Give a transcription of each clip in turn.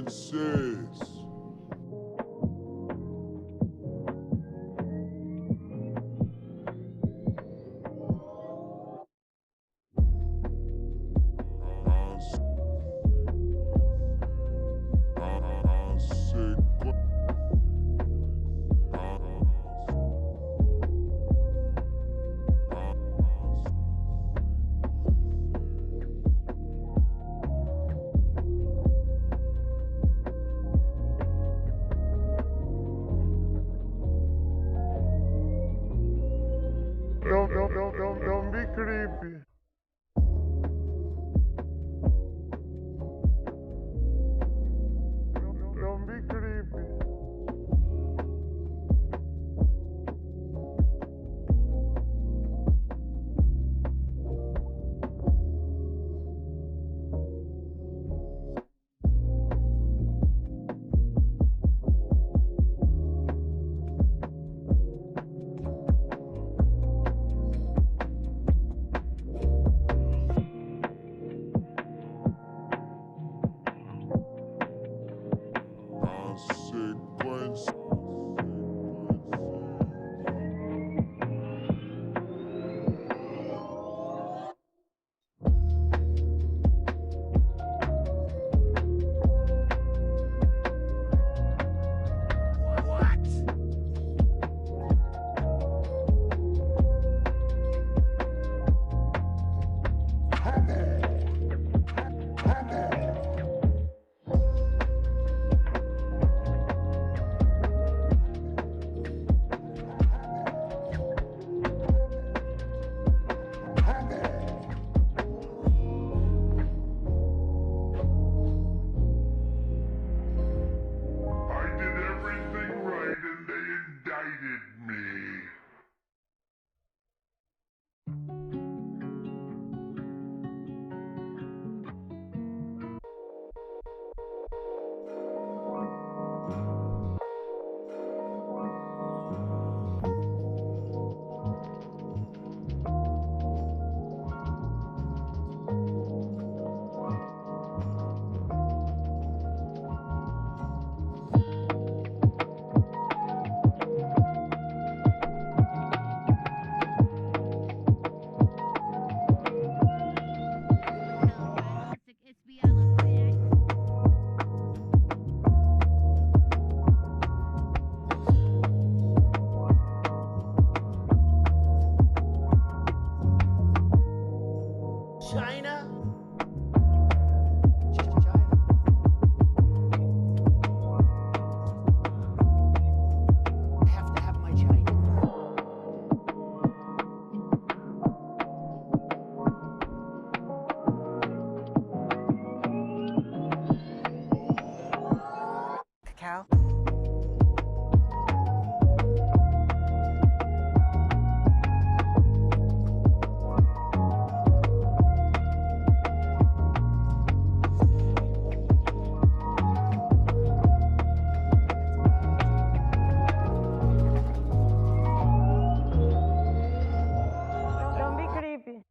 consequences. Don't be creepy. Don't be creepy. Consequences. I did everything right and they indicted me. China? I have to have my China. Cacao? Don't be creepy.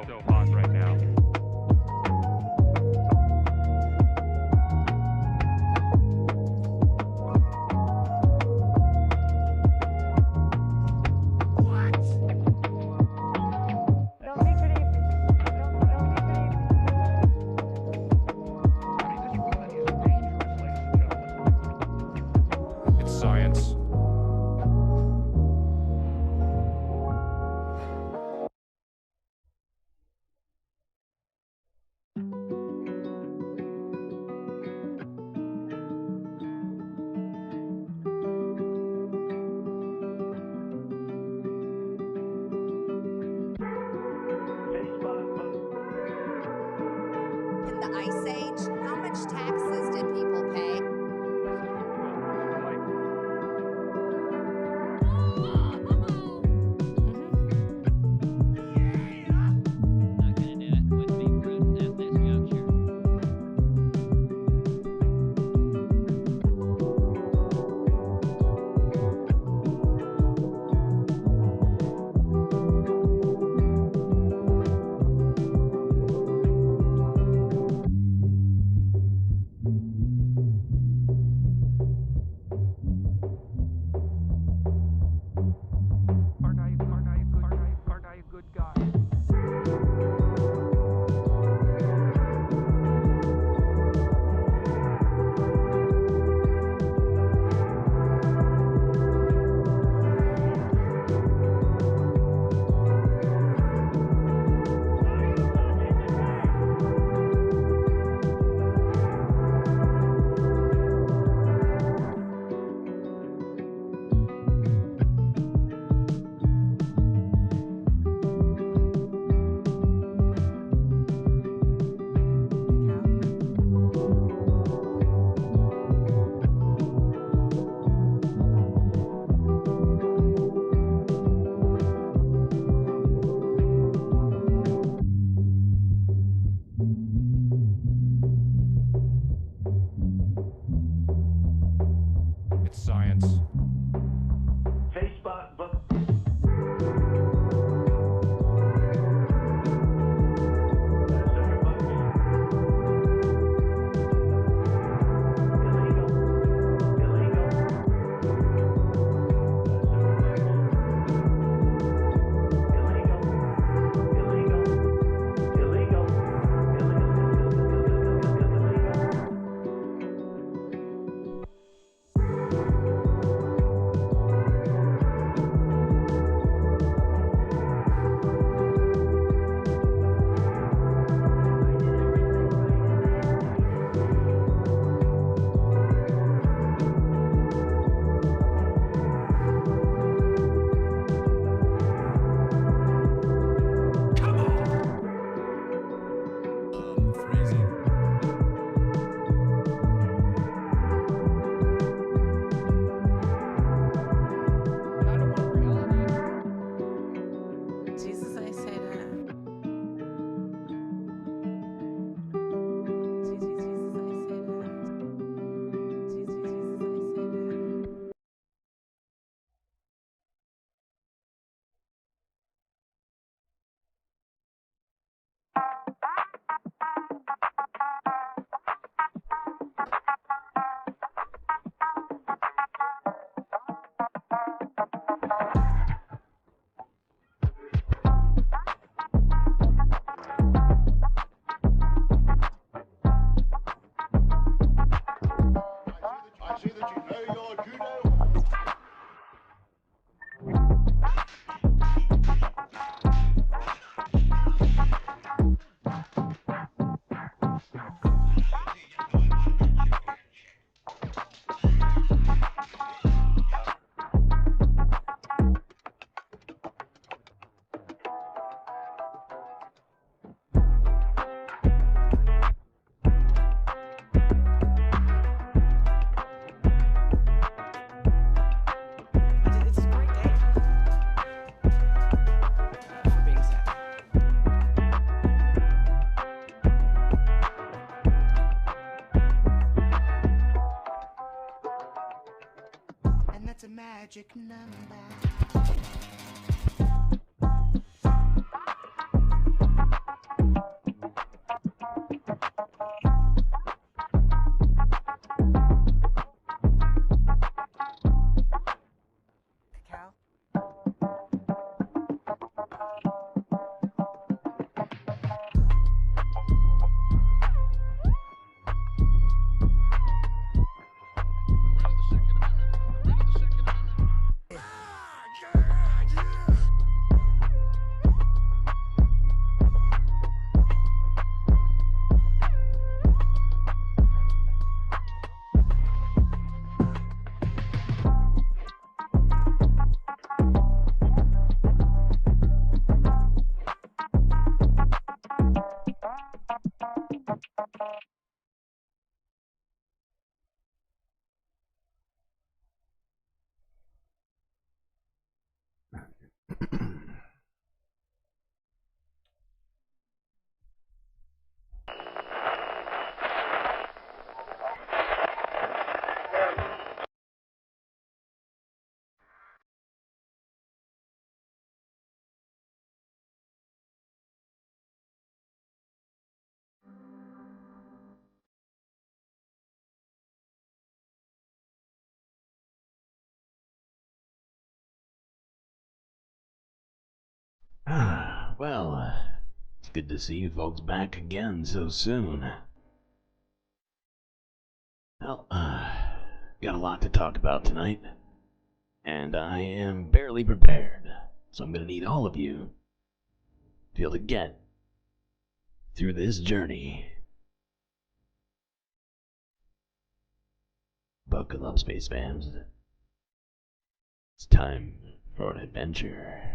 So hot right now. Don't be creepy. Don't be creepy. I mean, this really is dangerous, ladies and gentlemen. It's science. It's science. Facebook, book. Sugar books. Illegal. Illegal. Sugar books. Illegal. Illegal. Illegal. Phrasing. I don't want reality. Jesus, I say that. Jesus, I say that. Jesus, I say that. I see that you know your judo. It's a great day. That being said. And that's a magic number. Cal? Well, it's good to see you folks back again so soon. Well, got a lot to talk about tonight, and I am barely prepared, so I'm gonna need all of you to be able to get through this journey. Buckle up, space fans. It's time for an adventure.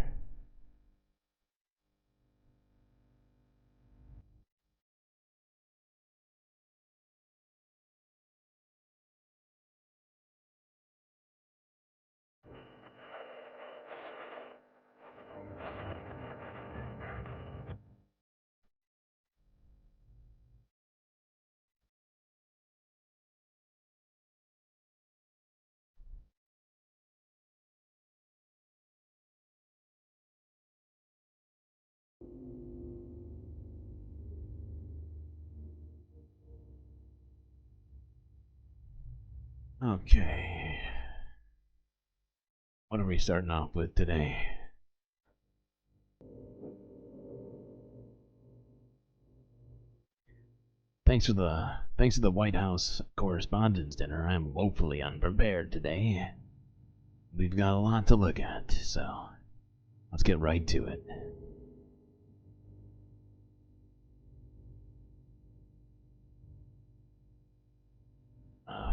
Okay. What are we starting off with today? Thanks to the White House Correspondents' Dinner, I'm woefully unprepared today. We've got a lot to look at, so let's get right to it.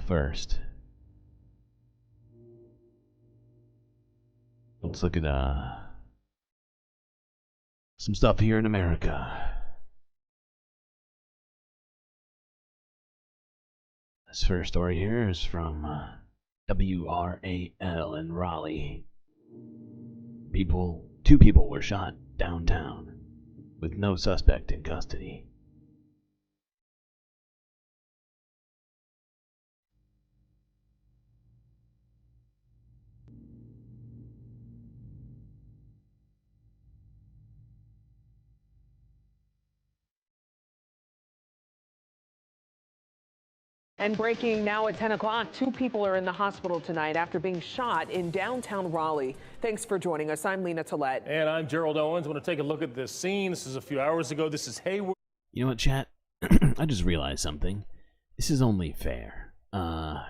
First, let's look at some stuff here in America. This first story here is from WRAL in Raleigh. Two people were shot downtown with no suspect in custody. And breaking now at 10 o'clock, 2 people are in the hospital tonight after being shot in downtown Raleigh. Thanks for joining us. I'm Lena Tillett. And I'm Gerald Owens. I want to take a look at this scene. This is a few hours ago. This is Hayward. You know what, chat? I just realized something. This is only fair. Now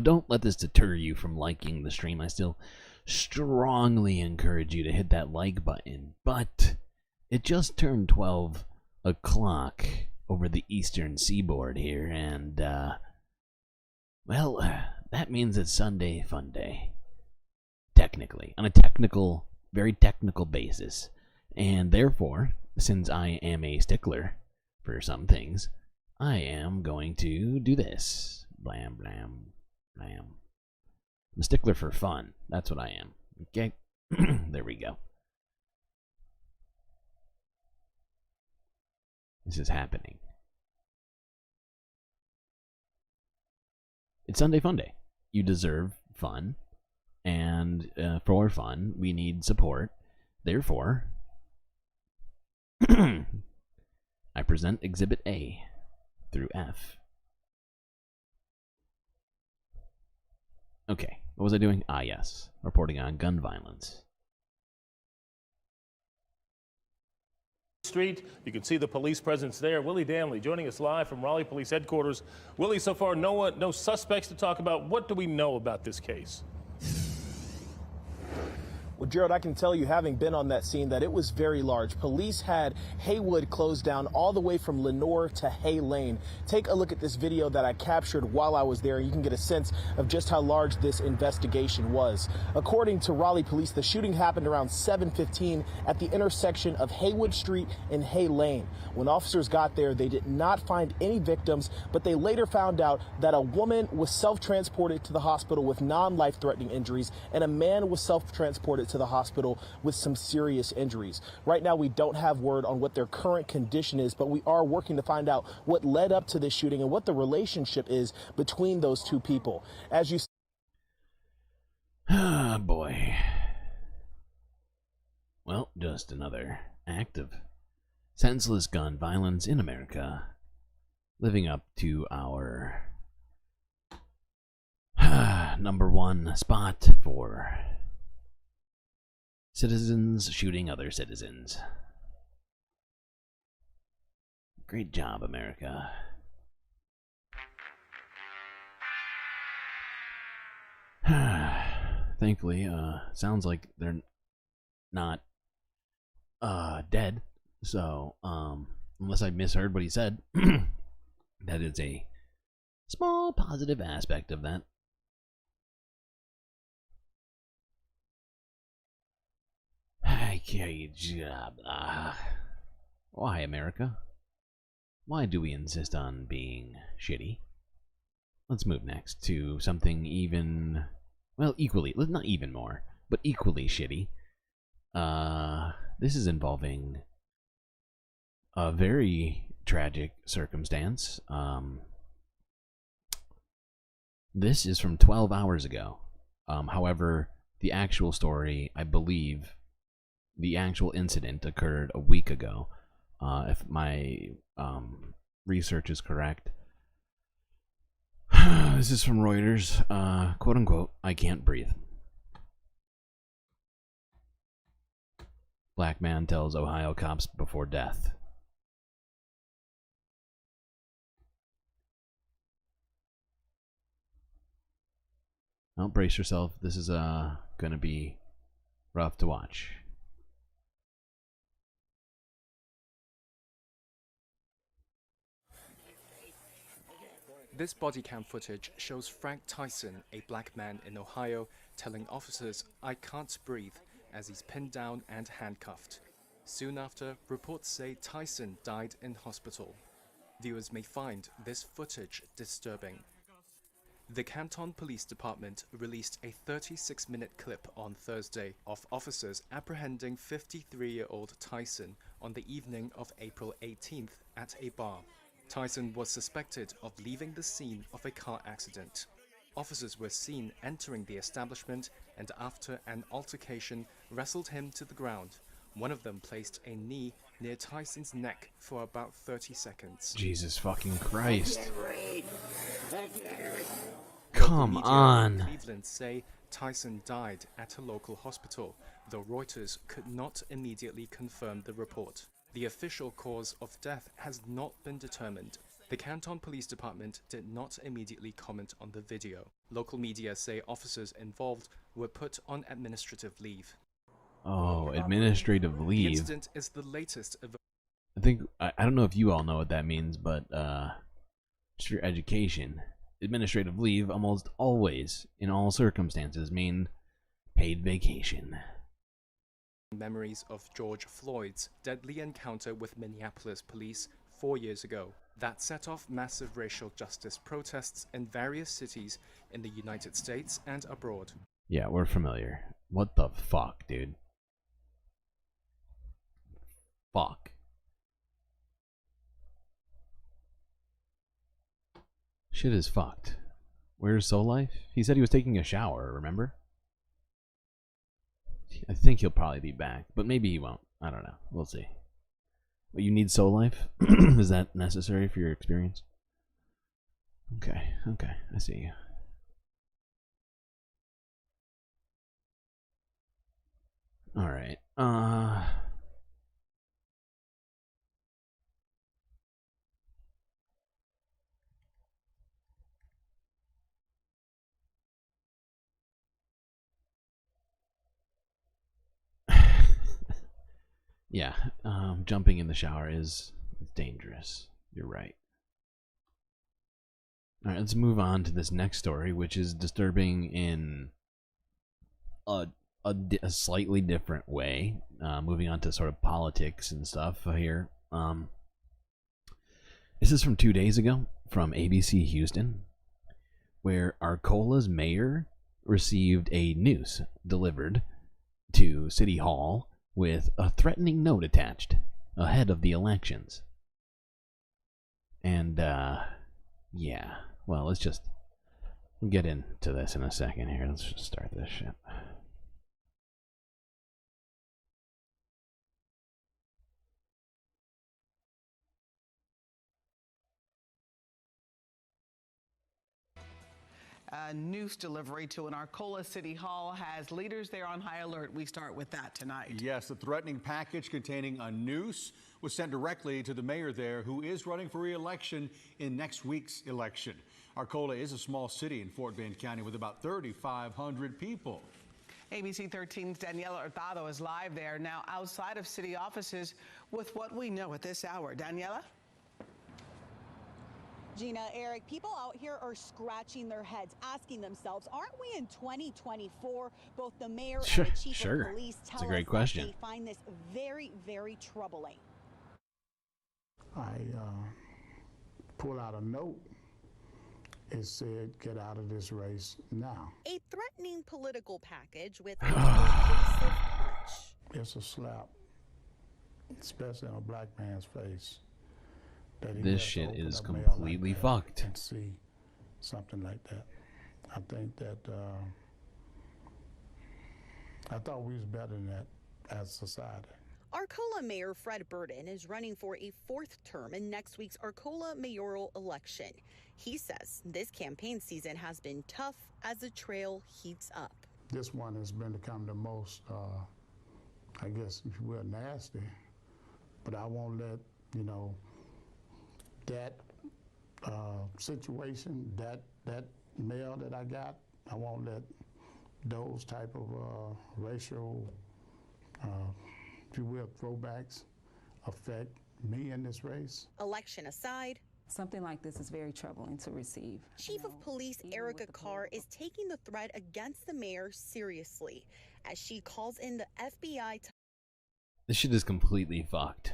don't let this deter you from liking the stream. I still strongly encourage you to hit that like button. But it just turned 12 o'clock over the eastern seaboard here, and, well, that means it's Sunday Fun Day. Technically. On a very technical basis. And therefore, since I am a stickler for some things, I am going to do this. Blam, blam, blam. I'm a stickler for fun. That's what I am. Okay? There we go. This is happening. It's Sunday Fun Day. You deserve fun. And for fun, we need support. Therefore, I present Exhibit A through F. Okay, what was I doing? Ah, yes. Reporting on gun violence. Street. You can see the police presence there. Willie Danley joining us live from Raleigh Police Headquarters. Willie, so far no suspects to talk about. What do we know about this case? Well, Gerald, I can tell you, having been on that scene, that it was very large. Police had Haywood closed down all the way from Lenore to Hay Lane. Take a look at this video that I captured while I was there. You can get a sense of just how large this investigation was. According to Raleigh Police, the shooting happened around 7:15 at the intersection of Haywood Street and Hay Lane. When officers got there, they did not find any victims, but they later found out that a woman was self-transported to the hospital with non-life-threatening injuries, and a man was self-transported to the hospital with some serious injuries. Right now, we don't have word on what their current condition is, but we are working to find out what led up to this shooting and what the relationship is between those two people. As you Ah, boy. Well, just another act of senseless gun violence in America, living up to our #1 spot for citizens shooting other citizens. Great job, America. Thankfully, sounds like they're not dead. So, unless I misheard what he said, that is a small positive aspect of that. Why, America? Why do we insist on being shitty? Let's move next to something even, well, equally, not even more, but equally shitty. This is involving a very tragic circumstance. This is from 12 hours ago. However, the actual story, I believe, the actual incident occurred a week ago. If my research is correct. This is from Reuters. Quote unquote, I can't breathe. Black man tells Ohio cops before death. Well, brace yourself. This is gonna be rough to watch. This body cam footage shows Frank Tyson, a black man in Ohio, telling officers, "I can't breathe," as he's pinned down and handcuffed. Soon after, reports say Tyson died in hospital. Viewers may find this footage disturbing. The Canton Police Department released a 36-minute clip on Thursday of officers apprehending 53-year-old Tyson on the evening of April 18th at a bar. Tyson was suspected of leaving the scene of a car accident. Officers were seen entering the establishment and after an altercation wrestled him to the ground. One of them placed a knee near Tyson's neck for about 30 seconds. Jesus fucking Christ. Come on. Cleveland say Tyson died at a local hospital, though Reuters could not immediately confirm the report. The official cause of death has not been determined. The Canton Police Department did not immediately comment on the video. Local media say officers involved were put on administrative leave. Oh, administrative The leave. incident is the latest of I don't know if you all know what that means, but just for your education, administrative leave almost always, in all circumstances, mean paid vacation. memories of George Floyd's deadly encounter with Minneapolis police 4 years ago. That set off massive racial justice protests in various cities in the United States and abroad. Yeah, we're familiar. What the fuck, dude? Fuck. Shit is fucked. Where's Soul Life? He said he was taking a shower, remember? I think he'll probably be back, but maybe he won't. I don't know. We'll see. But you need Soul Life? Is that necessary for your experience? Okay, I see you. Alright, yeah, jumping in the shower is dangerous. You're right. Alright, let's move on to this next story, which is disturbing in a slightly different way. Moving on to sort of politics and stuff here. This is from 2 days ago from ABC Houston, where Arcola's mayor received a noose delivered to City Hall with a threatening note attached ahead of the elections. And, yeah. Well, let's just get into this in a second here. Let's just start this shit. A noose delivery to an Arcola City Hall has leaders there on high alert. We start with that tonight. Yes, the threatening package containing a noose was sent directly to the mayor there, who is running for re-election in next week's election. Arcola is a small city in Fort Bend County with about 3,500 people. ABC 13's Daniela Hurtado is live there now outside of city offices with what we know at this hour. Daniela? Gina, Eric, people out here are scratching their heads, asking themselves, aren't we in 2024? Both the mayor and the chief of police tell us that they find this very, very troubling. I pull out a note. It said, get out of this race now. A threatening political package with a pervasive punch. It's a slap, especially on a black man's face. This shit is completely fucked. And see something like that. I think that I thought we was better than that as a society. Arcola Mayor Fred Burden is running for a 4th term in next week's Arcola mayoral election. He says this campaign season has been tough as the trail heats up. This one has been become the most, I guess, if you will, nasty. But I won't let, you know, that situation, that mail that I got, I won't let those type of racial, if you will, throwbacks affect me in this race. Election aside, something like this is very troubling to receive. Chief of Police Erica Carr is taking the threat against the mayor seriously as she calls in the FBI to... This shit is completely fucked.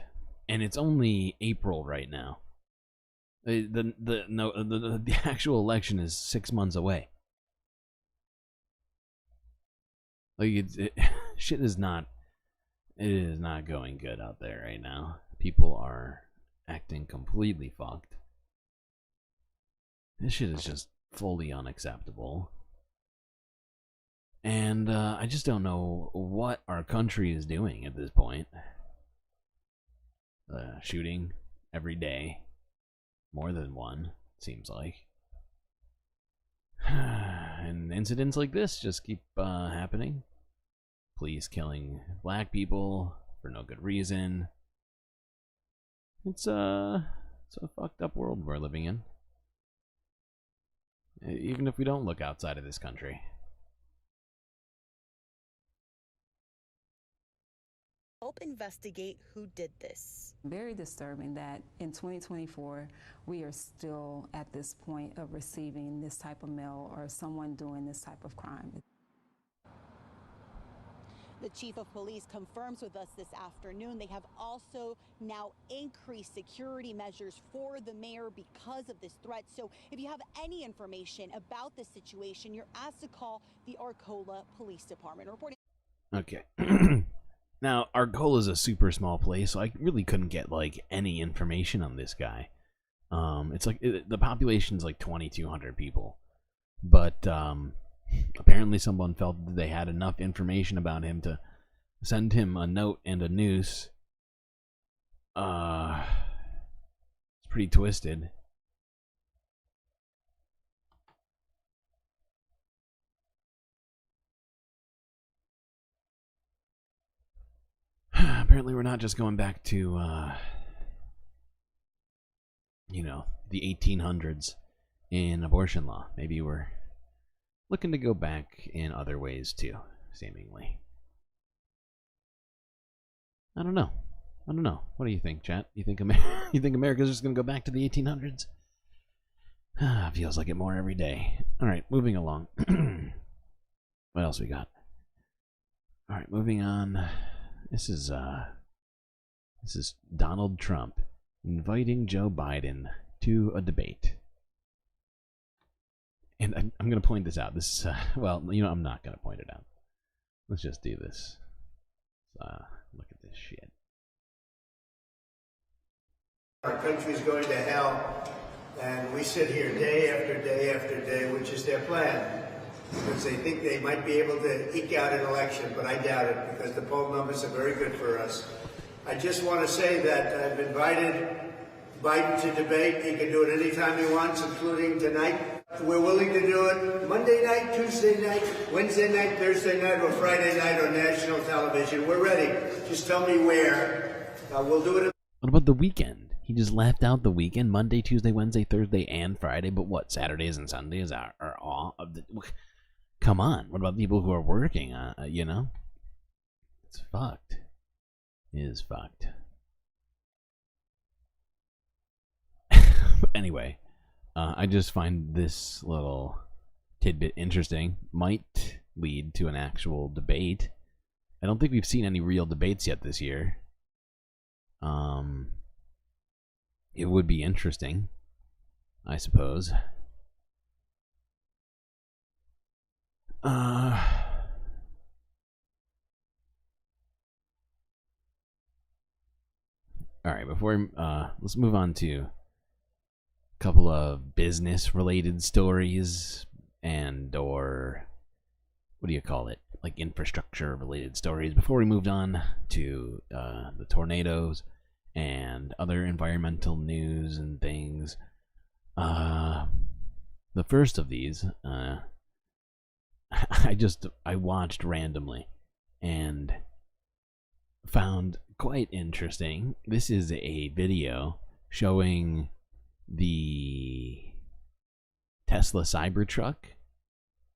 And it's only April right now. The actual election is 6 months away. Like shit is not. It is not going good out there right now. People are acting completely fucked. This shit is just fully unacceptable. And I just don't know what our country is doing at this point. Shooting every day. More than one, seems like. And incidents like this just keep happening. Police killing black people for no good reason. It's a fucked up world we're living in. Even if we don't look outside of this country. Help investigate who did this. Very disturbing that in 2024 we are still at this point of receiving this type of mail or someone doing this type of crime. The chief of police confirms with us this afternoon they have also now increased security measures for the mayor because of this threat. So if you have any information about this situation, you're asked to call the Arcola Police Department. Reporting. Okay. Now, Arcola is a super small place, so I really couldn't get like any information on this guy. It's like the population's like 2,200 people, but apparently someone felt that they had enough information about him to send him a note and a noose. It's pretty twisted. Apparently we're not just going back to, you know, the 1800s in abortion law. Maybe we're looking to go back in other ways too, seemingly. I don't know. I don't know. What do you think, chat? You think America's just going to go back to the 1800s? Feels like it more every day. All right, moving along. What else we got? All right, moving on. This is Donald Trump inviting Joe Biden to a debate. And I'm going to point this out. This is, well, you know, I'm not going to point it out. Let's just do this. Look at this shit. Our country's going to hell, and we sit here day after day after day, which is their plan. Because they think they might be able to eke out an election, but I doubt it, because the poll numbers are very good for us. I just want to say that I've invited Biden to debate. He can do it anytime he wants, including tonight. We're willing to do it Monday night, Tuesday night, Wednesday night, Thursday night, or Friday night on national television. We're ready. Just tell me where. We'll do it. What about the weekend? He just left out the weekend, Monday, Tuesday, Wednesday, Thursday, and Friday. But what, Saturdays and Sundays are all of the... Come on. What about people who are working? You know? It's fucked. It is fucked. Anyway, I just find this little tidbit interesting. Might lead to an actual debate. I don't think we've seen any real debates yet this year. It would be interesting, I suppose. Alright, before let's move on to a couple of business related stories and or what do you call it? like infrastructure related stories before we moved on to the tornadoes and other environmental news and things. The first of these, I watched randomly and found quite interesting. This is a video showing the Tesla Cybertruck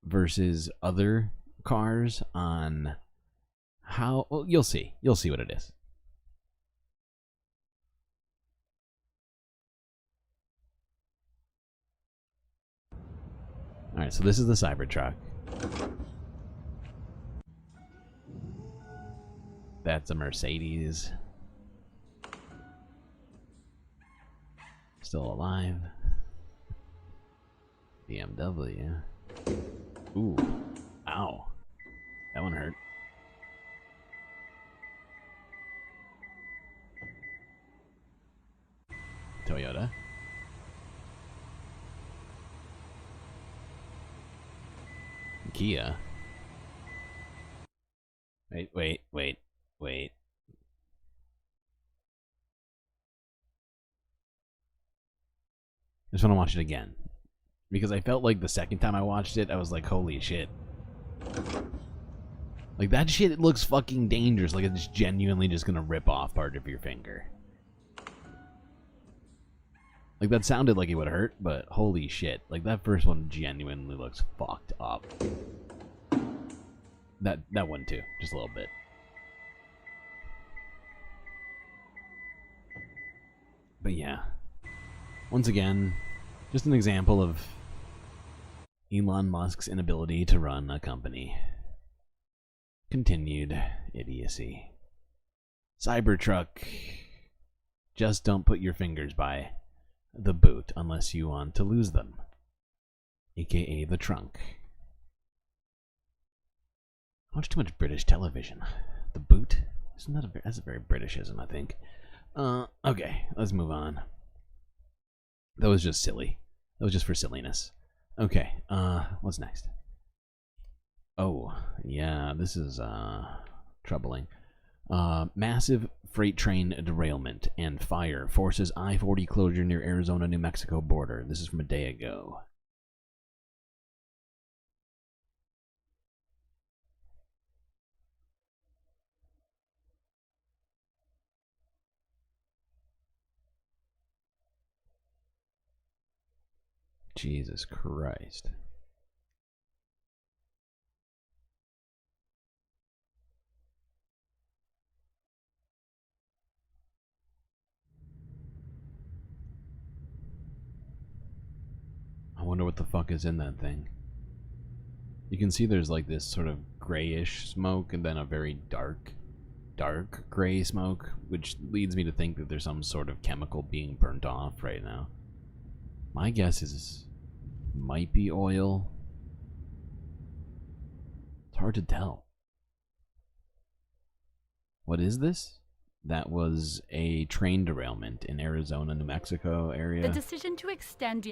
versus other cars on how, well, you'll see what it is. All right, so this is the Cybertruck. That's a Mercedes. Still alive. BMW. Ooh. Ow. That one hurt. Toyota. Kia. Wait. I just want to watch it again. Because I felt like the second time I watched it, I was like, holy shit. Like, that shit looks fucking dangerous. Like, it's genuinely just gonna rip off part of your finger. Like, that sounded like it would hurt, but holy shit. Like, that first one genuinely looks fucked up. That one too, just a little bit. But yeah. Once again, just an example of Elon Musk's inability to run a company. Continued idiocy. Cybertruck. Just don't put your fingers by the boot unless you want to lose them. AKA the trunk. I watch too much British television. The boot? Isn't that that's a very Britishism, I think. Okay, let's move on. That was just silly. That was just for silliness. Okay, what's next? Oh, yeah, this is, troubling. Massive freight train derailment and fire forces I-40 closure near Arizona-New Mexico border. This is from a day ago. Jesus Christ. I wonder what the fuck is in that thing. You can see there's like this sort of grayish smoke and then a very dark gray smoke, which leads me to think that there's some sort of chemical being burnt off right now. My guess is might be oil. It's hard to tell. What is this? That was a train derailment in Arizona, New Mexico area. The decision to extend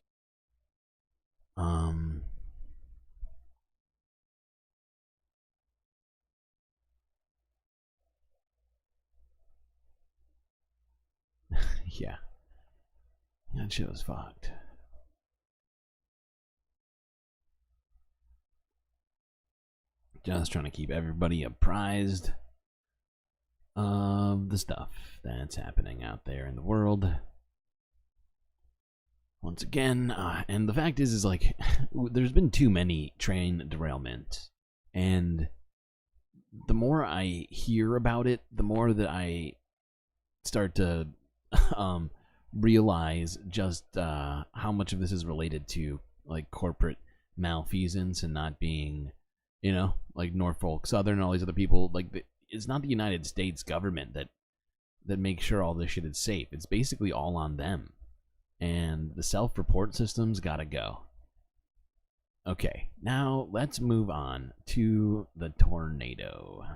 yeah. That shit was fucked. Just trying to keep everybody apprised of the stuff that's happening out there in the world. Once again, and the fact is like, there's been too many train derailments, and the more I hear about it, the more that I start to realize just how much of this is related to like corporate malfeasance and not being, you know, like Norfolk Southern and all these other people. Like, it's not the United States government that makes sure all this shit is safe. It's basically all on them. And the self-report system's gotta go. Okay, now let's move on to the tornado.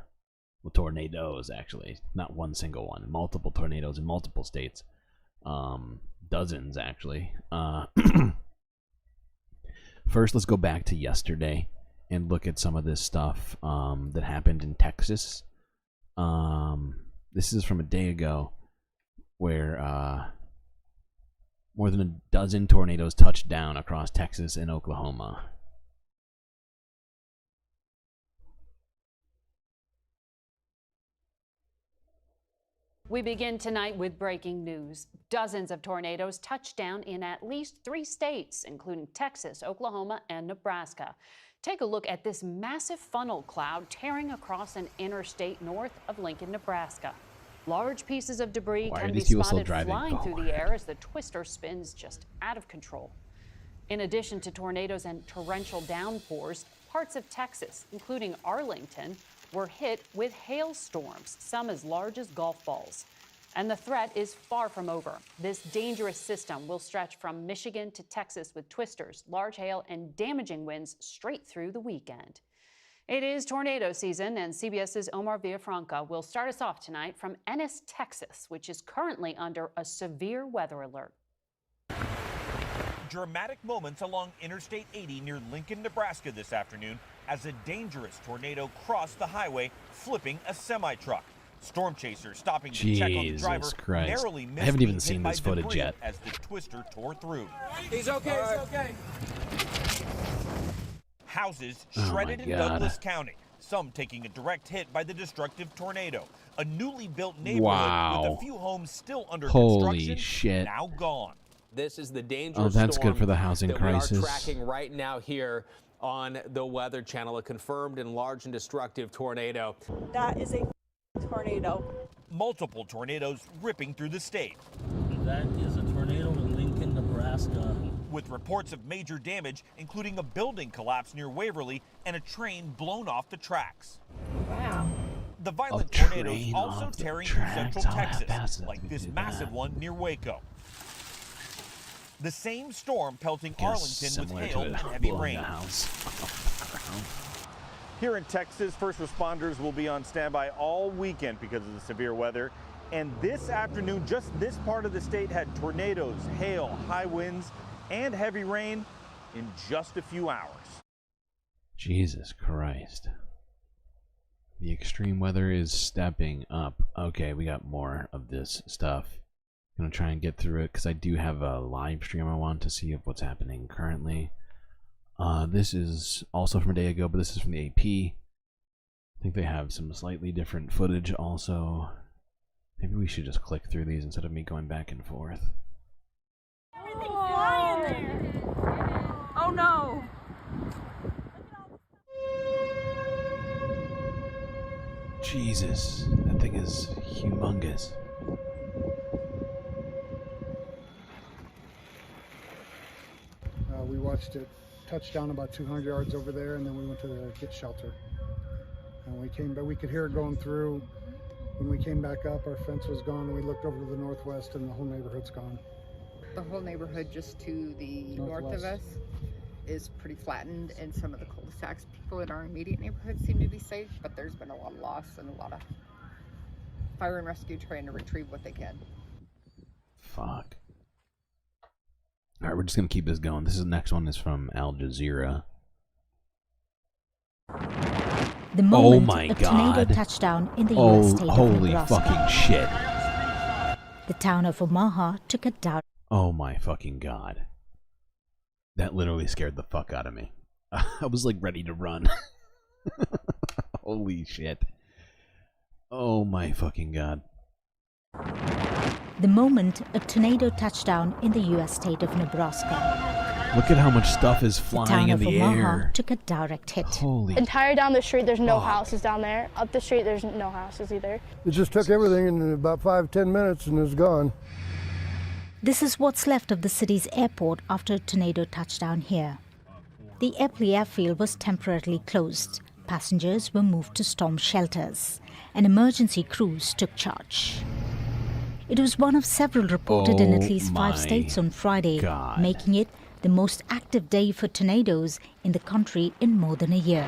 Well, tornadoes, actually. Not one single one. Multiple tornadoes in multiple states. Dozens, actually. First, let's go back to yesterday. and look at some of this stuff that happened in Texas. This is from a day ago, where more than a dozen tornadoes touched down across Texas and Oklahoma. We begin tonight with breaking news. Dozens of tornadoes touched down in at least 3 states, including Texas, Oklahoma, and Nebraska. Take a look at this massive funnel cloud tearing across an interstate north of Lincoln, Nebraska. Large pieces of debris can be spotted flying through the air as the twister spins just out of control. In addition to tornadoes and torrential downpours, parts of Texas, including Arlington, were hit with hailstorms, some as large as golf balls. And the threat is far from over. This dangerous system will stretch from Michigan to Texas with twisters, large hail, and damaging winds straight through the weekend. It is tornado season, and CBS's Omar Villafranca will start us off tonight from Ennis, Texas, which is currently under a severe weather alert. Dramatic moments along Interstate 80 near Lincoln, Nebraska this afternoon as a dangerous tornado crossed the highway, flipping a semi-truck. Storm chasers stopping to check on the driver narrowly missed. I haven't even seen this footage yet. As the twister tore through. He's okay, he's okay. Houses shredded in Douglas County, some taking a direct hit by the destructive tornado. A newly built neighborhood with a few homes still under construction, now gone. This is the dangerous that's good for the housing that crisis. We are tracking right now here on the Weather Channel, a confirmed and large and destructive tornado. That is a tornado. Multiple tornadoes ripping through the state. That is a tornado in Lincoln, Nebraska. With reports of major damage, including a building collapse near Waverly and a train blown off the tracks. Wow. The violent tornadoes also tearing through central Texas, like this massive one near Waco. The same storm pelting Arlington with hail and heavy rain. Here in Texas, first responders will be on standby all weekend because of the severe weather. And this afternoon, just this part of the state had tornadoes, hail, high winds, and heavy rain in just a few hours. Jesus Christ. The extreme weather is stepping up. Okay, we got more of this stuff. I'm going to try and get through it because I do have a live stream I want to see of what's happening currently. This is also from a day ago, but this is from the AP. I think they have some slightly different footage also. Maybe we should just click through these instead of me going back and forth. Everything's flying there. Oh no. Jesus, that thing is humongous. We watched it touch down about 200 yards over there, and then we went to the get shelter. And we came back, we could hear it going through. When we came back up, our fence was gone, and we looked over to the northwest, and the whole neighborhood's gone. The whole neighborhood just to the north of us is pretty flattened, and some of the cul-de-sacs, people in our immediate neighborhood seem to be safe, but there's been a lot of loss and a lot of fire and rescue trying to retrieve what they can. Fuck. Alright, we're just gonna keep this going. This is the next one is from Al Jazeera. The moment a tornado touchdown in the U.S. state of holy Nebraska. fucking shit. The town of Omaha took it down. Oh my fucking god. That literally scared the fuck out of me. I was like ready to run. Holy shit. Oh my fucking god. The moment a tornado touched down in the U.S. state of Nebraska. Look at how much stuff is flying in the The town of Omaha air. took a direct hit. Holy Entire down the street, there's no houses down there. Up the street, there's no houses either. It just took everything in about 5-10 minutes and it's gone. This is what's left of the city's airport after a tornado touchdown here. The Epley airfield was temporarily closed. Passengers were moved to storm shelters, and emergency crews took charge. It was one of several reported in at least 5 states on Friday, making it the most active day for tornadoes in the country in more than a year.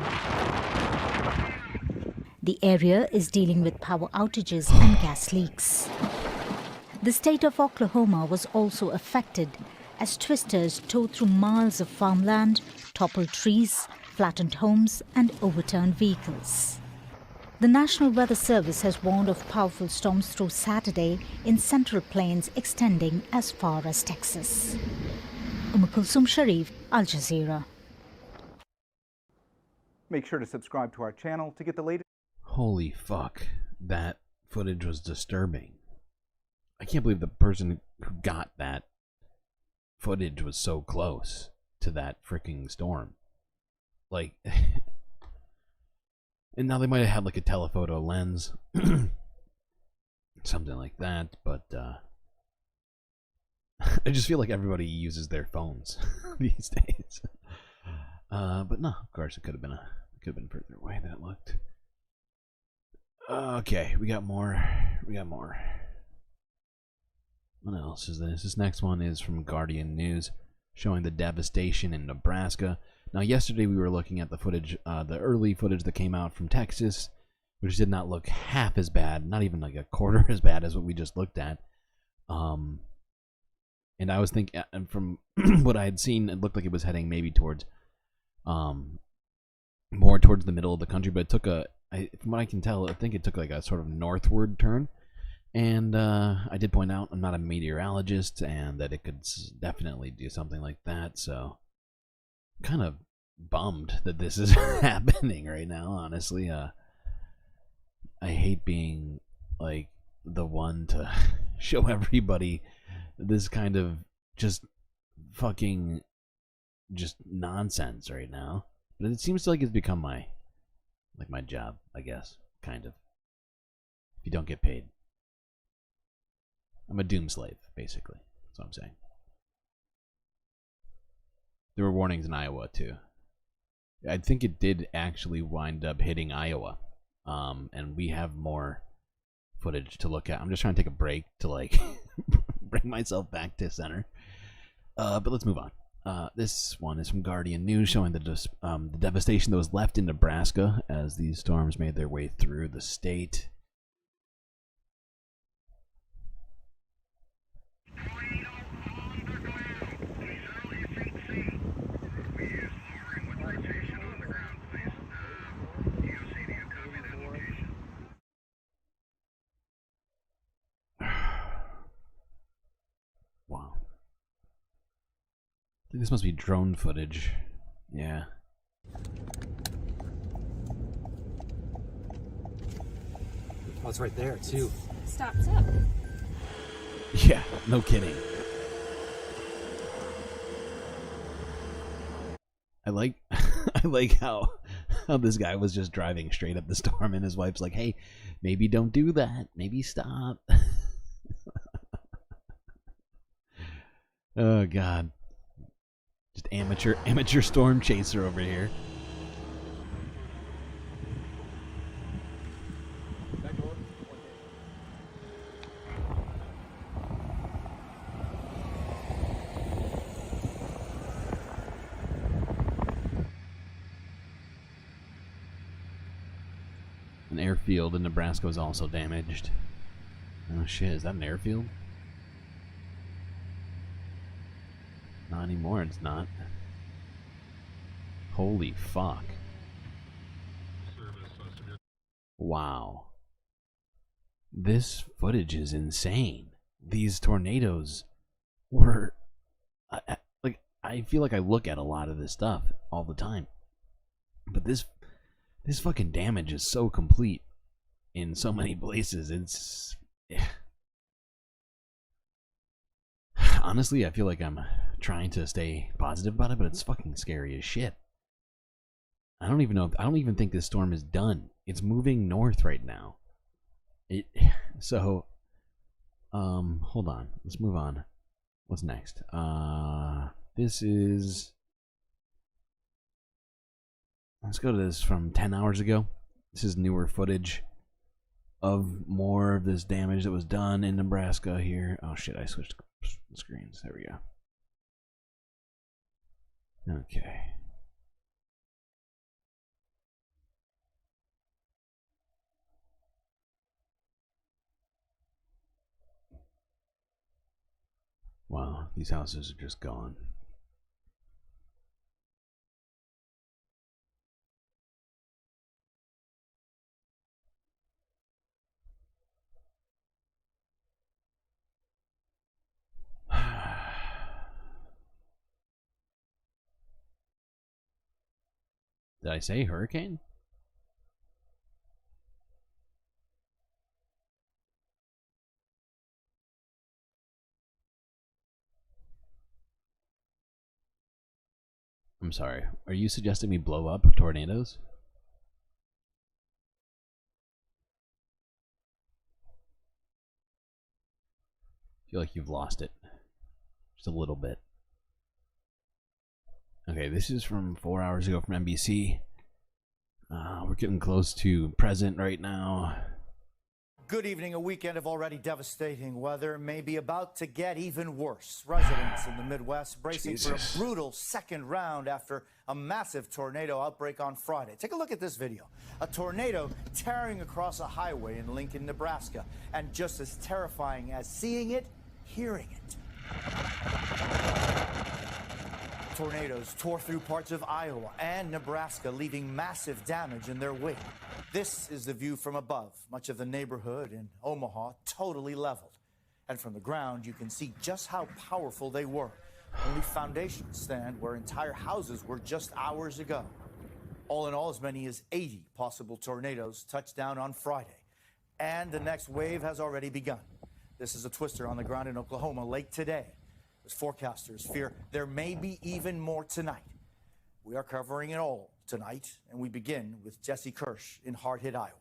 The area is dealing with power outages and gas leaks. The state of Oklahoma was also affected as twisters tore through miles of farmland, toppled trees, flattened homes and overturned vehicles. The National Weather Service has warned of powerful storms through Saturday in Central Plains extending as far as Texas. Kulsum Sharif, Al Jazeera. Make sure to subscribe to our channel to get the latest. Holy fuck. That footage was disturbing. I can't believe the person who got that footage was so close to that freaking storm. Like, and now they might have had like a telephoto lens. Something like that, but I just feel like everybody uses their phones these days. But no, of course it could have been further away than it looked. Okay, we got more. What else is this? This next one is from Guardian News, showing the devastation in Nebraska. Now, yesterday we were looking at the footage, the early footage that came out from Texas, which did not look half as bad, not even like a quarter as bad as what we just looked at. And I was thinking, and from what I had seen, it looked like it was heading maybe towards, more towards the middle of the country, but it took from what I can tell, I think it took like a sort of northward turn. And I did point out I'm not a meteorologist, and that it could definitely do something like that. So, I'm kind of bummed that this is happening right now. Honestly, I hate being like the one to show everybody this kind of just fucking just nonsense right now. But it seems like it's become my job, I guess, kind of. If you don't get paid. I'm a doom slave, basically. That's what I'm saying. There were warnings in Iowa, too. I think it did actually wind up hitting Iowa. And we have more footage to look at. I'm just trying to take a break to, like, bring myself back to center. But let's move on. This one is from Guardian News, showing the devastation that was left in Nebraska as these storms made their way through the state. Wow. I think this must be drone footage. Yeah. Oh, it's right there, too. Stops up. Yeah, no kidding. I like how this guy was just driving straight up the storm, and his wife's like, "Hey, maybe don't do that. Maybe stop." Oh God. Just amateur storm chaser over here. An airfield in Nebraska was also damaged. Oh shit, is that an airfield? Not anymore, it's not. Holy fuck. Wow. This footage is insane. These tornadoes were... I feel like I look at a lot of this stuff all the time. But this fucking damage is so complete in so many places. It's... Honestly, I feel like I'm trying to stay positive about it, but it's fucking scary as shit. I don't even think this storm is done. It's moving north right now. Hold on. Let's move on. What's next? This is... Let's go to this from 10 hours ago. This is newer footage of more of this damage that was done in Nebraska here. Oh shit, I switched screens. There we go. Okay. Wow, these houses are just gone. Did I say hurricane? I'm sorry. Are you suggesting we blow up tornadoes? I feel like you've lost it. Just a little bit. Okay, this is from 4 hours ago from NBC. We're getting close to present right now. Good evening. A weekend of already devastating weather may be about to get even worse. Residents in the Midwest bracing for a brutal second round after a massive tornado outbreak on Friday. Take a look at this video. A tornado tearing across a highway in Lincoln, Nebraska. And just as terrifying as seeing it, hearing it. Tornadoes tore through parts of Iowa and Nebraska, leaving massive damage in their wake. This is the view from above. Much of the neighborhood in Omaha totally leveled. And from the ground, you can see just how powerful they were. Only foundations stand where entire houses were just hours ago. All in all, as many as 80 possible tornadoes touched down on Friday. And the next wave has already begun. This is a twister on the ground in Oklahoma late today. As forecasters fear there may be even more tonight. We are covering it all tonight, and we begin with Jesse Kirsch in hard-hit Iowa.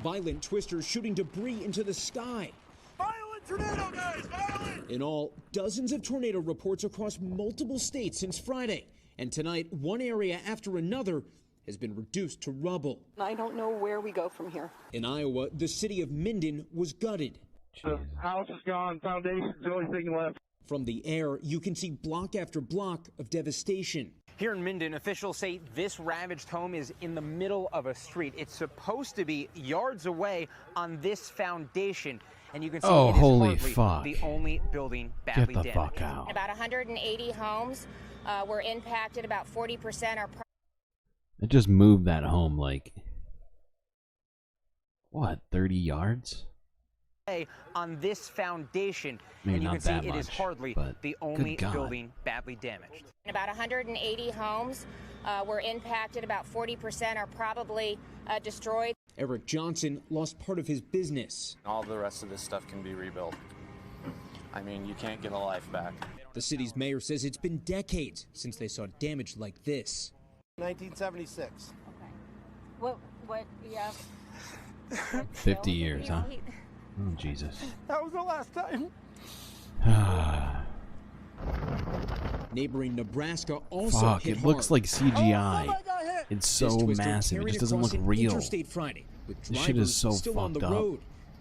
Violent twisters shooting debris into the sky. Violent tornado, guys! Violent! In all, dozens of tornado reports across multiple states since Friday. And tonight, one area after another has been reduced to rubble. I don't know where we go from here. In Iowa, the city of Minden was gutted. The house is gone, foundation's the only thing left. From the air, you can see block after block of devastation. Here in Minden, officials say this ravaged home is in the middle of a street. It's supposed to be yards away on this foundation. And you can see it is holy hardly fuck. the only building badly Get the damaged. fuck out. About 180 homes were impacted. About 40% are... It just moved that home like, what, 30 yards? On this foundation, Maybe and you not can see that it is much, hardly but the good only God. building badly damaged. About 180 homes were impacted. About 40% are probably destroyed. Eric Johnson lost part of his business. All the rest of this stuff can be rebuilt. I mean, you can't get a life back. The city's mayor says it's been decades since they saw damage like this. 1976. What, yeah. 50 years, huh? Oh, Jesus. That was the last time. Neighboring Nebraska also Fuck, hit it looks hard. like CGI. It's so This twister carried massive, it just doesn't across look an real. Interstate Friday, with This shit is drivers so still on the fucked up. road.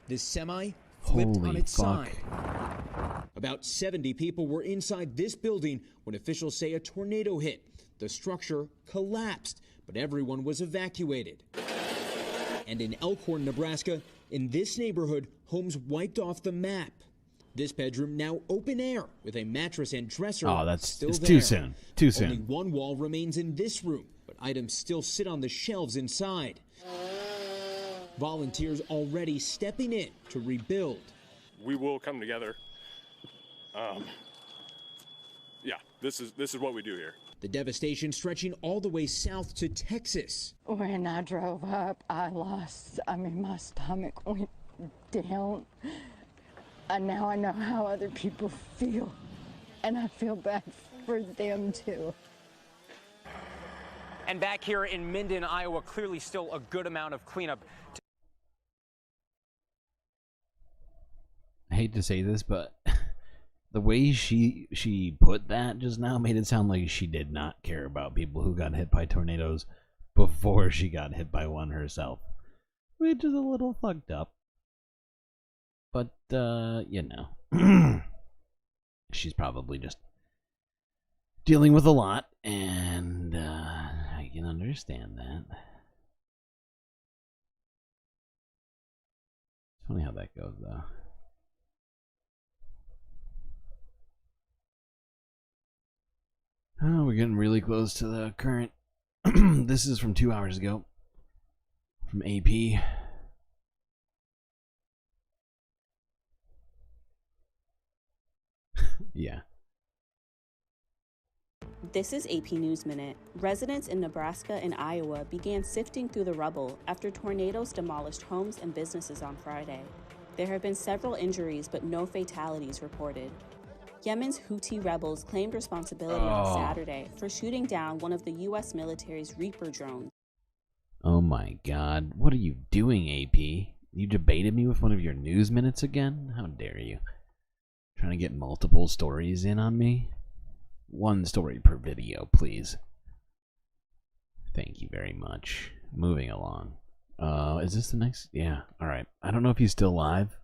This semi flipped on Holy its fuck. side. About 70 people were inside this building when officials say a tornado hit. The structure collapsed, but everyone was evacuated. And in Elkhorn, Nebraska, in this neighborhood, homes wiped off the map. This bedroom now open air with a mattress and dresser. Oh, that's still it's there. too soon. Too soon. Only one wall remains in this room, but items still sit on the shelves inside. Volunteers already stepping in to rebuild. We will come together. Yeah, this is what we do here. The devastation stretching all the way south to Texas. When I drove up, my stomach went down. And now I know how other people feel. And I feel bad for them too. And back here in Minden, Iowa, clearly still a good amount of cleanup. I hate to say this, but the way she put that just now made it sound like she did not care about people who got hit by tornadoes before she got hit by one herself, which is a little fucked up. But you know, she's probably just dealing with a lot, and I can understand that. It's funny how that goes, though. Oh, we're getting really close to the current. This is from 2 hours ago. From AP. Yeah. This is AP News Minute. Residents in Nebraska and Iowa began sifting through the rubble after tornadoes demolished homes and businesses on Friday. There have been several injuries, but no fatalities reported. Yemen's Houthi rebels claimed responsibility on Saturday for shooting down one of the U.S. military's Reaper drones. Oh my god, what are you doing, AP? You debated me with one of your news minutes again? How dare you? Trying to get multiple stories in on me? One story per video, please. Thank you very much. Moving along. Is this the next? Yeah, alright. I don't know if he's still live,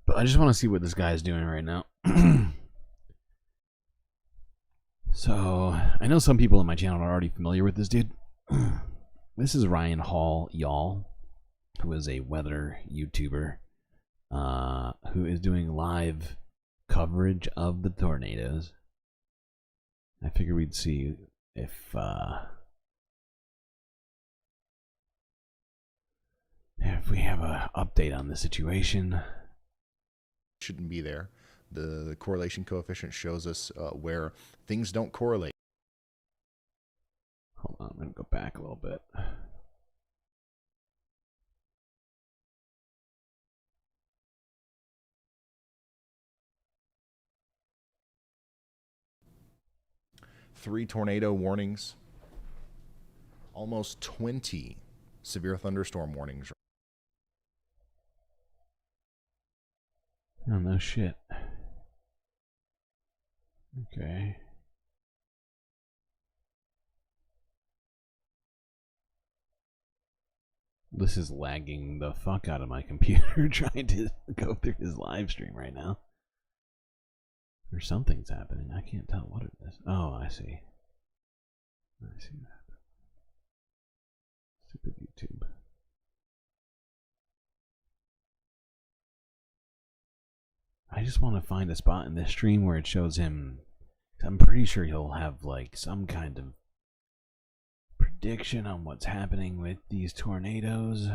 but I just want to see what this guy's doing right now. So, I know some people on my channel are already familiar with this dude. This is Ryan Hall, y'all, who is a weather YouTuber, who is doing live coverage of the tornadoes. I figured we'd see if we have an update on the situation. Shouldn't be there. The correlation coefficient shows us where things don't correlate. Hold on, I'm going to go back a little bit. Three tornado warnings, almost 20 severe thunderstorm warnings. Oh, no shit. Okay. This is lagging the fuck out of my computer trying to go through his live stream right now. Or something's happening. I can't tell what it is. Oh, I see. I see that. Stupid YouTube. I just want to find a spot in this stream where it shows him. I'm pretty sure he'll have like some kind of prediction on what's happening with these tornadoes.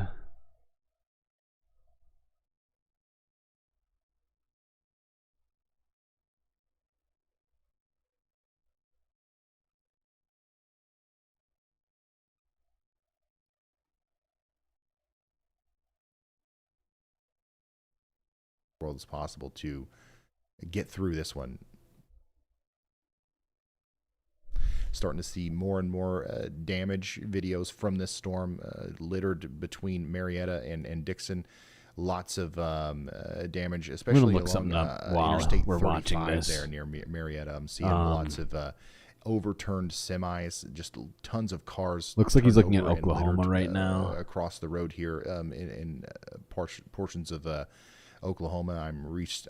World as possible to get through this one. Starting to see more and more damage videos from this storm littered between Marietta and Dixon. Lots of damage, especially along Interstate we're 35 watching this. there near Marietta. I'm seeing lots of overturned semis, just tons of cars. Looks like he's looking at and Oklahoma littered, right now. across the road here in portions of Oklahoma.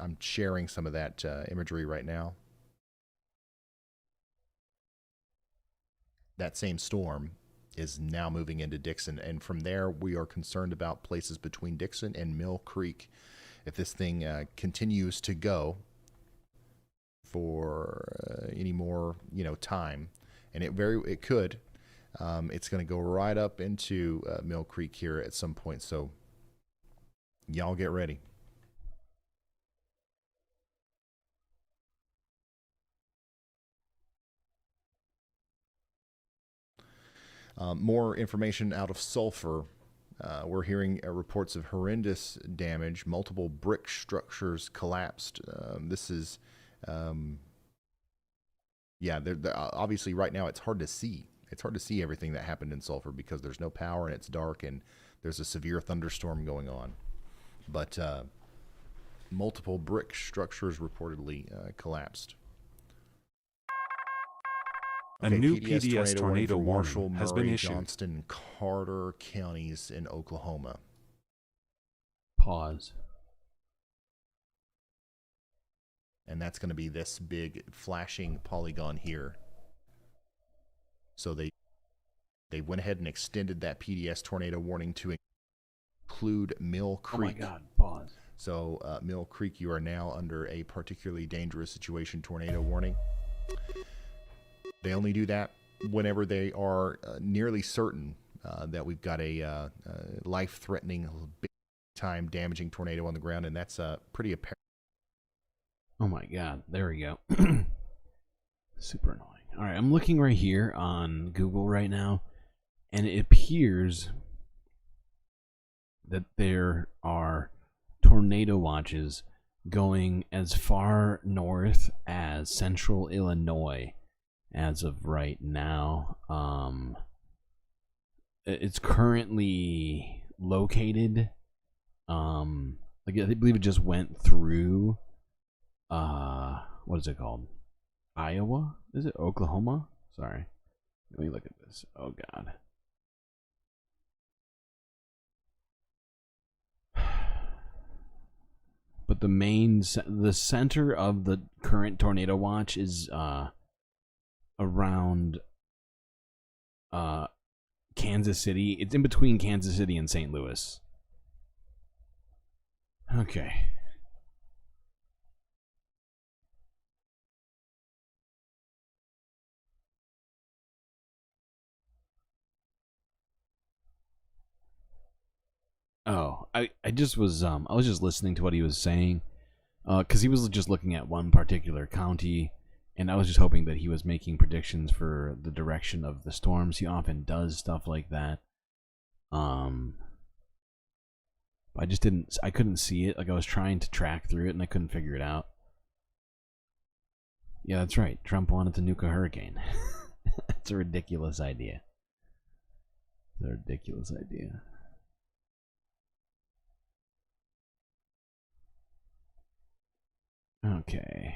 I'm sharing some of that imagery right now. That same storm is now moving into Dixon, and from there we are concerned about places between Dixon and Mill Creek. If this thing continues to go for any more time, and it could, it's going to go right up into Mill Creek here at some point. So y'all get ready. More information out of Sulphur. We're hearing reports of horrendous damage. Multiple brick structures collapsed. This is, obviously right now it's hard to see. It's hard to see everything that happened in Sulphur because there's no power and it's dark and there's a severe thunderstorm going on. But multiple brick structures reportedly collapsed. A new PDS tornado warning Marshall, has Murray, been issued. Johnston, Carter counties in Oklahoma. Pause. And that's going to be this big flashing polygon here. So they went ahead and extended that PDS tornado warning to include Mill Creek. Oh my God, pause. So Mill Creek, you are now under a particularly dangerous situation tornado warning. They only do that whenever they are nearly certain that we've got a life-threatening, big-time damaging tornado on the ground, and that's pretty apparent. Oh my God, there we go. Super annoying. All right, I'm looking right here on Google right now, and it appears that there are tornado watches going as far north as central Illinois as of right now. It's currently located, like I believe it just went through, what is it called? Iowa? Is it Oklahoma? Sorry. Let me look at this. Oh, God. But the center of the current tornado watch is around Kansas City. It's in between Kansas City and St. Louis. Okay. Oh, I just was I was just listening to what he was saying, because he was just looking at one particular county, and I was just hoping that he was making predictions for the direction of the storms. He often does stuff like that. I couldn't see it. Like, I was trying to track through it and I couldn't figure it out. Yeah, that's right. Trump wanted to nuke a hurricane. It's a ridiculous idea. It's a ridiculous idea. Okay.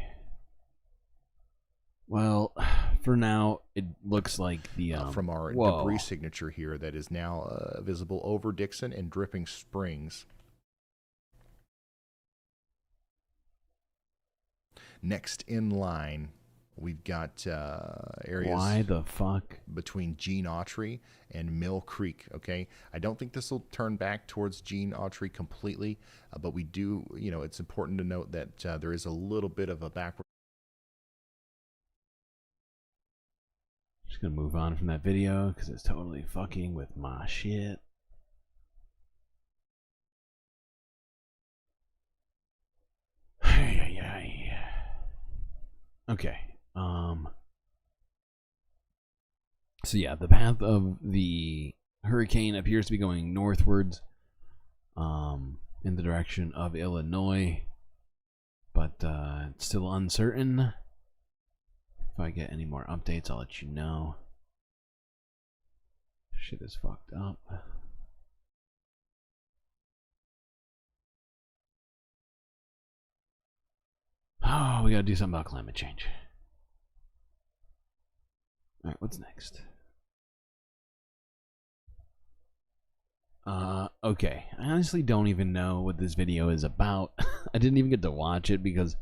Well, for now, it looks like the from our debris signature here that is now visible over Dixon and Dripping Springs. Next in line, we've got areas. Why the fuck? Between Gene Autry and Mill Creek. Okay, I don't think this will turn back towards Gene Autry completely, but we do. It's important to note that there is a little bit of a backward. Just gonna move on from that video because it's totally fucking with my shit. Okay. So yeah, the path of the hurricane appears to be going northwards, in the direction of Illinois, but it's still uncertain. If I get any more updates, I'll let you know. Shit is fucked up. Oh, we gotta do something about climate change. Alright, what's next? Okay. I honestly don't even know what this video is about. I didn't even get to watch it because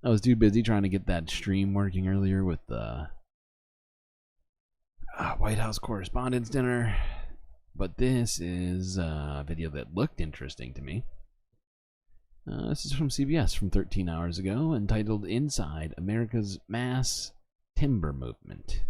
I was too busy trying to get that stream working earlier with the White House Correspondents' Dinner. But this is a video that looked interesting to me. This is from CBS from 13 hours ago, entitled Inside America's Mass Timber Movement.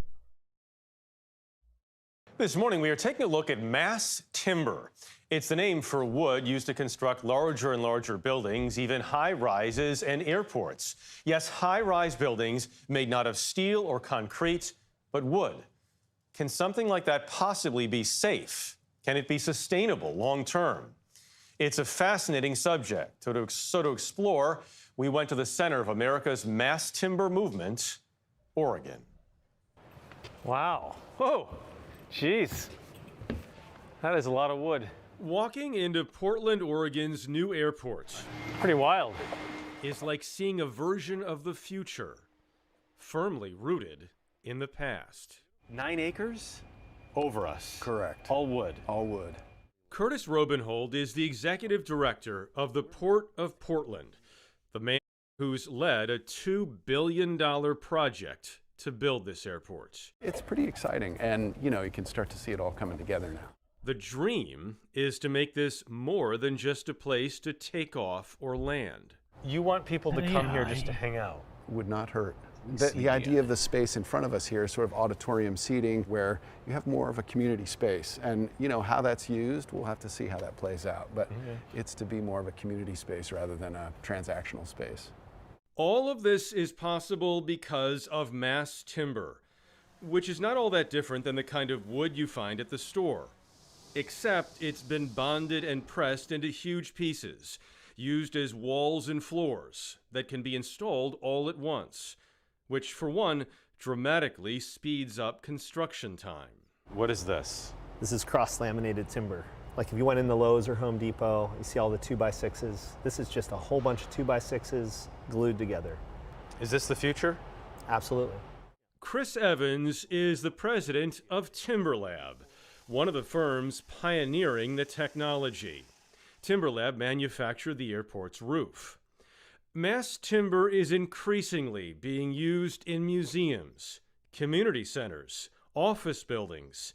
This morning, we are taking a look at mass timber. It's the name for wood used to construct larger and larger buildings, even high-rises and airports. Yes, high-rise buildings made not of steel or concrete, but wood. Can something like that possibly be safe? Can it be sustainable long-term? It's a fascinating subject. So to explore, we went to the center of America's mass timber movement, Oregon. Wow. Whoa. Jeez. That is a lot of wood. Walking into Portland, Oregon's new airport. Pretty wild. Is like seeing a version of the future, firmly rooted in the past. 9 acres over us. Correct. All wood. All wood. Curtis Robenhold is the executive director of the Port of Portland, the man who's led a $2 billion project to build this airport. It's pretty exciting, and you can start to see it all coming together now. The dream is to make this more than just a place to take off or land. You want people to come here just to hang out. Would not hurt. The idea of the space in front of us here is sort of auditorium seating where you have more of a community space. And how that's used, we'll have to see how that plays out. But it's to be more of a community space rather than a transactional space. All of this is possible because of mass timber, which is not all that different than the kind of wood you find at the store, except it's been bonded and pressed into huge pieces, used as walls and floors that can be installed all at once, which for one dramatically speeds up construction time. What is this? This is cross-laminated timber. Like if you went in the Lowe's or Home Depot, you see all the 2x6s. This is just a whole bunch of 2x6s glued together. Is this the future? Absolutely. Chris Evans is the president of TimberLab, one of the firms pioneering the technology. TimberLab manufactured the airport's roof. Mass timber is increasingly being used in museums, community centers, office buildings,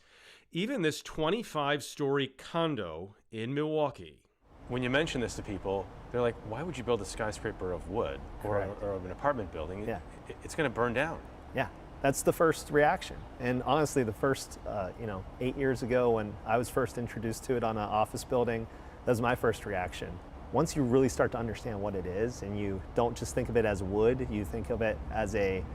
even this 25-story condo in Milwaukee. When you mention this to people, they're like, why would you build a skyscraper of wood or an apartment building? Yeah. It's going to burn down. Yeah, that's the first reaction. And honestly, the first, 8 years ago when I was first introduced to it on an office building, that was my first reaction. Once you really start to understand what it is, and you don't just think of it as wood, you think of it as a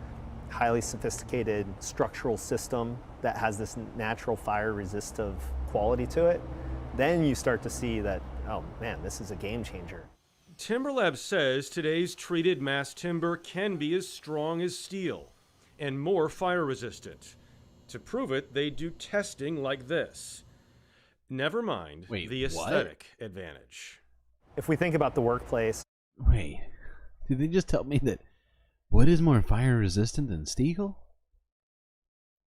highly sophisticated structural system that has this natural fire resistive quality to it, then you start to see that, oh man, this is a game changer. TimberLab says today's treated mass timber can be as strong as steel and more fire resistant. To prove it, they do testing like this. Never mind the aesthetic advantage. If we think about the workplace. Wait, did they just tell me that wood is more fire resistant than steel?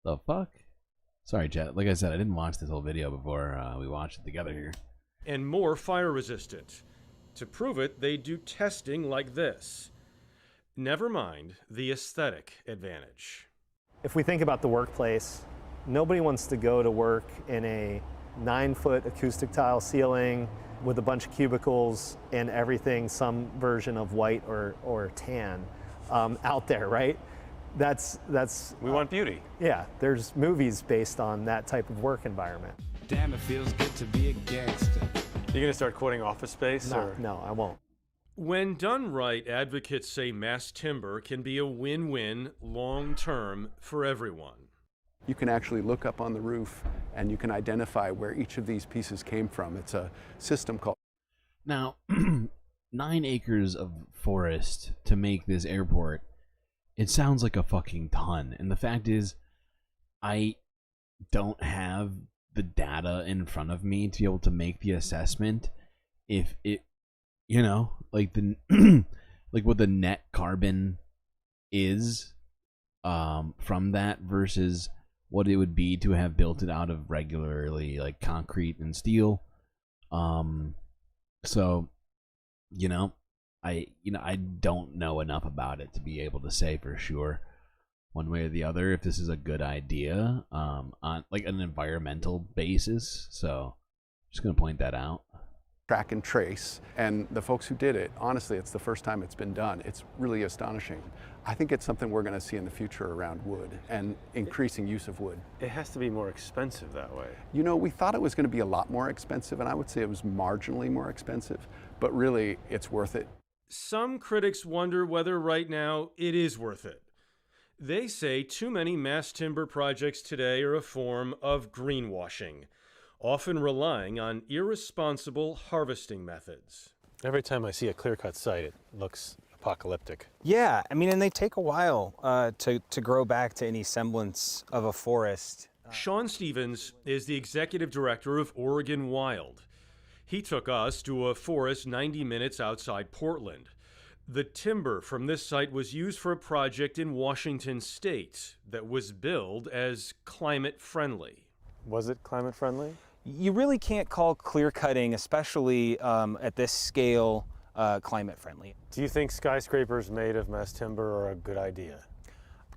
The fuck? Sorry, chat. Like I said, I didn't watch this whole video before we watched it together here. And more fire resistant. To prove it, they do testing like this. Never mind the aesthetic advantage. If we think about the workplace, nobody wants to go to work in a 9-foot acoustic tile ceiling with a bunch of cubicles and everything, some version of white or tan out there, right? That's we want beauty. Yeah, there's movies based on that type of work environment. Damn, it feels good to be a gangster. You're gonna start quoting Office Space? No, I won't. When done right, advocates say mass timber can be a win-win long-term for everyone. You can actually look up on the roof and you can identify where each of these pieces came from. It's a system called... Now, 9 acres of forest to make this airport, it sounds like a fucking ton. And the fact is, I don't have the data in front of me to be able to make the assessment if it, like the like what the net carbon is from that versus what it would be to have built it out of regularly like concrete and steel. So, I don't know enough about it to be able to say for sure one way or the other if this is a good idea on like an environmental basis. So just gonna point that out. Track and trace, and the folks who did it, honestly, it's the first time it's been done. It's really astonishing. I think it's something we're going to see in the future around wood and increasing use of wood. It has to be more expensive that way. We thought it was going to be a lot more expensive, and I would say it was marginally more expensive, but really it's worth it. Some critics wonder whether right now it is worth it. They say too many mass timber projects today are a form of greenwashing, often relying on irresponsible harvesting methods. Every time I see a clear-cut site, it looks apocalyptic. Yeah, and they take a while to grow back to any semblance of a forest. Sean Stevens is the executive director of Oregon Wild. He took us to a forest 90 minutes outside Portland. The timber from this site was used for a project in Washington state that was billed as climate friendly. Was it climate friendly? You really can't call clear cutting, especially at this scale, climate friendly. Do you think skyscrapers made of mass timber are a good idea?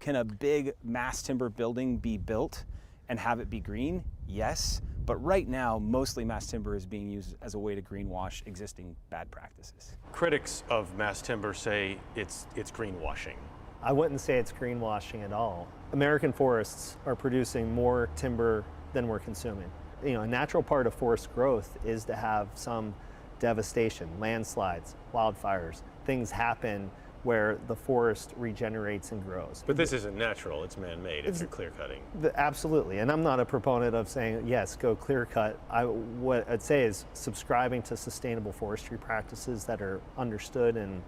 Can a big mass timber building be built and have it be green? Yes, but right now, mostly mass timber is being used as a way to greenwash existing bad practices. Critics of mass timber say it's greenwashing. I wouldn't say it's greenwashing at all. American forests are producing more timber than we're consuming. A natural part of forest growth is to have some devastation, landslides, wildfires. Things happen where the forest regenerates and grows. But this isn't natural, it's man-made if you're clear cutting. Absolutely, and I'm not a proponent of saying, yes, go clear cut. What I'd say is subscribing to sustainable forestry practices that are understood and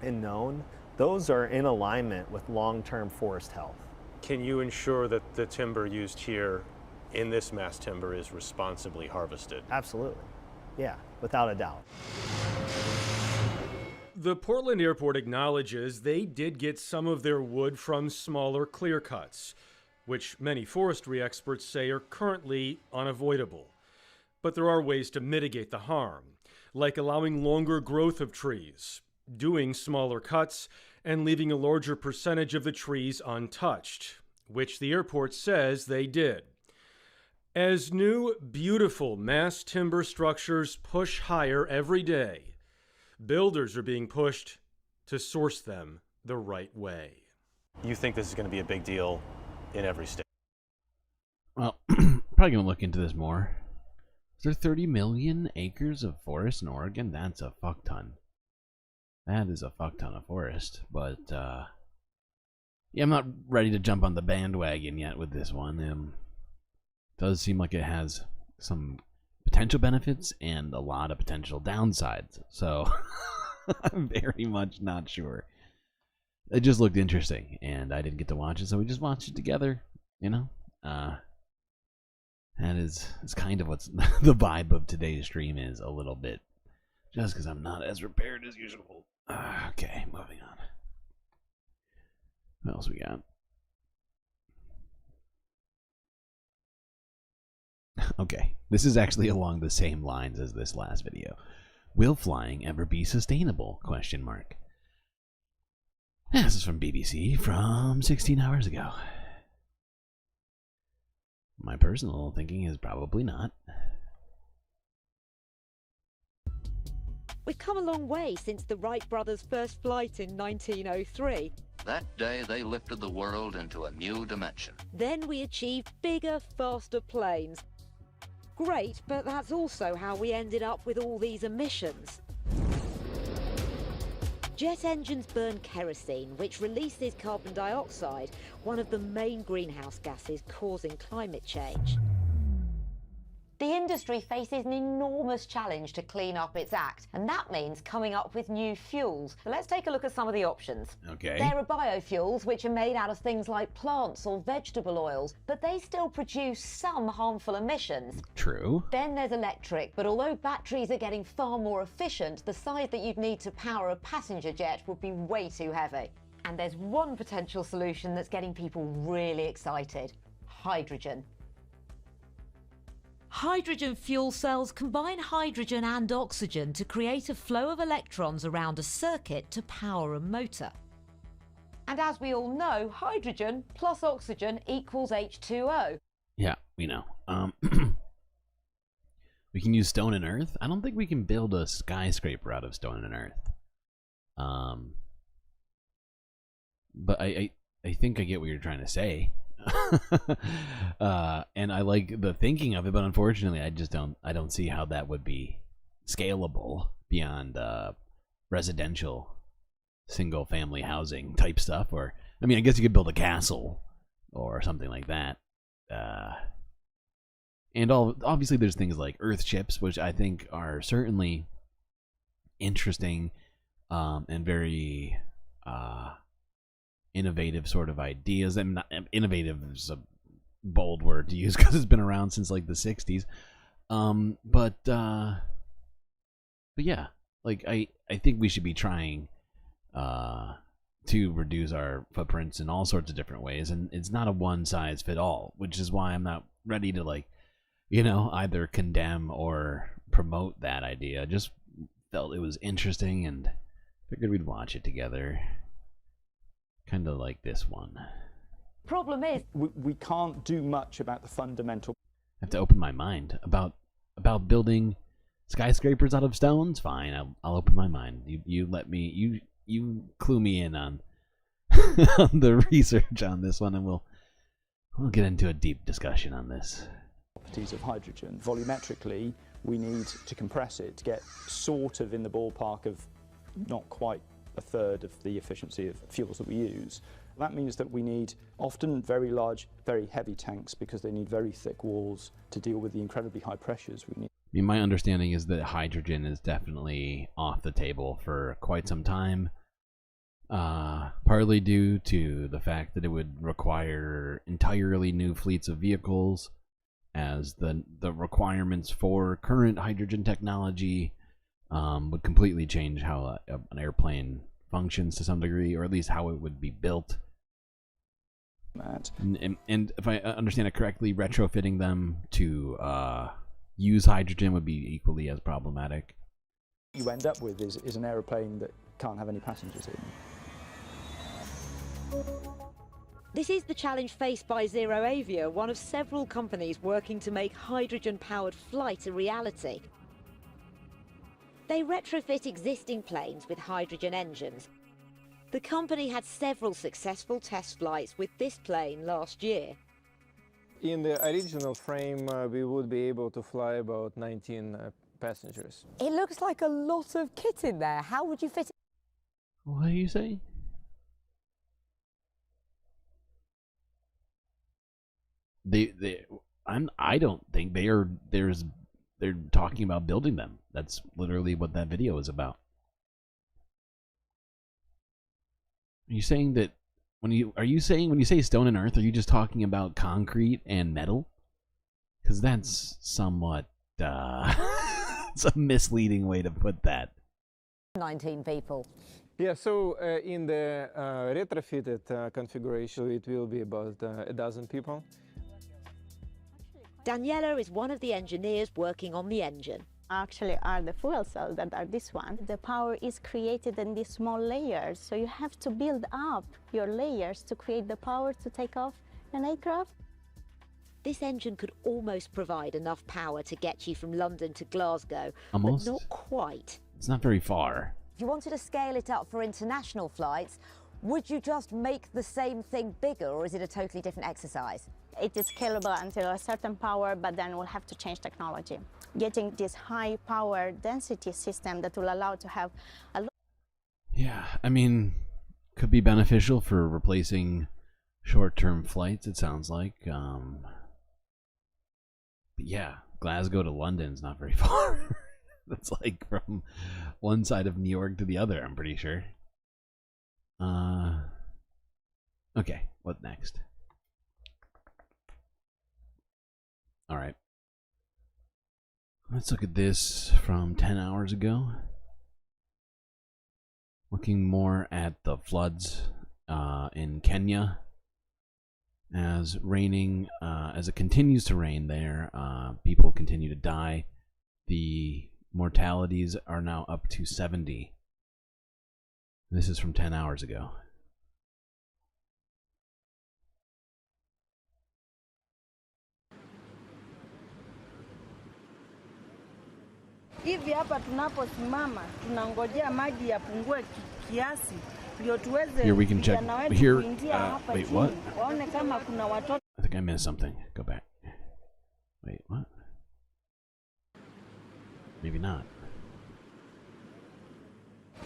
known. Those are in alignment with long-term forest health. Can you ensure that the timber used here in this mass timber is responsibly harvested? Absolutely, yeah, without a doubt. The Portland Airport acknowledges they did get some of their wood from smaller clear cuts, which many forestry experts say are currently unavoidable. But there are ways to mitigate the harm, like allowing longer growth of trees, doing smaller cuts, and leaving a larger percentage of the trees untouched, which the airport says they did. As new, beautiful mass timber structures push higher every day, builders are being pushed to source them the right way. You think this is going to be a big deal in every state? Well, probably going to look into this more. Is there 30 million acres of forest in Oregon? That's a fuck ton. That is a fuck ton of forest, but yeah, I'm not ready to jump on the bandwagon yet with this one. It does seem like it has some potential benefits and a lot of potential downsides, so I'm very much not sure. It just looked interesting, and I didn't get to watch it, so we just watched it together, you know? That is kind of what's the vibe of today's stream is, a little bit. Just because I'm not as prepared as usual. Okay, moving on. What else we got? Okay, this is actually along the same lines as this last video. Will flying ever be sustainable? Question mark. This is from BBC from 16 hours ago. My personal thinking is probably not. We've come a long way since the Wright brothers' first flight in 1903. That day they lifted the world into a new dimension. Then we achieved bigger, faster planes. Great, but that's also how we ended up with all these emissions. Jet engines burn kerosene, which releases carbon dioxide, one of the main greenhouse gases causing climate change. The industry faces an enormous challenge to clean up its act, and that means coming up with new fuels. So let's take a look at some of the options. Okay. There are biofuels, which are made out of things like plants or vegetable oils, but they still produce some harmful emissions. True. Then there's electric, but although batteries are getting far more efficient, the size that you'd need to power a passenger jet would be way too heavy. And there's one potential solution that's getting people really excited: hydrogen. Hydrogen fuel cells combine hydrogen and oxygen to create a flow of electrons around a circuit to power a motor. And as we all know, hydrogen plus oxygen equals H2O. Yeah, we know. We can use stone and earth. I don't think we can build a skyscraper out of stone and earth. But I think I get what you're trying to say. And I like the thinking of it, but unfortunately I don't see how that would be scalable beyond residential single family housing type stuff. Or I mean, I guess you could build a castle or something like that. And obviously there's things like earth chips, which I think are certainly interesting and very innovative sort of ideas. And not, innovative is a bold word to use because it's been around since like the 60s. But yeah, like I think we should be trying to reduce our footprints in all sorts of different ways, and it's not a one size fit all, which is why I'm not ready to, like, you know, either condemn or promote that idea. I just felt it was interesting and figured we'd watch it together. Kind of like this one. Problem is, we can't do much about the fundamental. I have to open my mind about building skyscrapers out of stones. Fine, I'll open my mind. You let me, you clue me in on on the research on this one, and we'll get into a deep discussion on this. Properties of hydrogen. Volumetrically, we need to compress it to get sort of in the ballpark of not quite a third of the efficiency of fuels that we use. That means that we need often very large, very heavy tanks because they need very thick walls to deal with the incredibly high pressures we need. I mean, my understanding is that hydrogen is definitely off the table for quite some time, partly due to the fact that it would require entirely new fleets of vehicles, as the requirements for current hydrogen technology would completely change how an airplane functions to some degree, or at least how it would be built. And if I understand it correctly, retrofitting them to use hydrogen would be equally as problematic. What you end up with is an aeroplane that can't have any passengers in. This is the challenge faced by Zero Avia, one of several companies working to make hydrogen-powered flight a reality. They retrofit existing planes with hydrogen engines. The company had several successful test flights with this plane last year. In the original frame, we would be able to fly about 19 passengers. It looks like a lot of kit in there. How would you fit it? What are you saying? I don't think they're talking about building them. That's literally what that video is about. Are you saying that when you say stone and earth, are you just talking about concrete and metal? Because that's somewhat it's a misleading way to put that. 19 people. Yeah, so in the retrofitted configuration, it will be about a dozen people. Daniela is one of the engineers working on the engine. Actually are the fuel cells that are this one. The power is created in these small layers, so you have to build up your layers to create the power to take off an aircraft. This engine could almost provide enough power to get you from London to Glasgow, Almost? but not quite. It's not very far. If you wanted to scale it up for international flights, would you just make the same thing bigger, or is it a totally different exercise? It is scalable until a certain power, but then we'll have to change technology. Getting this high power density system that will allow to have a lot. Yeah, I mean, could be beneficial for replacing short-term flights, it sounds like. But yeah, Glasgow to London's not very far. That's like from one side of New York to the other, I'm pretty sure. Okay, what next? Alright. Let's look at this from 10 hours ago. Looking more at the floods in Kenya. As it continues to rain there, people continue to die. The mortalities are now up to 70. This is from 10 hours ago. Hivi hapa tunaposimama tunangojea maji yapungue kiasi ndio tuweze Here we can check. Here, wait, what? Waone kama kuna watoto. I think I missed something. Go back. Wait, what? Maybe not.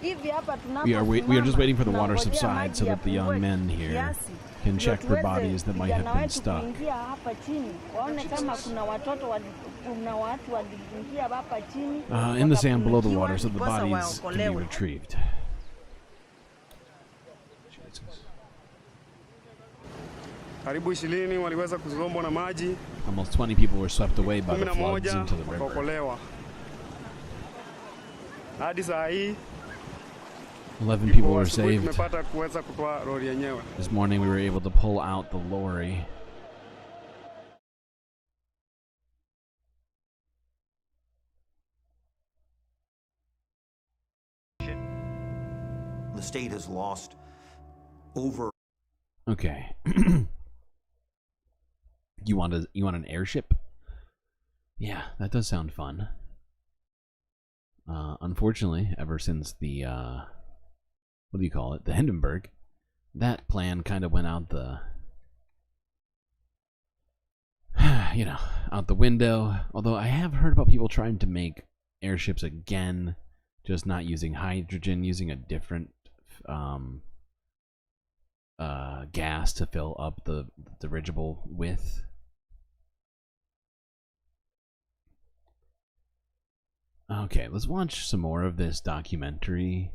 Hivi hapa We are just waiting for the water to subside so that the young men here can check for bodies that might have been stuck. In the sand below the water so the bodies can be retrieved. Karibu 20 waliweza kuzombwa na maji. Almost 20 people were swept away by the floods into the river. Wakaokolewa. Hadi saa hii 11 people were saved. tumepata kuweza kutoa lori yenyewe. This morning we were able to pull out the lorry. The state has lost over. Okay. You want an airship? Yeah, that does sound fun. Unfortunately, ever since the what do you call it? The Hindenburg, that plan kind of went out the out the window. Although I have heard about people trying to make airships again, just not using hydrogen, using a different gas to fill up the dirigible with. Okay, let's watch some more of this documentary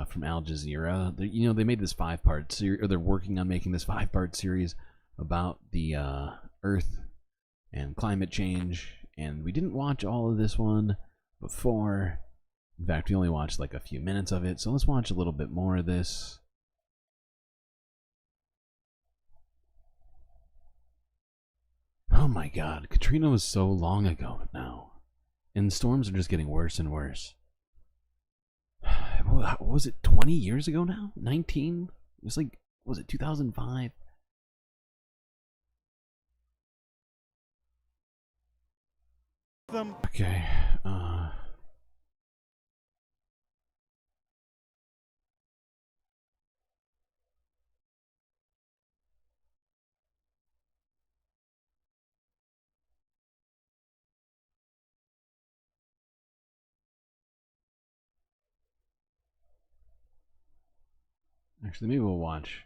from Al Jazeera. They made this 5-part series, or they're working on making this 5-part series about the Earth and climate change. And we didn't watch all of this one before. In fact, we only watched like a few minutes of it. So let's watch a little bit more of this. Oh my God, Katrina was so long ago now. And storms are just getting worse and worse. What was it, 20 years ago now? 19? It was like, was it 2005? Okay, actually, maybe we'll watch.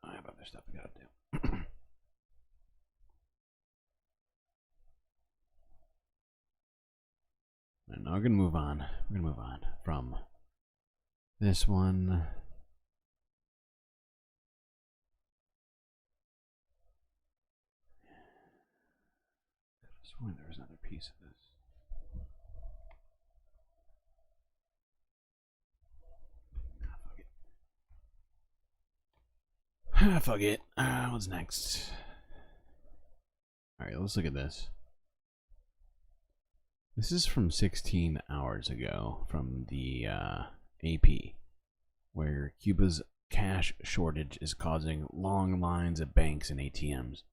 I have other stuff we gotta do. And now we're gonna move on. We're gonna move on from this one. I could have sworn there was another piece of this. Fuck it. What's next? Alright, let's look at this. This is from 16 hours ago from the AP, where Cuba's cash shortage is causing long lines at banks and ATMs.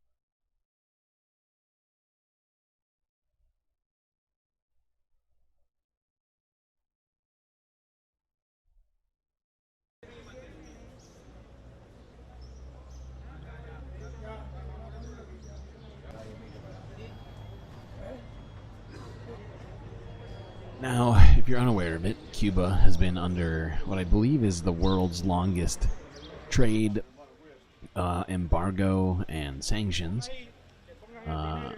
Now, if you're unaware of it, Cuba has been under what I believe is the world's longest trade embargo and sanctions. Or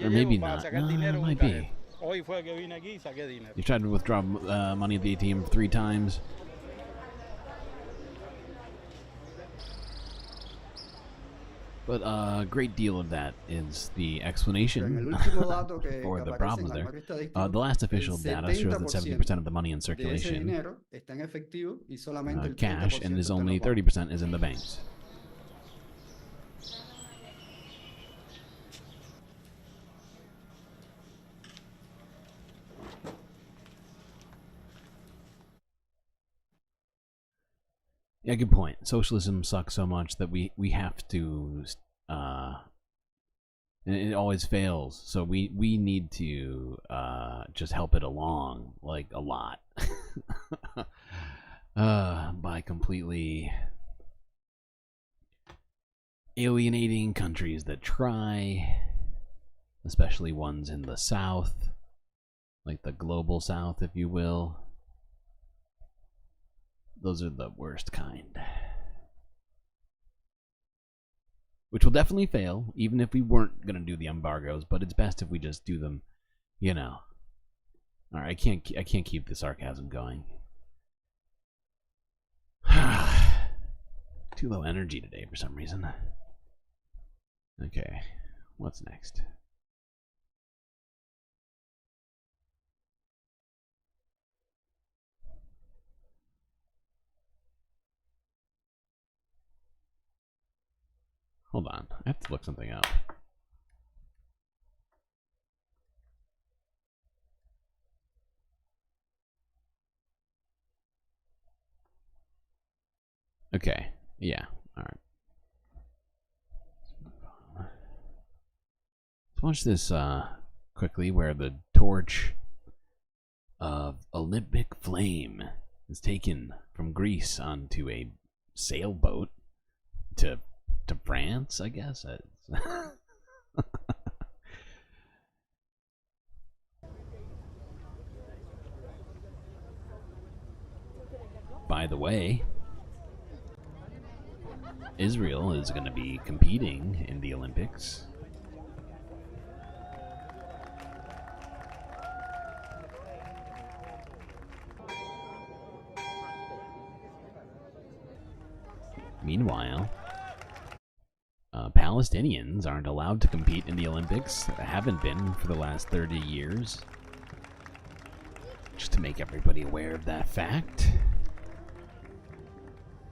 maybe not. No, it might be. You've tried to withdraw money at the ATM 3 times. But a great deal of that is the explanation for the problems there. The last official data shows that 70% of the money in circulation cash, and is only 30% is in the banks. Yeah, good point. Socialism sucks so much that we have to, and it always fails. So we need to just help it along, like a lot, by completely alienating countries that try, especially ones in the South, like the global South, if you will. Those are the worst kind. Which will definitely fail, even if we weren't going to do the embargoes, but it's best if we just do them, you know. Alright, I can't keep the sarcasm going. Too low energy today for some reason. Okay, what's next? Hold on, I have to look something up. Okay, yeah, alright. Let's watch this quickly, where the torch of Olympic flame is taken from Greece onto a sailboat to to France, I guess. By the way, Israel is going to be competing in the Olympics. Meanwhile, Palestinians aren't allowed to compete in the Olympics. They haven't been for the last 30 years. Just to make everybody aware of that fact.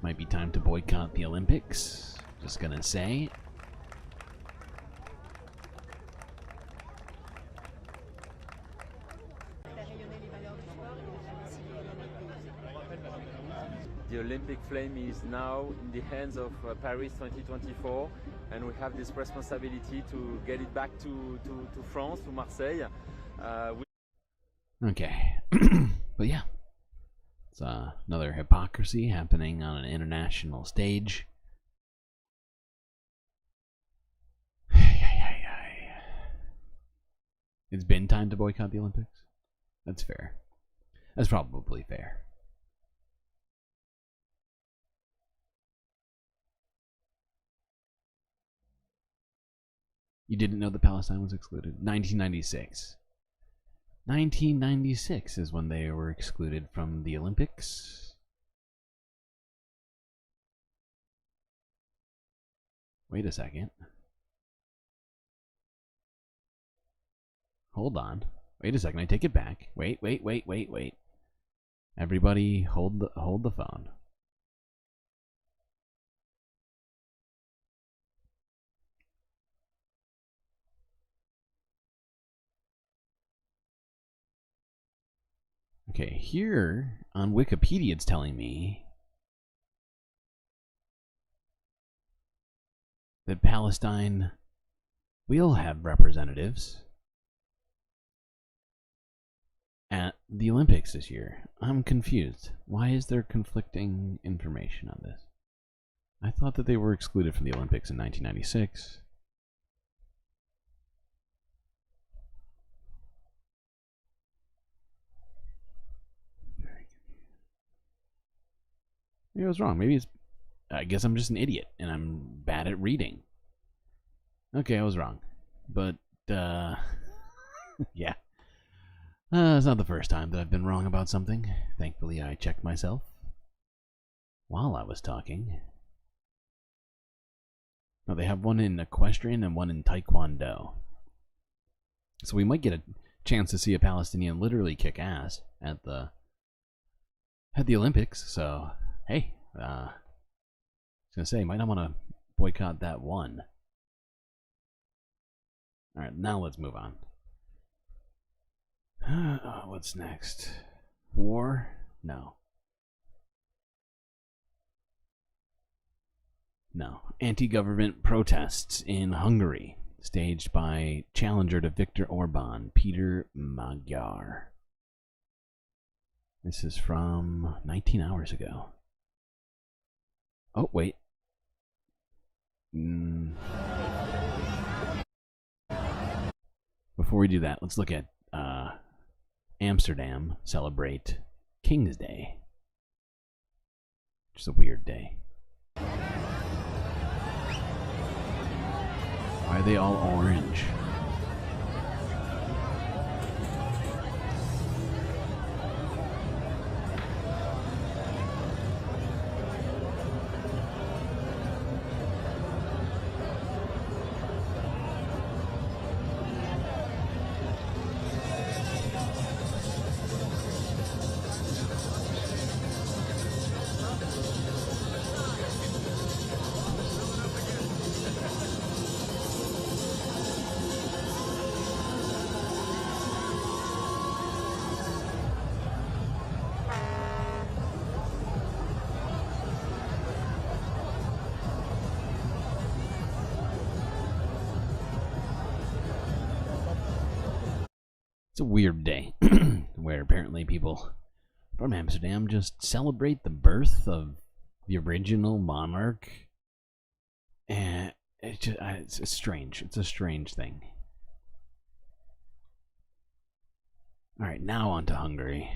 Might be time to boycott the Olympics. Just gonna say. The Olympic flame is now in the hands of Paris 2024, and we have this responsibility to get it back to France, to Marseille. Okay. But yeah. It's another hypocrisy happening on an international stage. It's been time to boycott the Olympics? That's fair. That's probably fair. You didn't know that Palestine was excluded? 1996. 1996 is when they were excluded from the Olympics. Wait a second. Hold on. Wait a second. I take it back. Wait. Everybody hold the phone. Okay, here on Wikipedia it's telling me that Palestine will have representatives at the Olympics this year. I'm confused. Why is there conflicting information on this? I thought that they were excluded from the Olympics in 1996. Maybe I was wrong. Maybe it's... I guess I'm just an idiot, and I'm bad at reading. Okay, I was wrong. But, yeah. It's not the first time that I've been wrong about something. Thankfully, I checked myself while I was talking. Now, they have one in equestrian and one in taekwondo. So we might get a chance to see a Palestinian literally kick ass at the Olympics, so... Hey, I was gonna say, might not want to boycott that one. Alright, now let's move on. What's next? War? No. No. Anti-government protests in Hungary, staged by challenger to Viktor Orban, Peter Magyar. This is from 19 hours ago. Oh, wait. Before we do that, let's look at Amsterdam celebrate King's Day. Which is a weird day. Why are they all orange? It's a weird day where apparently people from Amsterdam just celebrate the birth of the original monarch And it's strange. It's a strange thing. All right, now on to Hungary.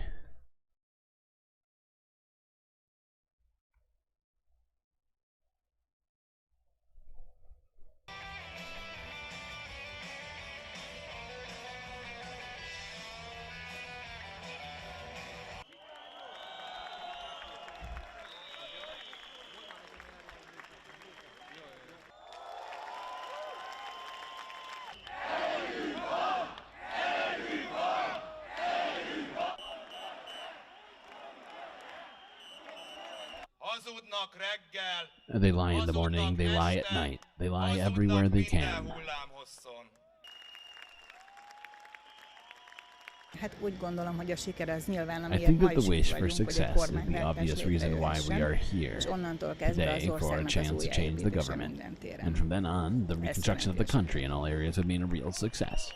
They lie in the morning, they lie at night, they lie everywhere they can. I think that the wish for success is the obvious reason why we are here today for a chance to change the government. And from then on, the reconstruction of the country in all areas would mean a real success.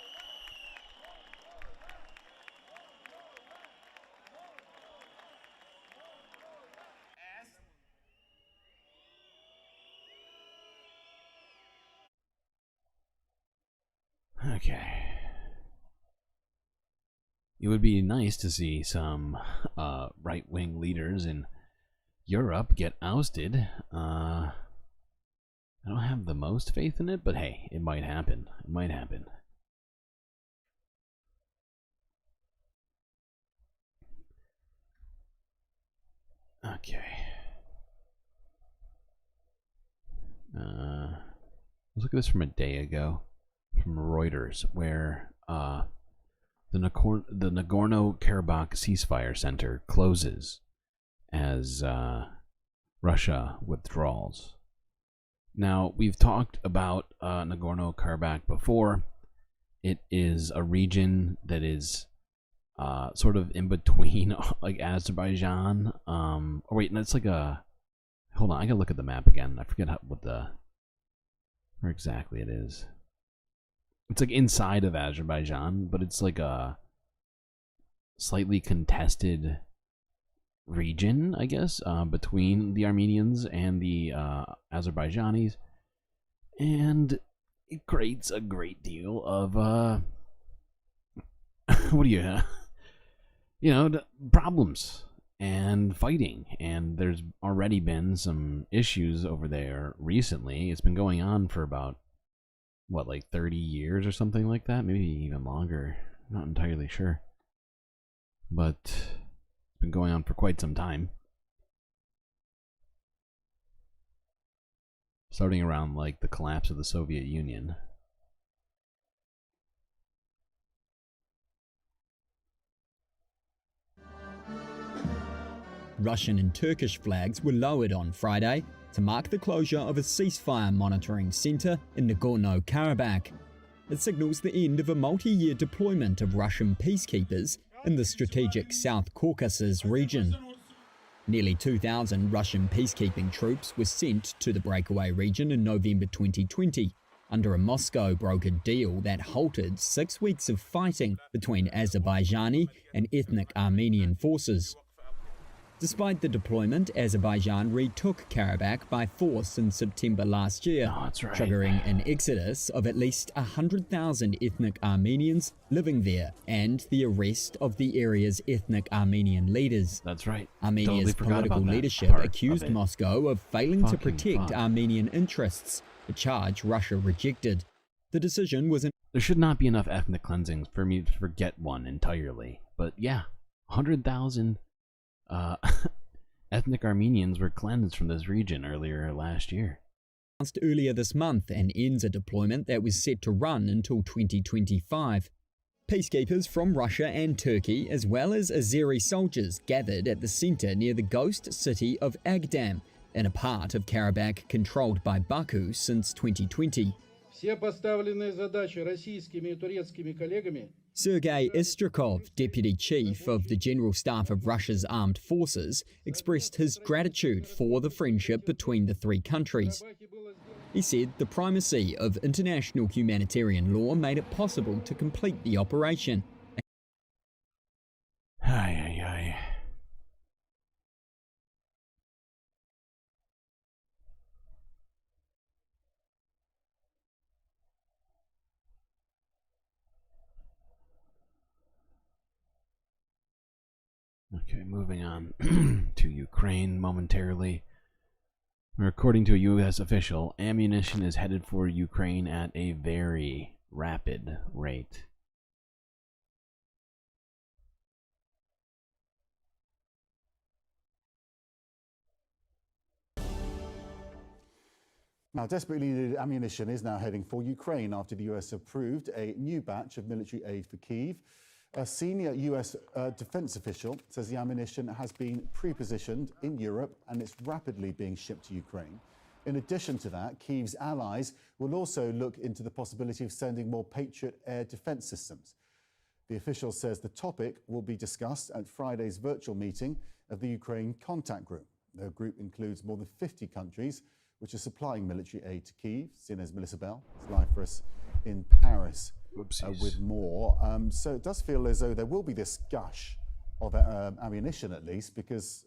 Okay. It would be nice to see some right-wing leaders in Europe get ousted. I don't have the most faith in it, but hey, it might happen. It might happen. Okay. Let's look at this from a day ago, from Reuters, where the Nagorno-Karabakh ceasefire center closes as Russia withdraws. Now, we've talked about Nagorno-Karabakh before. It is a region that is sort of in between, like Azerbaijan. Oh wait, no, it's like a. Hold on, I gotta look at the map again. I forget where exactly it is. It's like inside of Azerbaijan, but it's like a slightly contested region, I guess, between the Armenians and the Azerbaijanis, and it creates a great deal of problems and fighting. And there's already been some issues over there recently. It's been going on for about what, like 30 years or something like that, maybe even longer. I'm not entirely sure, but it's been going on for quite some time, starting around like the collapse of the Soviet Union. Russian and Turkish flags were lowered on Friday to mark the closure of a ceasefire monitoring centre in Nagorno-Karabakh. It signals the end of a multi-year deployment of Russian peacekeepers in the strategic South Caucasus region. Nearly 2,000 Russian peacekeeping troops were sent to the breakaway region in November 2020 under a Moscow-brokered deal that halted 6 weeks of fighting between Azerbaijani and ethnic Armenian forces. Despite the deployment, Azerbaijan retook Karabakh by force in September last year, triggering an exodus of at least 100,000 ethnic Armenians living there and the arrest of the area's ethnic Armenian leaders. That's right. Armenia's political leadership accused Moscow of failing to protect Armenian interests, a charge Russia rejected. The decision was there should not be enough ethnic cleansings for me to forget one entirely. But yeah, 100,000 ethnic Armenians were cleansed from this region earlier last year. Announced earlier this month and ends a deployment that was set to run until 2025. Peacekeepers from Russia and Turkey, as well as Azeri soldiers, gathered at the center near the ghost city of Agdam, in a part of Karabakh controlled by Baku since 2020. Sergei Istrakov, deputy chief of the General Staff of Russia's armed forces, expressed his gratitude for the friendship between the three countries. He said the primacy of international humanitarian law made it possible to complete the operation. Okay, moving on to Ukraine momentarily. According to a U.S. official, ammunition is headed for Ukraine at a very rapid rate. Now, desperately needed ammunition is now heading for Ukraine after the US approved a new batch of military aid for Kyiv. A senior US defense official says the ammunition has been pre-positioned in Europe and it's rapidly being shipped to Ukraine. In addition to that, Kyiv's allies will also look into the possibility of sending more Patriot air defense systems. The official says the topic will be discussed at Friday's virtual meeting of the Ukraine Contact Group. The group includes more than 50 countries which are supplying military aid to Kyiv. Sinez Melissa Bell is live for us in Paris with more. So it does feel as though there will be this gush of ammunition, at least, because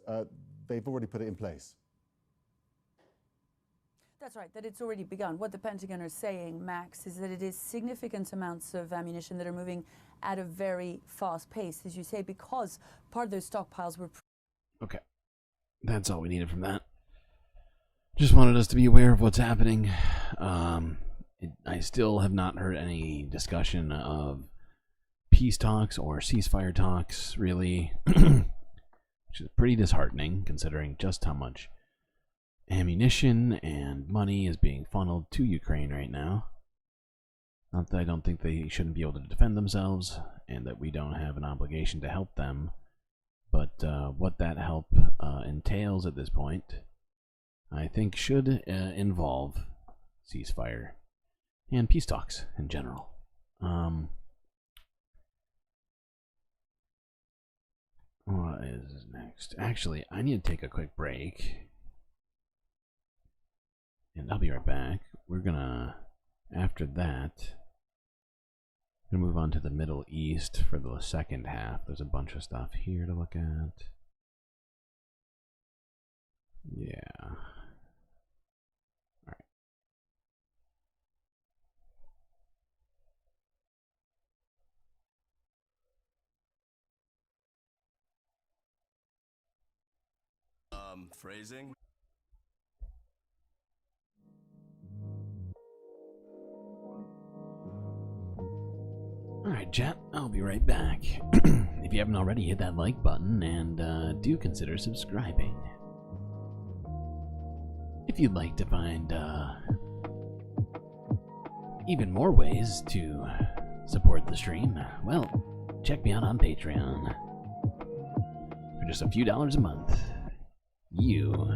they've already put it in place. That's right, that it's already begun. What the Pentagon are saying, Max, is that it is significant amounts of ammunition that are moving at a very fast pace, as you say, because part of those stockpiles were... Okay, that's all we needed from that. Just wanted us to be aware of what's happening. I still have not heard any discussion of peace talks or ceasefire talks, really, which is pretty disheartening considering just how much ammunition and money is being funneled to Ukraine right now. Not that I don't think they shouldn't be able to defend themselves and that we don't have an obligation to help them, but what that help entails at this point, I think should involve ceasefire and peace talks in general. What is next? Actually, I need to take a quick break. And I'll be right back. We're gonna, after that, gonna move on to the Middle East for the second half. There's a bunch of stuff here to look at. Yeah. Phrasing. Alright, chat, I'll be right back. If you haven't already, hit that like button and do consider subscribing. If you'd like to find even more ways to support the stream, well, check me out on Patreon. For just a few dollars a month, you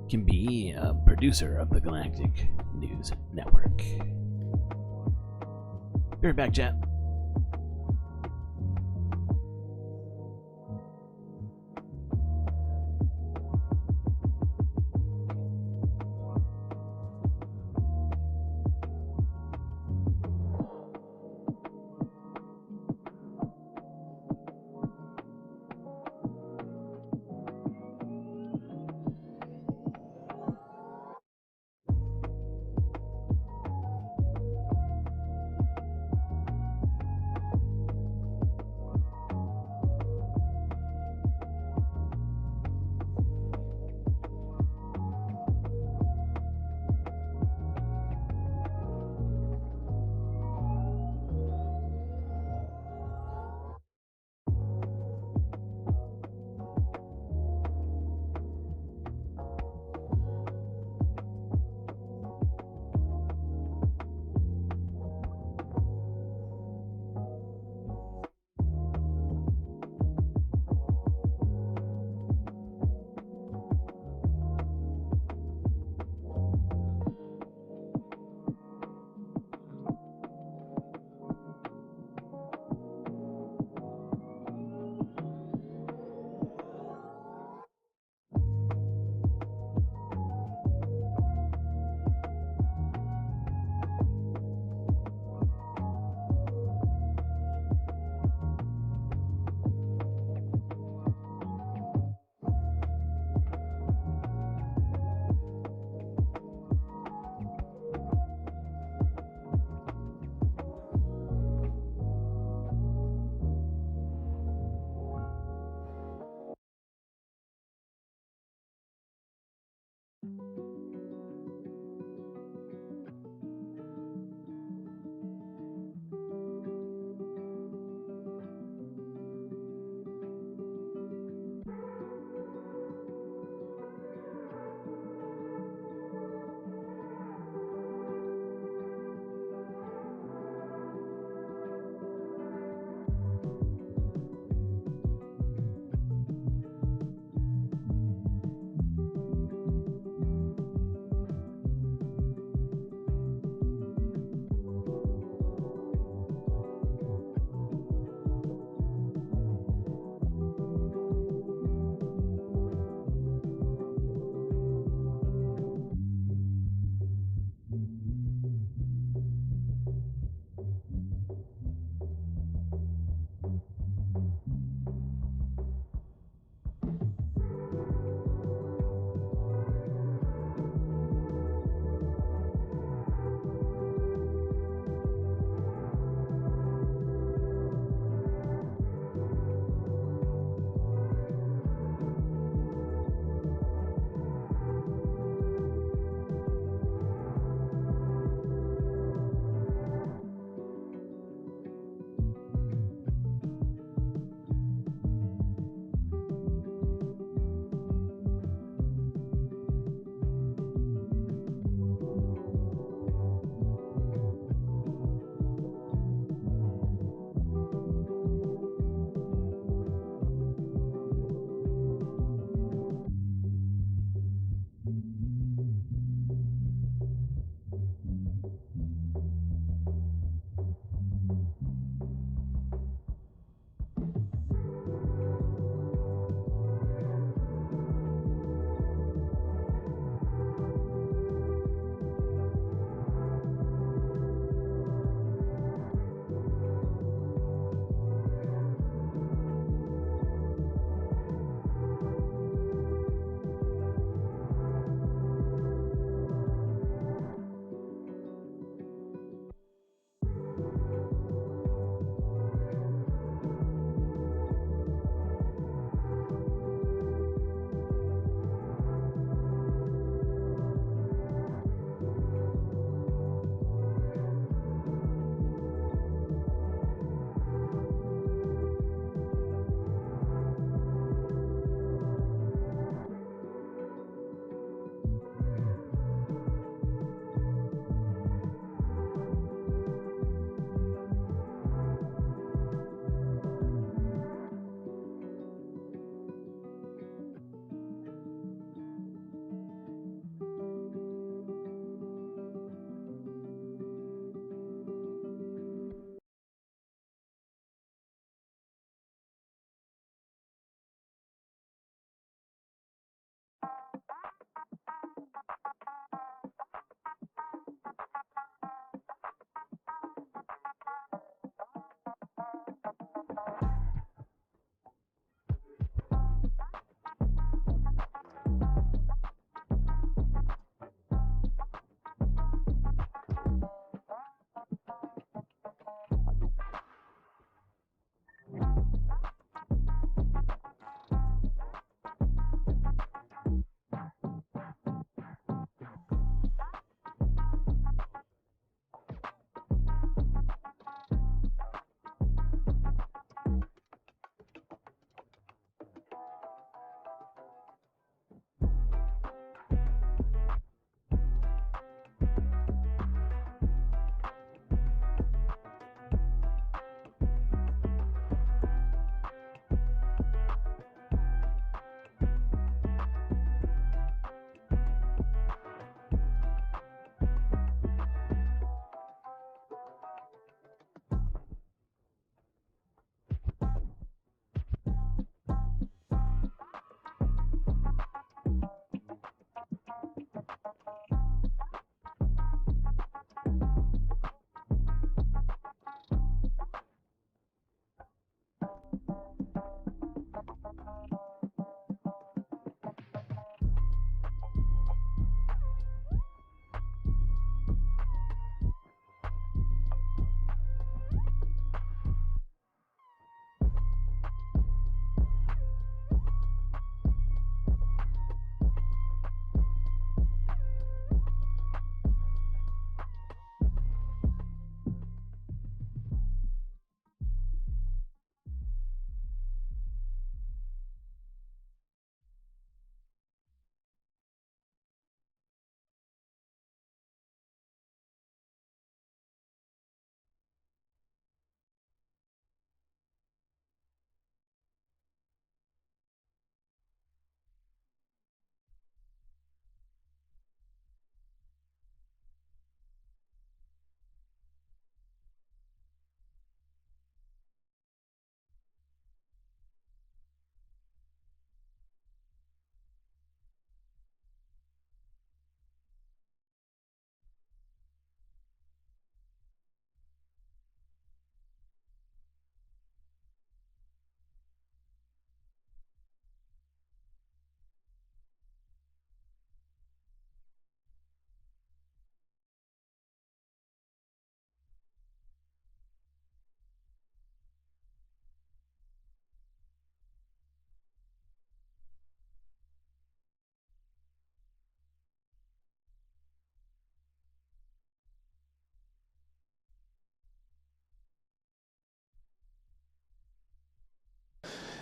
can be a producer of the Galactic News Network. Be right back, chat.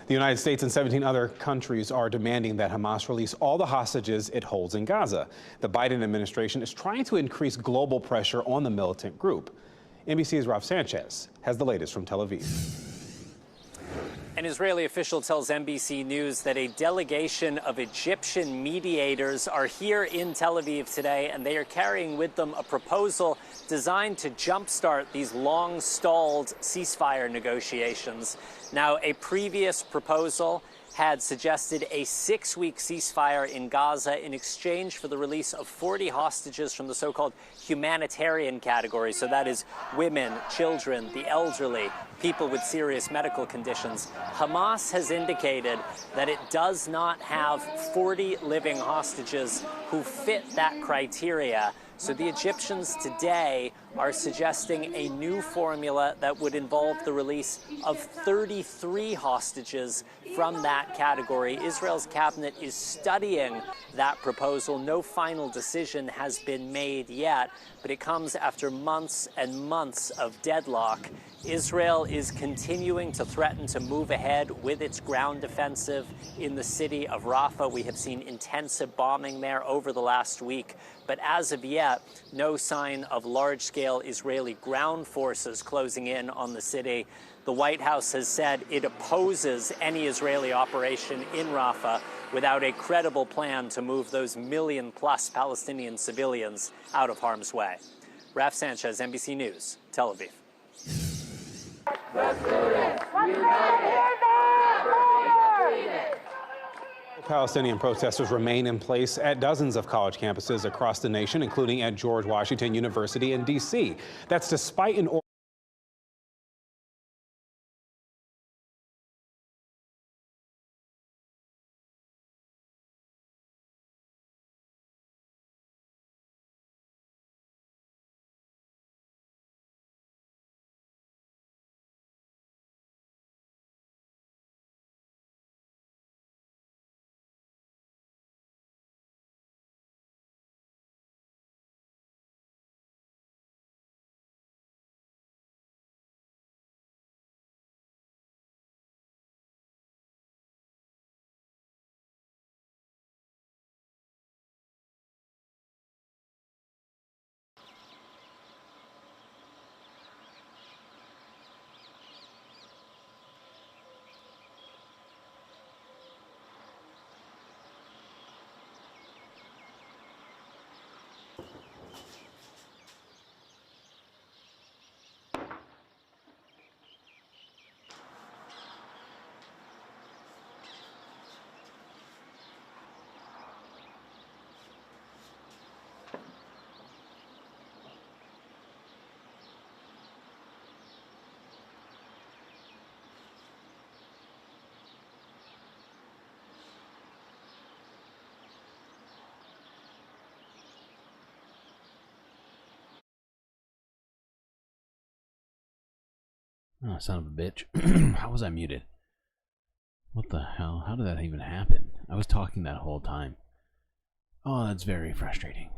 The United States and 17 other countries are demanding that Hamas release all the hostages it holds in Gaza. The Biden administration is trying to increase global pressure on the militant group. NBC's Ralph Sanchez has the latest from Tel Aviv. An Israeli official tells NBC News that a delegation of Egyptian mediators are here in Tel Aviv today, and they are carrying with them a proposal designed to jumpstart these long-stalled ceasefire negotiations. Now, a previous proposal had suggested a 6-week ceasefire in Gaza in exchange for the release of 40 hostages from the so-called humanitarian category. So that is women, children, the elderly, people with serious medical conditions. Hamas has indicated that it does not have 40 living hostages who fit that criteria. So the Egyptians today are suggesting a new formula that would involve the release of 33 hostages from that category. Israel's cabinet is studying that proposal. No final decision has been made yet, but it comes after months and months of deadlock. Israel is continuing to threaten to move ahead with its ground offensive in the city of Rafah. We have seen intensive bombing there over the last week. But as of yet, no sign of large-scale Israeli ground forces closing in on the city. The White House has said it opposes any Israeli operation in Rafah without a credible plan to move those million-plus Palestinian civilians out of harm's way. Raf Sanchez, NBC News, Tel Aviv. Palestinian protesters remain in place at dozens of college campuses across the nation, including at George Washington University in D.C. That's despite an Oh, son of a bitch. How was I muted? What the hell? How did that even happen? I was talking that whole time. Oh, that's very frustrating.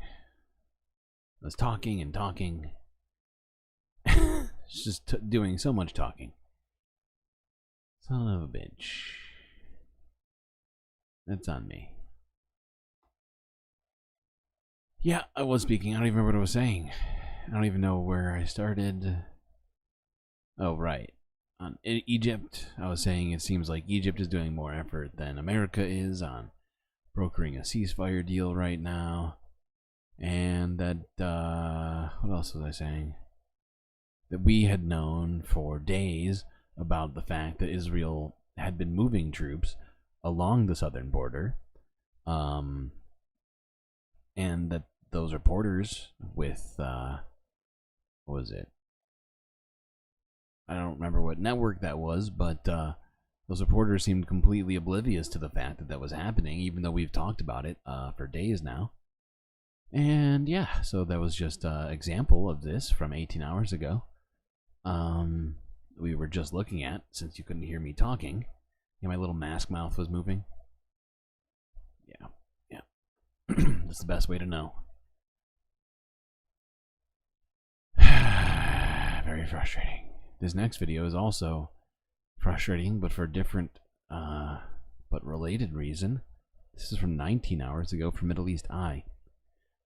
I was talking and talking. It's just doing so much talking. Son of a bitch. That's on me. Yeah, I was speaking. I don't even remember what I was saying. I don't even know where I started. Oh, right. On Egypt, I was saying it seems like Egypt is doing more effort than America is on brokering a ceasefire deal right now. And that, what else was I saying? That we had known for days about the fact that Israel had been moving troops along the southern border. And that those reporters with, what was it? I don't remember what network that was, but those reporters seemed completely oblivious to the fact that that was happening, even though we've talked about it for days now. And yeah, so that was just an example of this from 18 hours ago. We were just looking at, since you couldn't hear me talking. Yeah, my little mask mouth was moving. Yeah. That's the best way to know. Very frustrating. This next video is also frustrating, but for different but related reason. This is from 19 hours ago from Middle East Eye,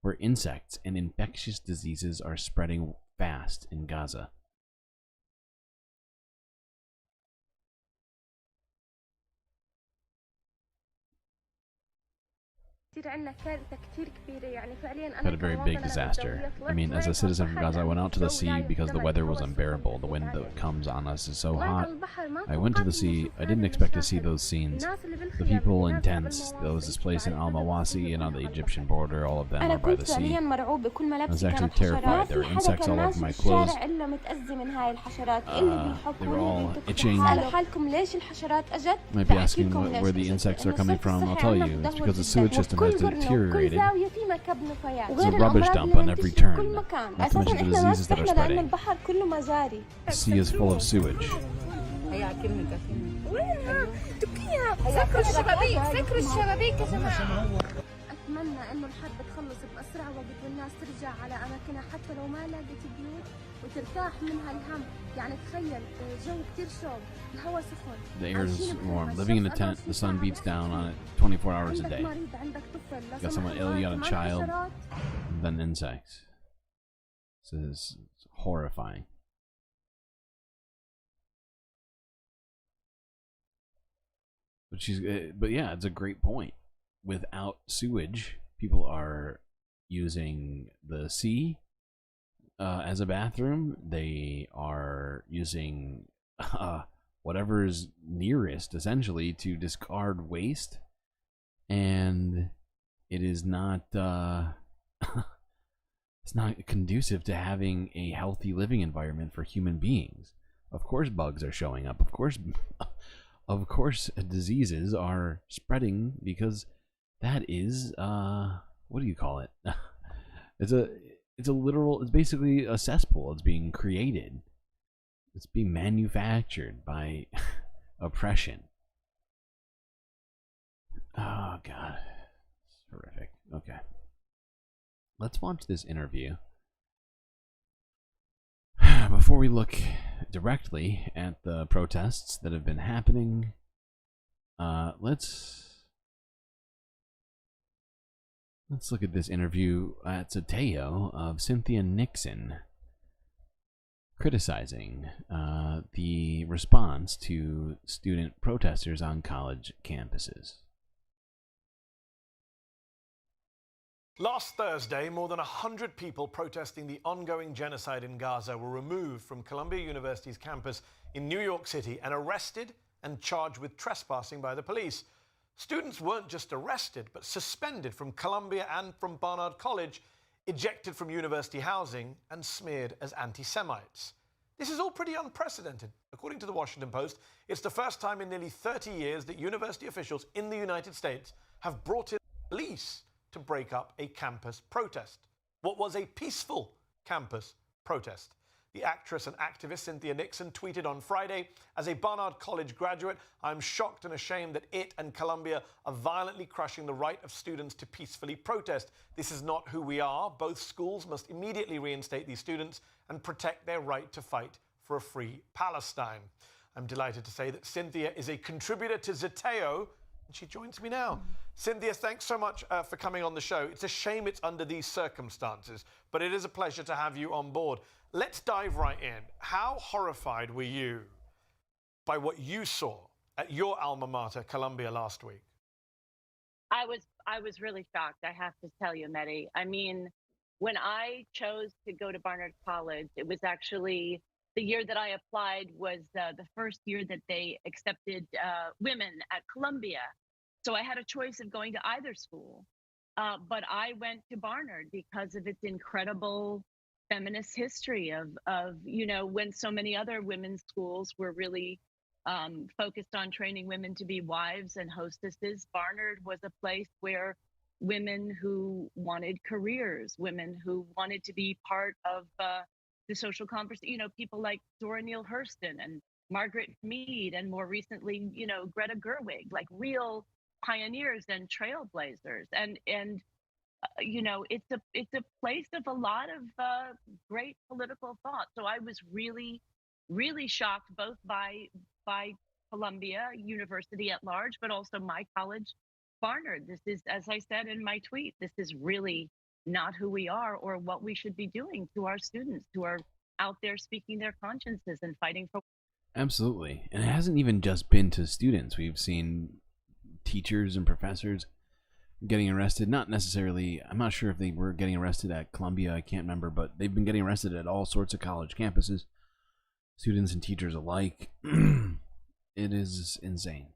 where insects and infectious diseases are spreading fast in Gaza. Had a very big disaster. I mean, as a citizen from Gaza, I went out to the sea because the weather was unbearable. The wind that comes on us is so hot. I went to the sea. I didn't expect to see those scenes. The people in tents. There was this place in Al-Mawasi and on the Egyptian border. All of them are by the sea. I was actually terrified. There were insects all over my clothes. They were all itching. You might be asking where the insects are coming from. I'll tell you. It's because the sewage system has deteriorated. There's a rubbish dump on every turn. Not to mention the diseases that are spreading. The sea is full of sewage. أتمنى إنه الحرب تخلص بأسرع وقت والناس ترجع على أماكنها حتى لو ما لقت بيوت وترتاح منها الهم. يعني تخيل جو كتير شوب الهواء سخن. The air is warm. Living in a tent, the sun beats down on it 24 hours a day. You got someone ill, you got a child, and then insects. This is horrifying. But yeah, it's a great point. Without sewage, people are using the sea as a bathroom. They are using whatever is nearest, essentially, to discard waste, and it is not it's not conducive to having a healthy living environment for human beings. Of course, bugs are showing up. Of course, diseases are spreading because that is what do you call it? It's basically a cesspool. It's being created. It's being manufactured by oppression. Oh god. It's horrific. Okay. Let's watch this interview. Before we look directly at the protests that have been happening, let's look at this interview at Sateo of Cynthia Nixon criticizing the response to student protesters on college campuses. Last Thursday, more than 100 people protesting the ongoing genocide in Gaza were removed from Columbia University's campus in New York City and arrested and charged with trespassing by the police. Students weren't just arrested, but suspended from Columbia and from Barnard College, ejected from university housing, and smeared as anti-Semites. This is all pretty unprecedented. According to the Washington Post, it's the first time in nearly 30 years that university officials in the United States have brought in police to break up a campus protest. What was a peaceful campus protest. The actress and activist Cynthia Nixon tweeted on Friday, "As a Barnard College graduate, I'm shocked and ashamed that it and Columbia are violently crushing the right of students to peacefully protest. This is not who we are. Both schools must immediately reinstate these students and protect their right to fight for a free Palestine." I'm delighted to say that Cynthia is a contributor to Zateo, and she joins me now. Cynthia, thanks so much for coming on the show. It's a shame it's under these circumstances, but it is a pleasure to have you on board. Let's dive right in. How horrified were you by what you saw at your alma mater, Columbia, last week? I was really shocked, I have to tell you, Mehdi. I mean, when I chose to go to Barnard College, it was actually the year that I applied was the first year that they accepted women at Columbia. So I had a choice of going to either school. But I went to Barnard because of its incredible feminist history of you know, when so many other women's schools were really focused on training women to be wives and hostesses. Barnard was a place where women who wanted careers, women who wanted to be part of the social conversation, you know, people like Zora Neale Hurston and Margaret Mead, and more recently, you know, Greta Gerwig, like real pioneers and trailblazers. And you know, it's a place of a lot of great political thought. So I was really, really shocked both by Columbia University at large, but also my college, Barnard. This is, as I said in my tweet, this is really not who we are or what we should be doing to our students who are out there speaking their consciences and fighting for. Absolutely. And it hasn't even just been to students. We've seen teachers and professors getting arrested. Not necessarily, I'm not sure if they were getting arrested at Columbia, I can't remember, but they've been getting arrested at all sorts of college campuses, students and teachers alike. It is insane.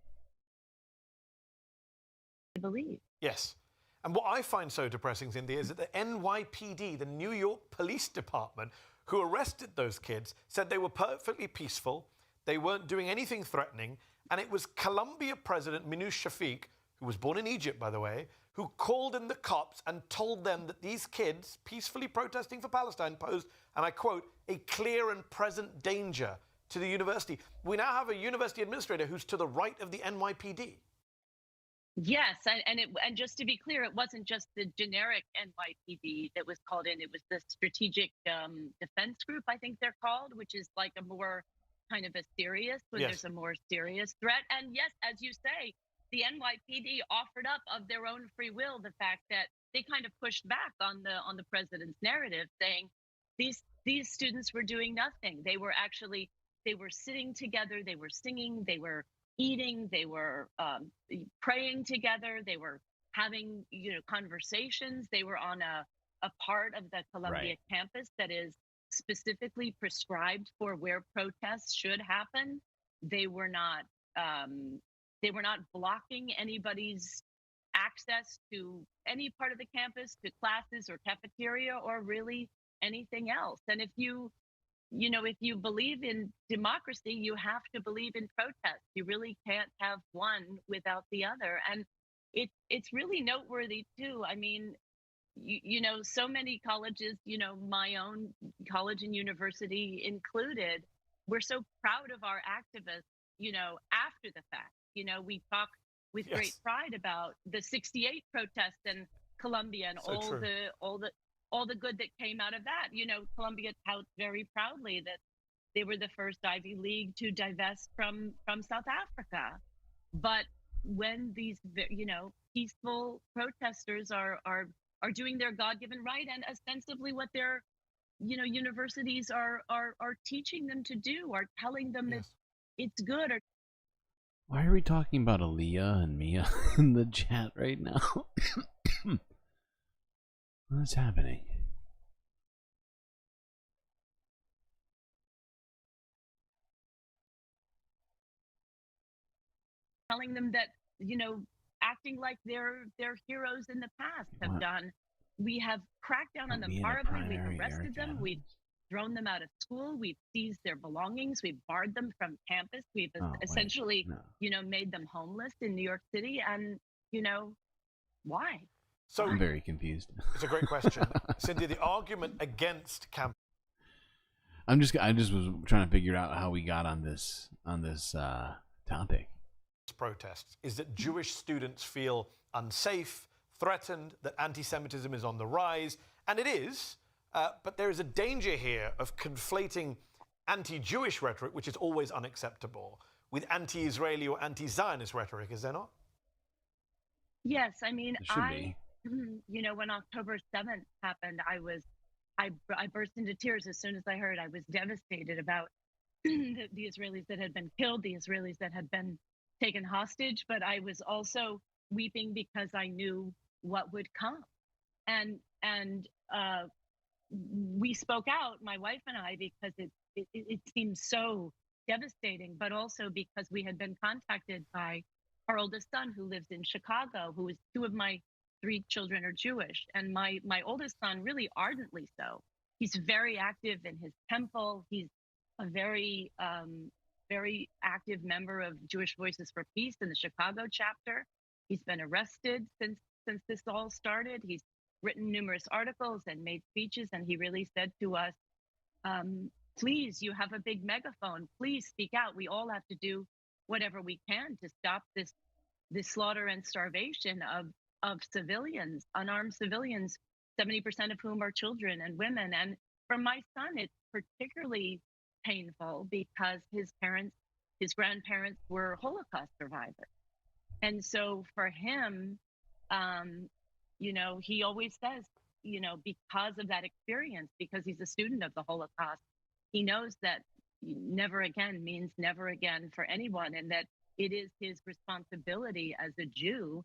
I believe. Yes. And what I find so depressing, Cynthia, is that the NYPD, the New York Police Department, who arrested those kids, said they were perfectly peaceful, they weren't doing anything threatening, and it was Columbia president Minouche Shafik, who was born in Egypt, by the way, who called in the cops and told them that these kids, peacefully protesting for Palestine, posed, and I quote, a clear and present danger to the university. We now have a university administrator who's to the right of the NYPD. Yes, and just to be clear, it wasn't just the generic NYPD that was called in. It was the Strategic Defense Group, I think they're called, which is like a more kind of a serious, when Yes. there's a more serious threat. And yes, as you say, the NYPD offered up of their own free will the fact that they kind of pushed back on the president's narrative, saying these students were doing nothing. They were sitting together, they were singing, they were eating, they were praying together, they were having conversations. They were on a part of the Columbia campus that is specifically prescribed for where protests should happen. They were not blocking anybody's access to any part of the campus, to classes or cafeteria or really anything else. And if you believe in democracy, you have to believe in protest. You really can't have one without the other. And it's really noteworthy too. I mean, so many colleges, my own college and university included, we're so proud of our activists, after the fact. We talk with great pride about the '68 protests in Columbia and all the good that came out of that. Columbia touts very proudly that they were the first Ivy League to divest from South Africa. But when these, peaceful protesters are doing their God-given right and ostensibly what their, universities are teaching them to do, are telling them that it's good. Or Why are we talking about Aaliyah and Mia in the chat right now? What's happening? telling them that, acting like they're heroes in the past have done. We have cracked down on them horribly. We've arrested them. We've thrown them out of school. We've seized their belongings. We've barred them from campus. We've essentially, made them homeless in New York City. And, why? So I'm very confused. It's a great question. Cynthia, the argument against camp. I just was trying to figure out how we got on this topic. Protests is that Jewish students feel unsafe, threatened, that anti-Semitism is on the rise, and it is, but there is a danger here of conflating anti-Jewish rhetoric, which is always unacceptable, with anti-Israeli or anti-Zionist rhetoric, is there not? Yes, I mean, when October 7th happened, I burst into tears as soon as I heard. I was devastated about the Israelis that had been killed, the Israelis that had been taken hostage, but I was also weeping because I knew what would come. And we spoke out, my wife and I, because it seemed so devastating, but also because we had been contacted by our oldest son who lives in Chicago, who is 2 of my 3 children are Jewish. And my oldest son, really ardently so. He's very active in his temple. He's a very active member of Jewish Voices for Peace in the Chicago chapter. He's been arrested since this all started. He's written numerous articles and made speeches, and he really said to us, please, you have a big megaphone. Please speak out. We all have to do whatever we can to stop this slaughter and starvation of civilians, unarmed civilians, 70% of whom are children and women. And for my son, it's particularly painful because his parents His grandparents were Holocaust survivors. And so for him, you know, he always says, you know, because of that experience, because he's a student of the Holocaust, he knows that never again means never again for anyone, and that it is his responsibility as a Jew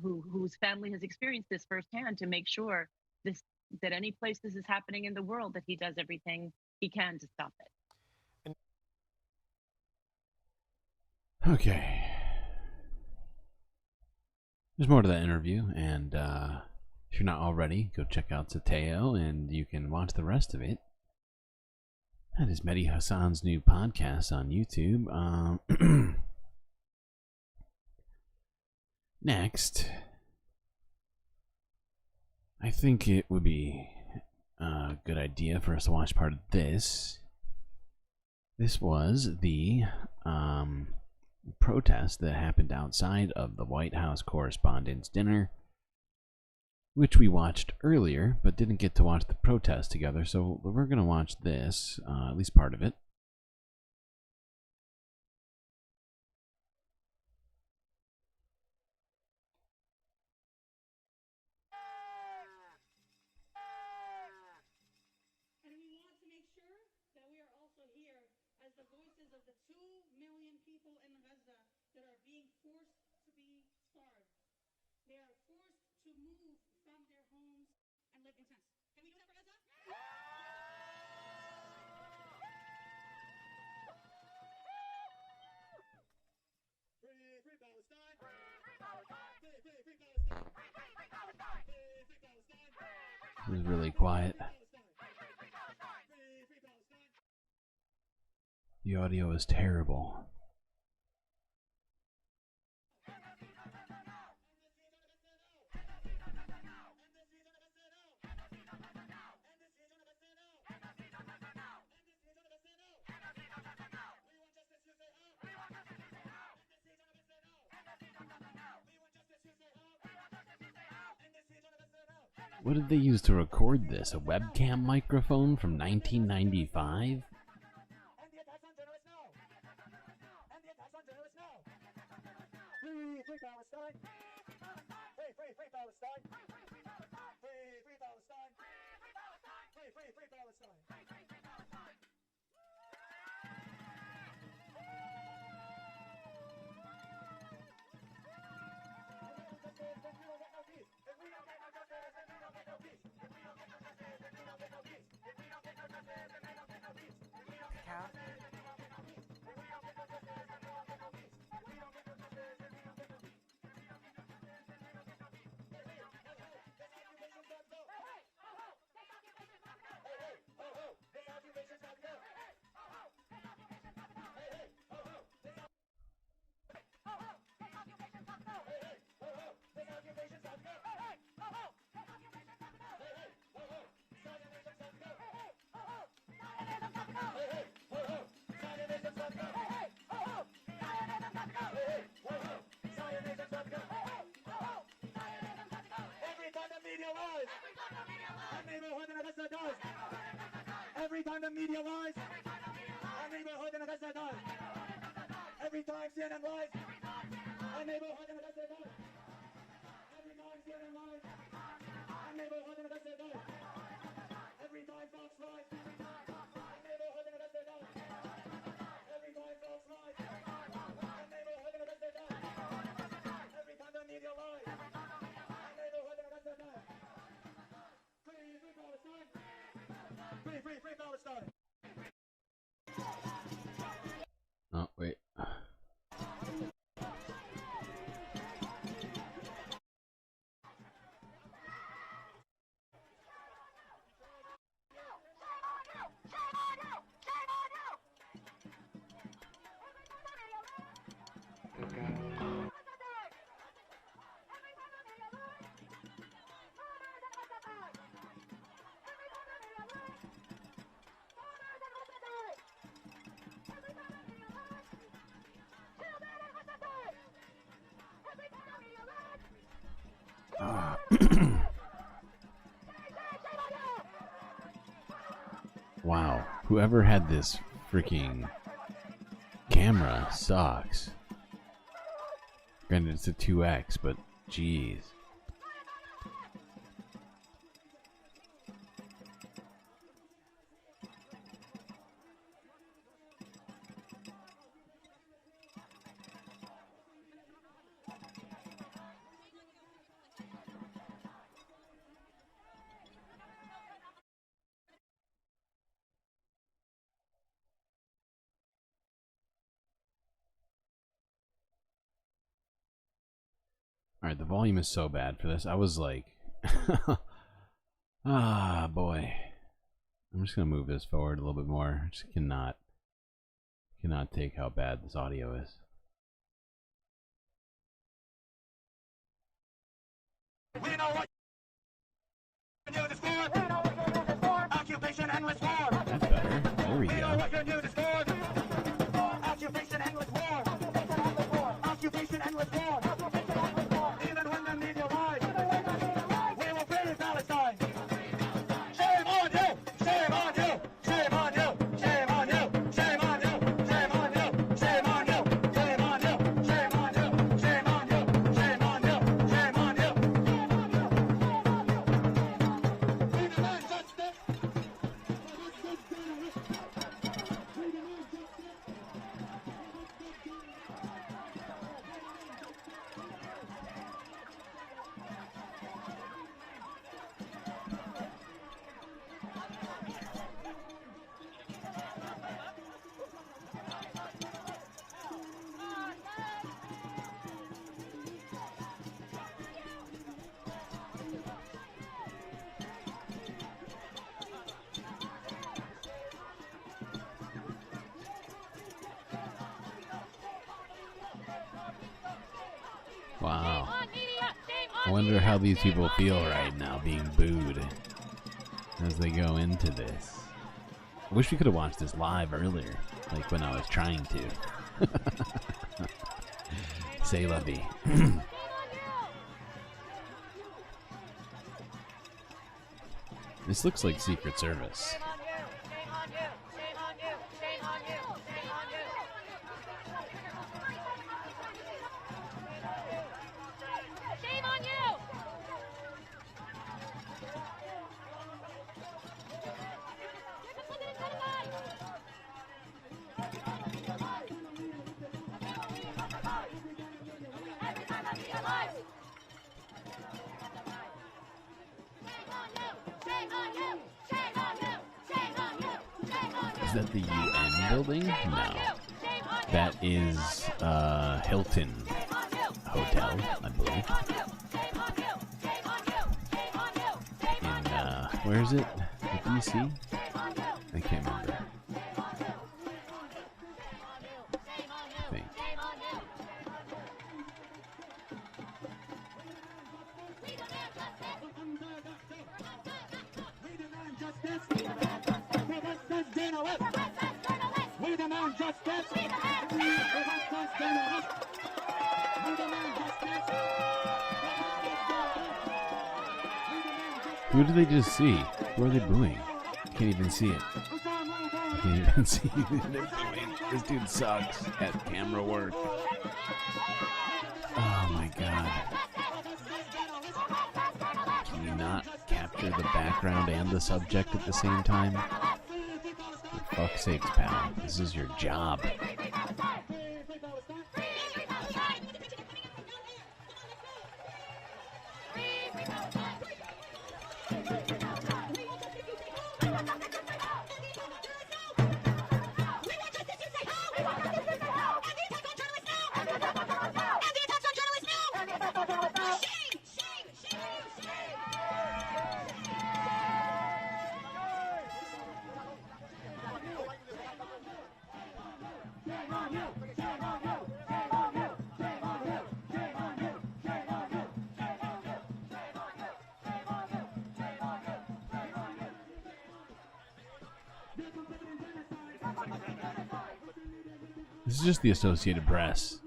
whose family has experienced this firsthand to make sure that any place this is happening in the world, that he does everything he can to stop it. Okay. There's more to that interview, and if you're not already, go check out Sateo, and you can watch the rest of it. That is Mehdi Hassan's new podcast on YouTube. Next, I think it would be a good idea for us to watch part of this. This was the protest that happened outside of the White House Correspondents' Dinner, which we watched earlier, but didn't get to watch the protest together, so we're going to watch this, at least part of it. And we want to make sure that we are also here as the voices of the 2 million people in Gaza that are being forced to be starved. They are forced to move from their homes and live in tents. Can we do that for Gaza? Free Palestine! Free Palestine! Free Palestine! Free Palestine! Free Palestine! It was really quiet. The audio is terrible. What did they use to record this? A webcam microphone from 1995? Free Palestine! Free Palestine! Free Palestine! Free Palestine! Every time the media lies, our neighborhood in Gaza dies. Every time CNN lies, our neighborhood in Gaza dies. Every time CNN lies, our neighborhood in Gaza dies. Every time Fox lies, our neighborhood in Gaza dies. Every time Fox lies, our neighborhood in Gaza dies. Every time the media lies, our neighborhood in Gaza dies. Free Palestine! Free Palestine! Oh, wait. Wow, whoever had this freaking camera sucks. Granted, it's a 2x, but jeez. Alright, the volume is so bad for this. I was like... ah, boy. I'm just going to move this forward a little bit more. I just cannot take how bad this audio is. We know what you do to score. Occupation endless war. That's better. There we We know go. what you do to score. Occupation endless war. Occupation endless war. Even when the media lies, we will free Palestine. Shame on you! Shame on you! Shame on you! Shame on you! Shame on you! Shame on you! Shame on you! Shame on you! Shame on you! Shame on you! Shame on you! Shame on you! We demand justice. Wow. I wonder how these people feel right now being booed as they go into this. I wish we could have watched this live earlier, like when I was trying to. Say la vie. This looks like Secret Service. Is that the UN building? No. That is Hilton Hotel, I believe. In, where is it? DC? I can't remember. I think. We demand justice. We demand justice. Who did they just see? Who are they booing? Can't even see it. Can't even see who they're booing. This dude sucks at camera work. Oh my god. Can you not capture the background and the subject at the same time? For fuck's sakes, pal. This is your job. This is just the Associated Press.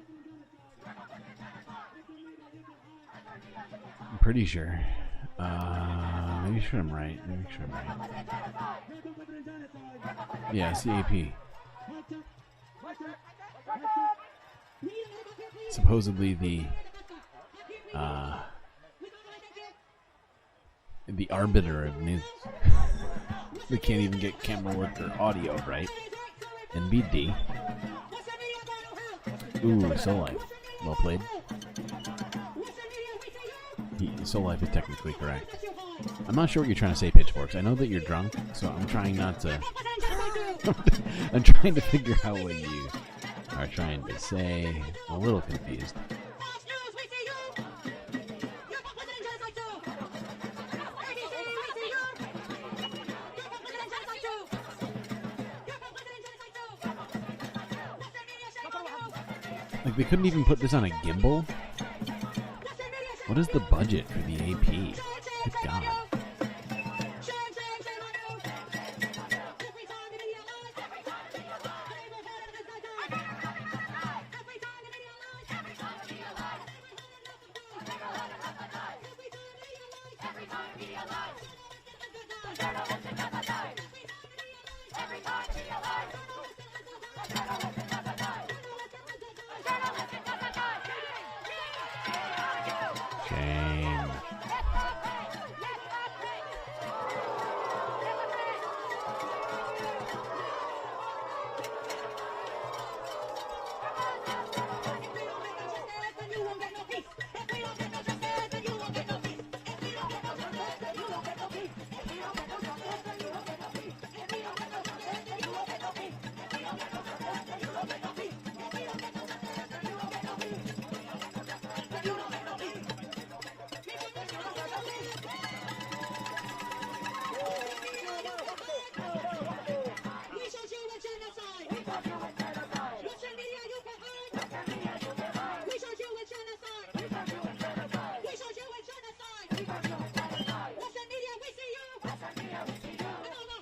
I'm pretty sure. Maybe sure I'm right. Maybe sure I'm right. Yeah, CAP. supposedly the arbiter of news. We can't even get camera work or audio right. NBD. Ooh, Soul Life. Well played. Soul Life is technically correct. I'm not sure what you're trying to say, Pitchforks. I know that you're drunk, so I'm trying not to... I'm trying to figure out what you are trying to say. I'm a little confused. Like, they couldn't even put this on a gimbal? What is the budget for the AP? Good God. Shame.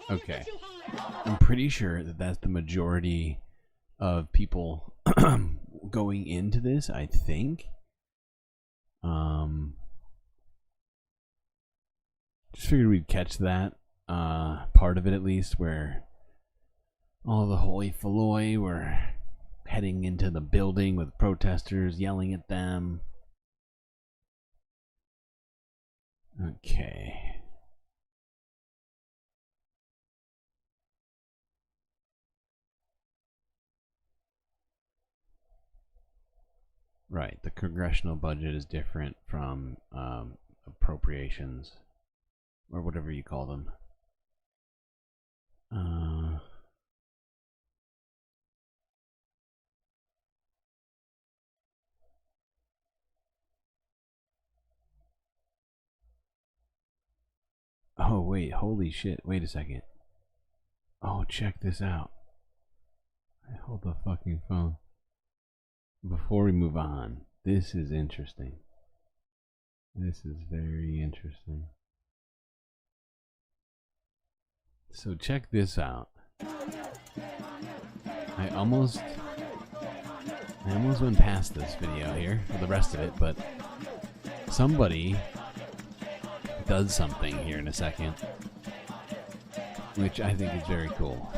Okay. I'm pretty sure that that's the majority of people going into this, I think. Just figured we'd catch that part of it at least, where all the holy Faloi were heading into the building with protesters yelling at them. Okay. Right, the congressional budget is different from appropriations, or whatever you call them. Oh wait, holy shit, wait a second. Oh, check this out. Hold the fucking phone. Before we move on, this is interesting. This is very interesting. So check this out. I almost went past this video here for the rest of it, but somebody does something here in a second, which I think is very cool.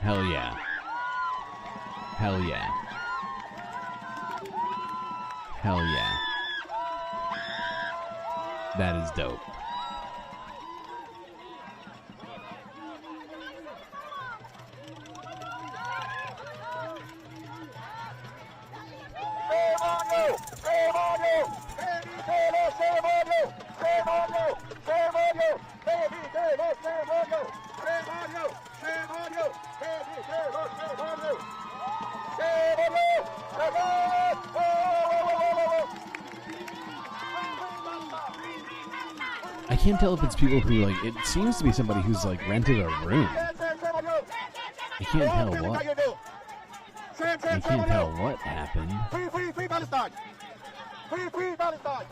Hell yeah. Hell yeah. Hell yeah. That is dope. I can't tell if it's people who, like, it seems to be somebody who's, like, rented a room. I can't tell what. I can't tell what happened. Free Palestine! Free Palestine!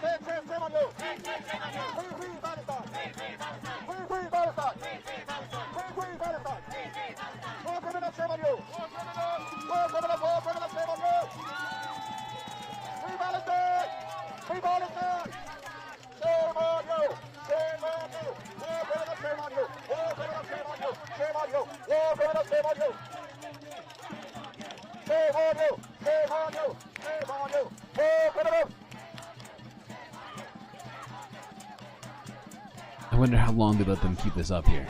Shame on you! Free Palestine! Free Palestine! Free Palestine! More criminals, shame on you! More criminals, shame on you! Free Palestine! I wonder how long they let them keep this up here.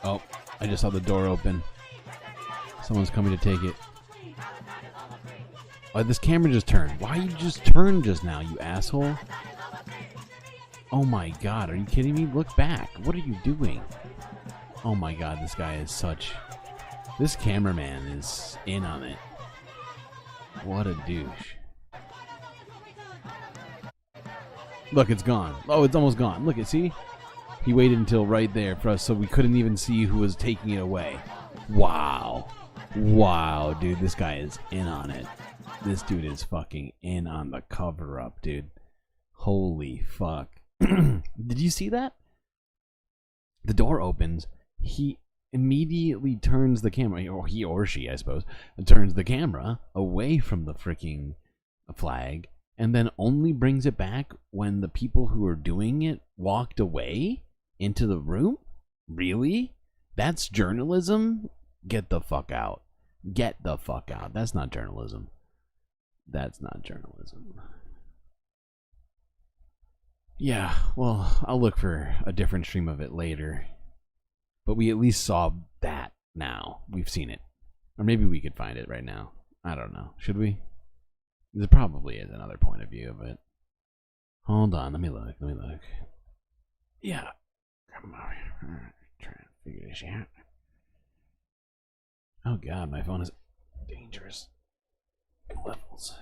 Oh, I just saw the door open. Someone's coming to take it. Oh, this camera just turned. Why you just turned just now, you asshole? Oh my god, are you kidding me? Look back. What are you doing? Oh my god, this guy is such... This cameraman is in on it. What a douche. Look, it's gone. Oh, it's almost gone. Look, see? He waited until right there for us so we couldn't even see who was taking it away. Wow. Wow, dude, this guy is in on it. This dude is fucking in on the cover-up, dude. Holy fuck. Did you see that? The door opens. He immediately turns the camera, or he or she, I suppose, turns the camera away from the freaking flag and then only brings it back when the people who are doing it walked away into the room? Really? That's journalism? Get the fuck out. Get the fuck out. That's not journalism. That's not journalism. Yeah, well, I'll look for a different stream of it later. But we at least saw that now. We've seen it. Or maybe we could find it right now. I don't know. Should we? There probably is another point of view of it. Hold on, let me look. Yeah. Come on. Trying to figure this out. Oh god, my phone is dangerous levels.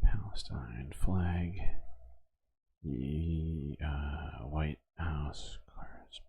Palestine flag. White House correspondence.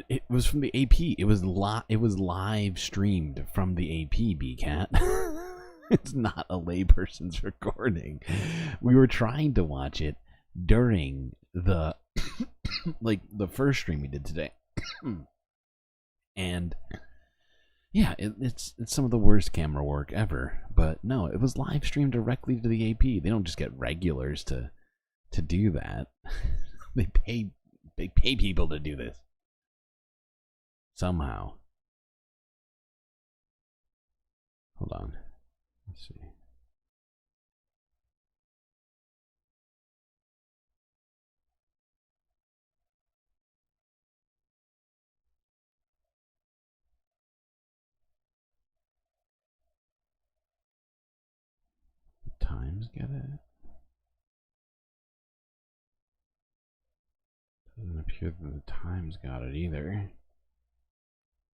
It was from the AP. It was live streamed from the AP, B-Cat. It's not a layperson's recording. We were trying to watch it during the like the first stream we did today. And yeah, it's some of the worst camera work ever. But no, it was live streamed directly to the AP. They don't just get regulars to do that. They pay people to do this. Somehow. Hold on. Let's see. The Times get it? Doesn't appear that the Times got it either.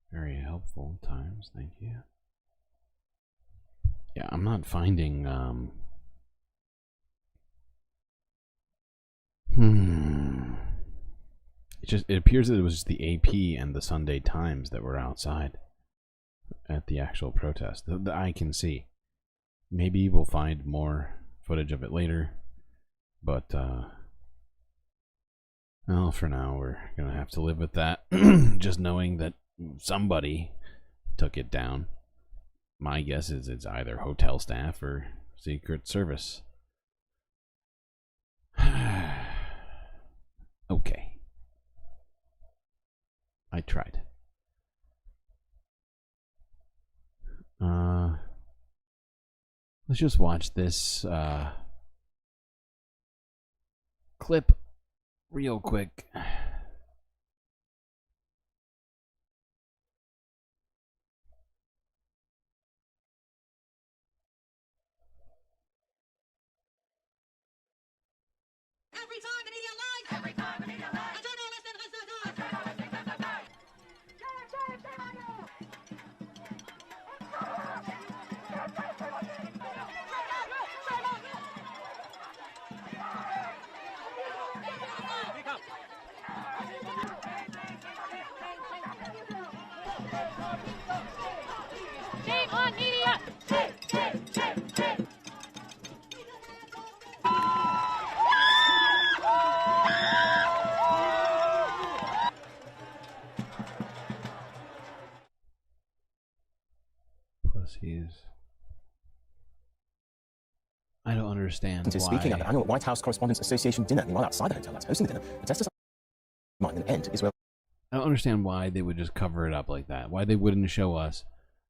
Very helpful, Times, thank you. Yeah, I'm not finding, It appears that it was just the AP and the Sunday Times that were outside at the actual protest. The I can see. Maybe we'll find more footage of it later, but, well, for now, we're gonna have to live with that. Just knowing that somebody took it down. My guess is it's either hotel staff or Secret Service. Okay. I tried. Let's just watch this clip real quick. Shame on media! Shame! Pussies. I don't understand why. Speaking at the annual White House Correspondents Association dinner, meanwhile outside the hotel that's hosting the dinner, protesters mind an end Israel. I don't understand why they would just cover it up like that. Why they wouldn't show us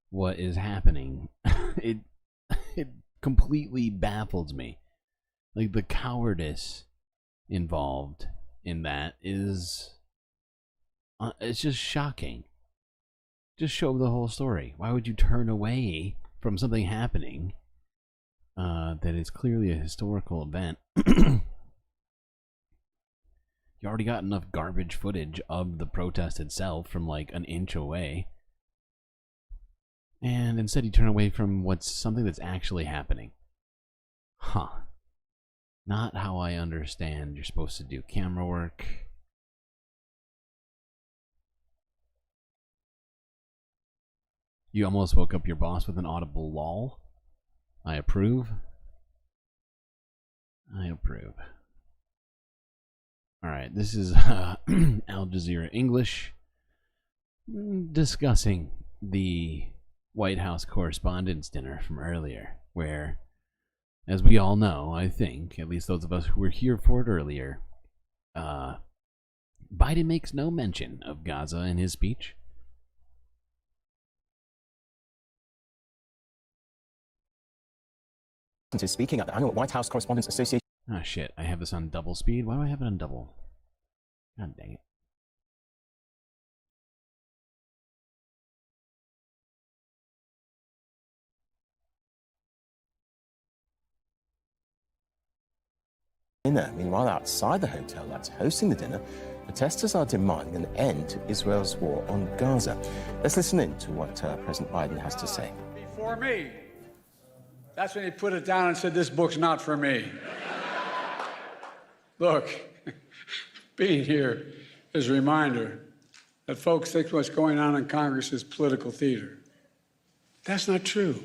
what is happening. it completely baffles me. Like, the cowardice involved in that is it's just shocking. Just show the whole story. Why would you turn away from something happening that is clearly a historical event? You already got enough garbage footage of the protest itself from like an inch away. And instead you turn away from what's something that's actually happening. Huh. Not how I understand you're supposed to do camera work. You almost woke up your boss with an audible lol. I approve. I approve. Alright, this is Al Jazeera English discussing the White House Correspondents' Dinner from earlier, where, as we all know, I think, at least those of us who were here for it earlier, Biden makes no mention of Gaza in his speech. Speaking at the annual White House Correspondents Association. Oh shit, I have this on double speed. Why do I have it on double? God dang it. Dinner. Meanwhile, outside the hotel that's hosting the dinner, protesters are demanding an end to Israel's war on Gaza. Let's listen in to what President Biden has to say. For me. That's when he put it down and said, this book's not for me. Look, being here is a reminder that folks think what's going on in Congress is political theater. That's not true.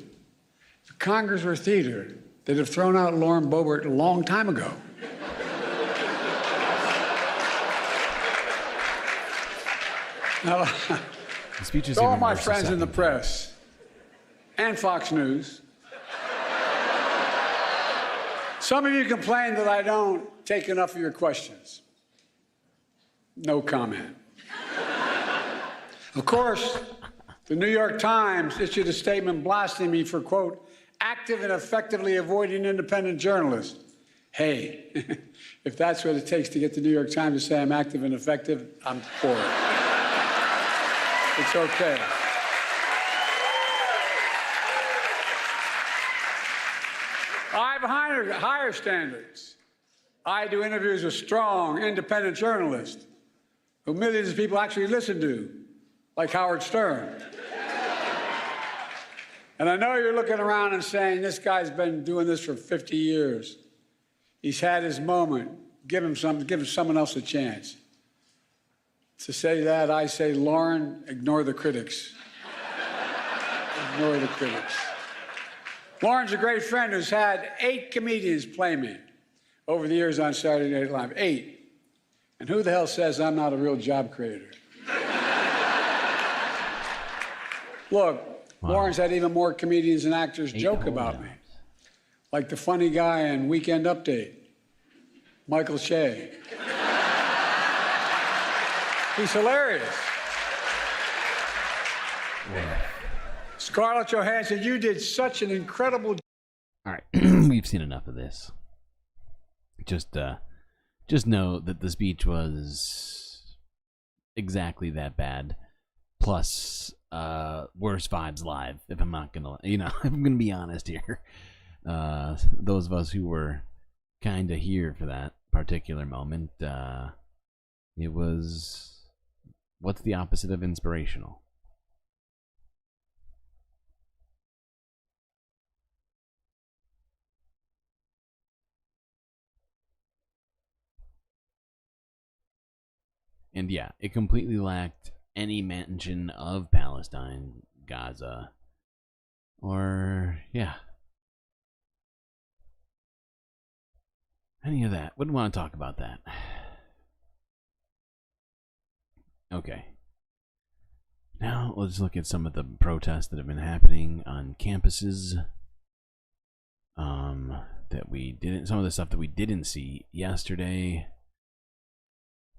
If Congress were theater, they'd have thrown out Lauren Boebert a long time ago. Now, the speech is to all even my worse friends the in the second press and Fox News, some of you complain that I don't take enough of your questions. No comment. Of course, the New York Times issued a statement blasting me for, quote, active and effectively avoiding independent journalists. Hey, if that's what it takes to get the New York Times to say I'm active and effective, I'm for it. It's okay. I have higher standards. I do interviews with strong, independent journalists who millions of people actually listen to, like Howard Stern. And I know you're looking around and saying, this guy's been doing this for 50 years. He's had his moment. Give him someone else a chance. To say that, I say, Lauren, ignore the critics. Ignore the critics. Lauren's a great friend who's had 8 comedians play me over the years on Saturday Night Live. 8. And who the hell says I'm not a real job creator? Look, wow. Lauren's had even more comedians and actors joke about me. Like the funny guy in Weekend Update, Michael Shea. He's hilarious. Yeah. Scarlett Johansson, you did such an incredible... All right, we've seen enough of this. Just know that the speech was exactly that bad. Plus, worse vibes live, if I'm not gonna... if I'm gonna be honest here. Those of us who were kind of here for that particular moment, it was... What's the opposite of inspirational? And yeah, it completely lacked any mention of Palestine, Gaza, or, yeah, any of that. Wouldn't want to talk about that. Okay. Now, let's look at some of the protests that have been happening on campuses. Some of the stuff that we didn't see yesterday,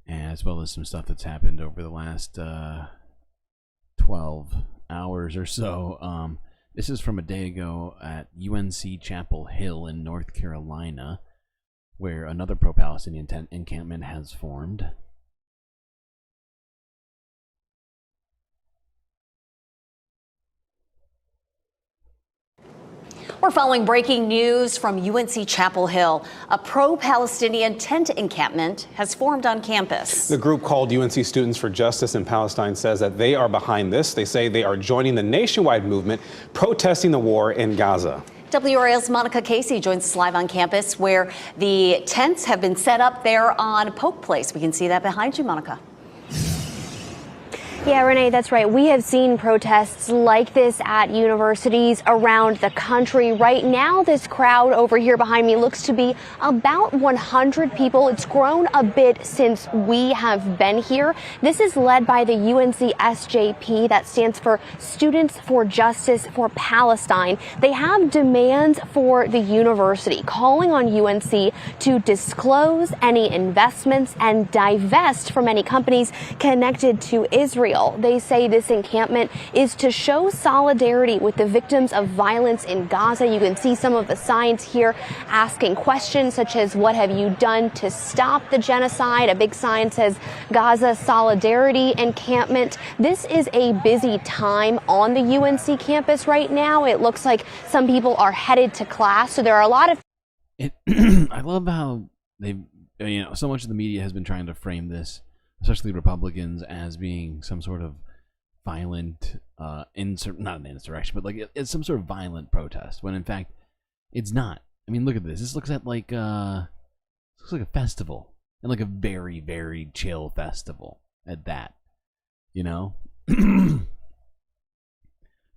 as well as some stuff that's happened over the last 12 hours or so. This is from a day ago at UNC Chapel Hill in North Carolina, where another pro-Palestinian encampment has formed. We're following breaking news from UNC Chapel Hill. A pro-Palestinian tent encampment has formed on campus. The group called UNC Students for Justice in Palestine says that they are behind this. They say they are joining the nationwide movement protesting the war in Gaza. WRAL's Monica Casey joins us live on campus where the tents have been set up there on Polk Place. We can see that behind you, Monica. Yeah, Renee, that's right. We have seen protests like this at universities around the country. Right now, this crowd over here behind me looks to be about 100 people. It's grown a bit since we have been here. This is led by the UNC SJP, that stands for Students for Justice for Palestine. They have demands for the university, calling on UNC to disclose any investments and divest from any companies connected to Israel. They say this encampment is to show solidarity with the victims of violence in Gaza. You can see some of the signs here asking questions such as, what have you done to stop the genocide? A big sign says Gaza Solidarity Encampment. This is a busy time on the UNC campus right now. It looks like some people are headed to class, so there are a lot of... I love how so much of the media has been trying to frame this, especially Republicans, as being some sort of violent, not an insurrection, but like it's some sort of violent protest, when in fact it's not. I mean, look at this. This looks like a festival, and like a very, very chill festival at that. You know, they're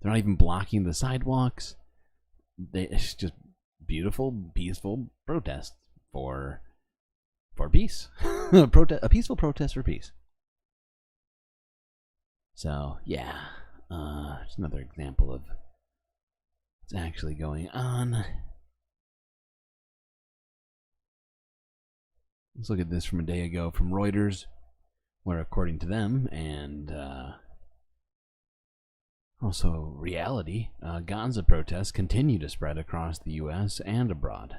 not even blocking the sidewalks. It's just beautiful, peaceful protest for peace. A peaceful protest for peace. So, yeah. Just another example of what's actually going on. Let's look at this from a day ago from Reuters, where according to them, and also reality, Gaza protests continue to spread across the U.S. and abroad.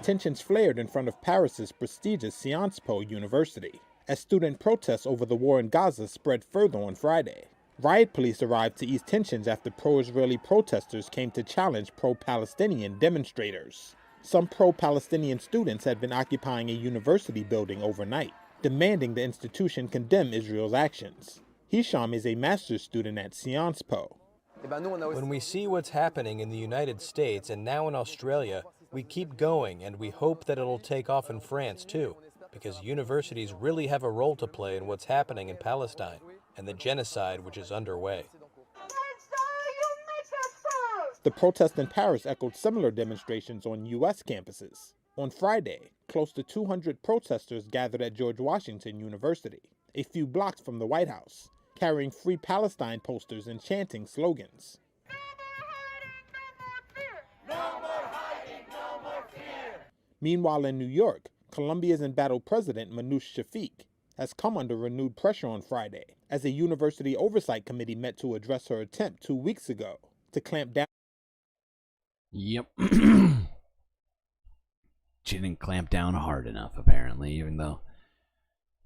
Tensions flared in front of Paris's prestigious Sciences Po University as student protests over the war in Gaza spread further on Friday. Riot police arrived to ease tensions after pro-Israeli protesters came to challenge pro-Palestinian demonstrators. Some pro-Palestinian students had been occupying a university building overnight, demanding the institution condemn Israel's actions. Hisham is a master's student at Sciences Po. When we see what's happening in the United States and now in Australia, we keep going, and we hope that it'll take off in France too, because universities really have a role to play in what's happening in Palestine and the genocide which is underway. The protest in Paris echoed similar demonstrations on U.S. campuses. On Friday, close to 200 protesters gathered at George Washington University, a few blocks from the White House, carrying Free Palestine posters and chanting slogans. Meanwhile, in New York, Columbia's embattled president, Manoush Shafiq, has come under renewed pressure on Friday as a university oversight committee met to address her attempt 2 weeks ago to clamp down. Yep. She didn't clamp down hard enough, apparently, even though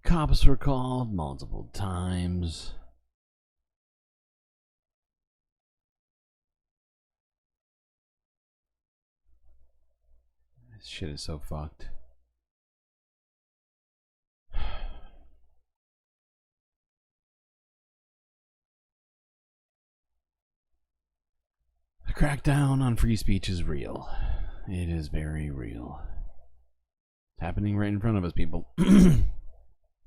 cops were called multiple times. This shit is so fucked. crackdown on free speech is real. It is very real. It's happening right in front of us, people. This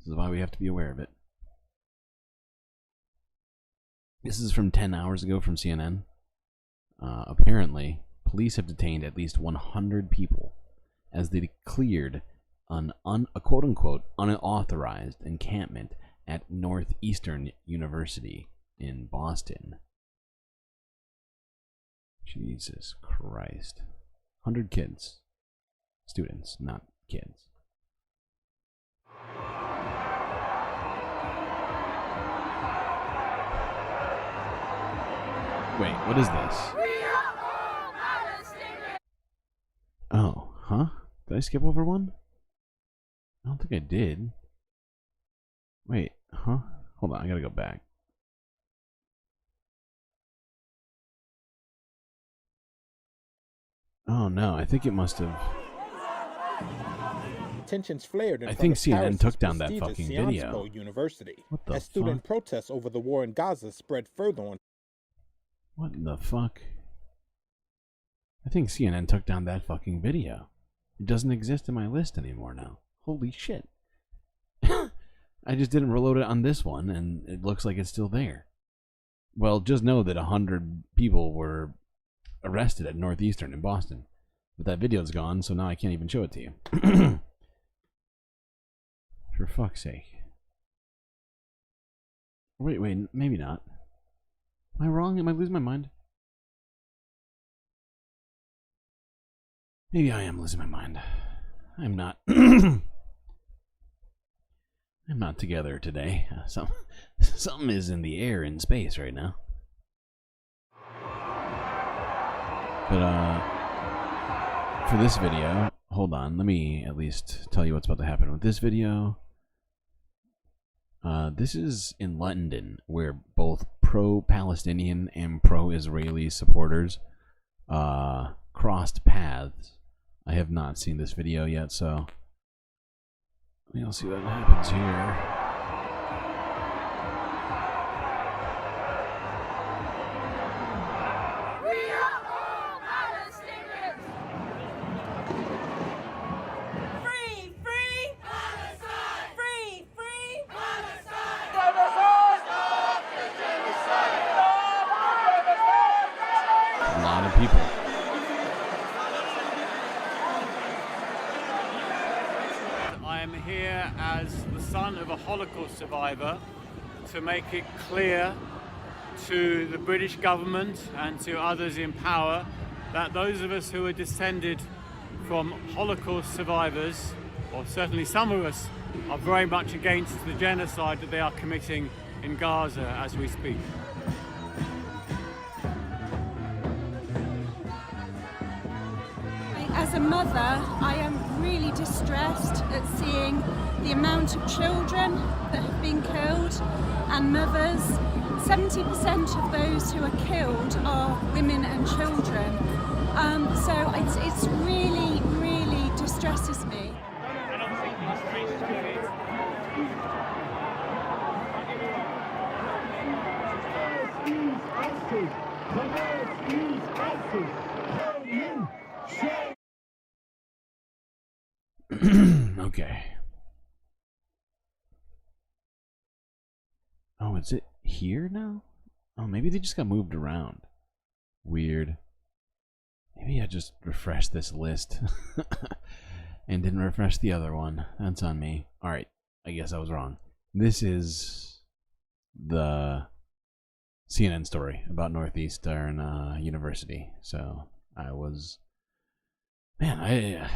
is why we have to be aware of it. This is from 10 hours ago from CNN. Apparently, police have detained at least 100 people as they cleared a quote-unquote unauthorized encampment at Northeastern University in Boston. Jesus Christ. 100 kids. Students, not kids. Wait, what is this? Oh, huh? Did I skip over one? I don't think I did. Wait, huh? Hold on, I gotta go back. Oh no, I think it must have. Tensions flared in I front think of CNN Paris's took down that prestigious fucking Sciences video. Po University. What the as student fuck? protests over the war in Gaza spread further on. What in the fuck? I think CNN took down that fucking video. It doesn't exist in my list anymore now. Holy shit. I just didn't reload it on this one, and it looks like it's still there. Well, just know that 100 people were arrested at Northeastern in Boston. But that video's gone, so now I can't even show it to you. For fuck's sake. Wait, maybe not. Am I wrong? Am I losing my mind? Maybe I am losing my mind. I'm not. I'm not together today. Something is in the air in space right now. But for this video, hold on, let me at least tell you what's about to happen with this video. This is in London, where both pro-Palestinian and pro-Israeli supporters crossed paths. I have not seen this video yet, so we'll see what happens here. A lot of people. I am here as the son of a Holocaust survivor to make it clear to the British government and to others in power that those of us who are descended from Holocaust survivors, or certainly some of us, are very much against the genocide that they are committing in Gaza as we speak. As a mother, I am really distressed at seeing the amount of children that have been killed and mothers. 70% of those who are killed are women and children. So it's really, really distresses me. Okay. Oh, is it here now? Oh, maybe they just got moved around. Weird. Maybe I just refreshed this list and didn't refresh the other one. That's on me. Alright, I guess I was wrong. This is the CNN story about Northeastern University. So I was... Man,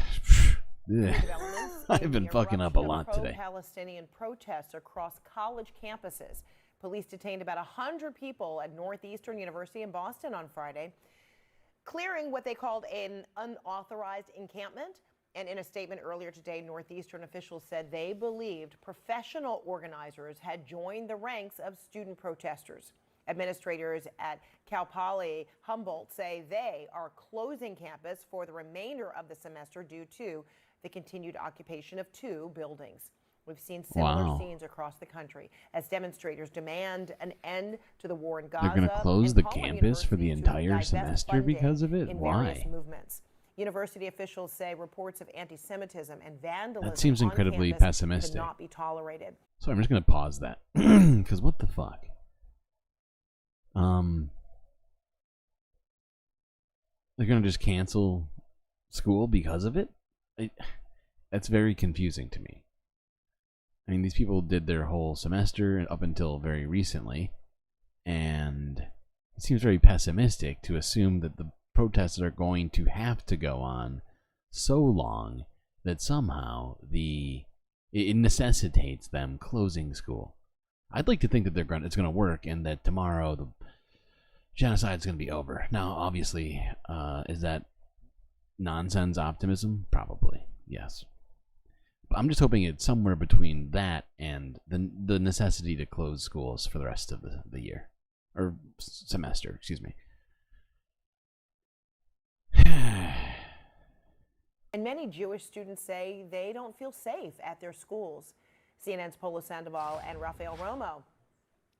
I've been fucking up a lot today. Pro-Palestinian protests across college campuses. Police detained about 100 people at Northeastern University in Boston on Friday, clearing what they called an unauthorized encampment. And in a statement earlier today, Northeastern officials said they believed professional organizers had joined the ranks of student protesters. Administrators at Cal Poly Humboldt say they are closing campus for the remainder of the semester due to the continued occupation of 2 buildings. We've seen similar Wow. scenes across the country as demonstrators demand an end to the war in Gaza. They're going to close and the call on campus for the universities to entire divest semester funding because of it? in Why? various movements. University officials say reports of anti-Semitism and vandalism That seems on incredibly campus pessimistic. cannot be tolerated. So I'm just going to pause that. Because what the fuck? They're going to just cancel school because of it? That's very confusing to me. I mean, these people did their whole semester up until very recently, and it seems very pessimistic to assume that the protests are going to have to go on so long that somehow it necessitates them closing school. I'd like to think that it's going to work and that tomorrow the genocide is going to be over. Now, obviously, is that nonsense optimism? Probably, yes. But I'm just hoping it's somewhere between that and the necessity to close schools for the rest of the year. Or semester, excuse me. And many Jewish students say they don't feel safe at their schools. CNN's Polo Sandoval and Rafael Romo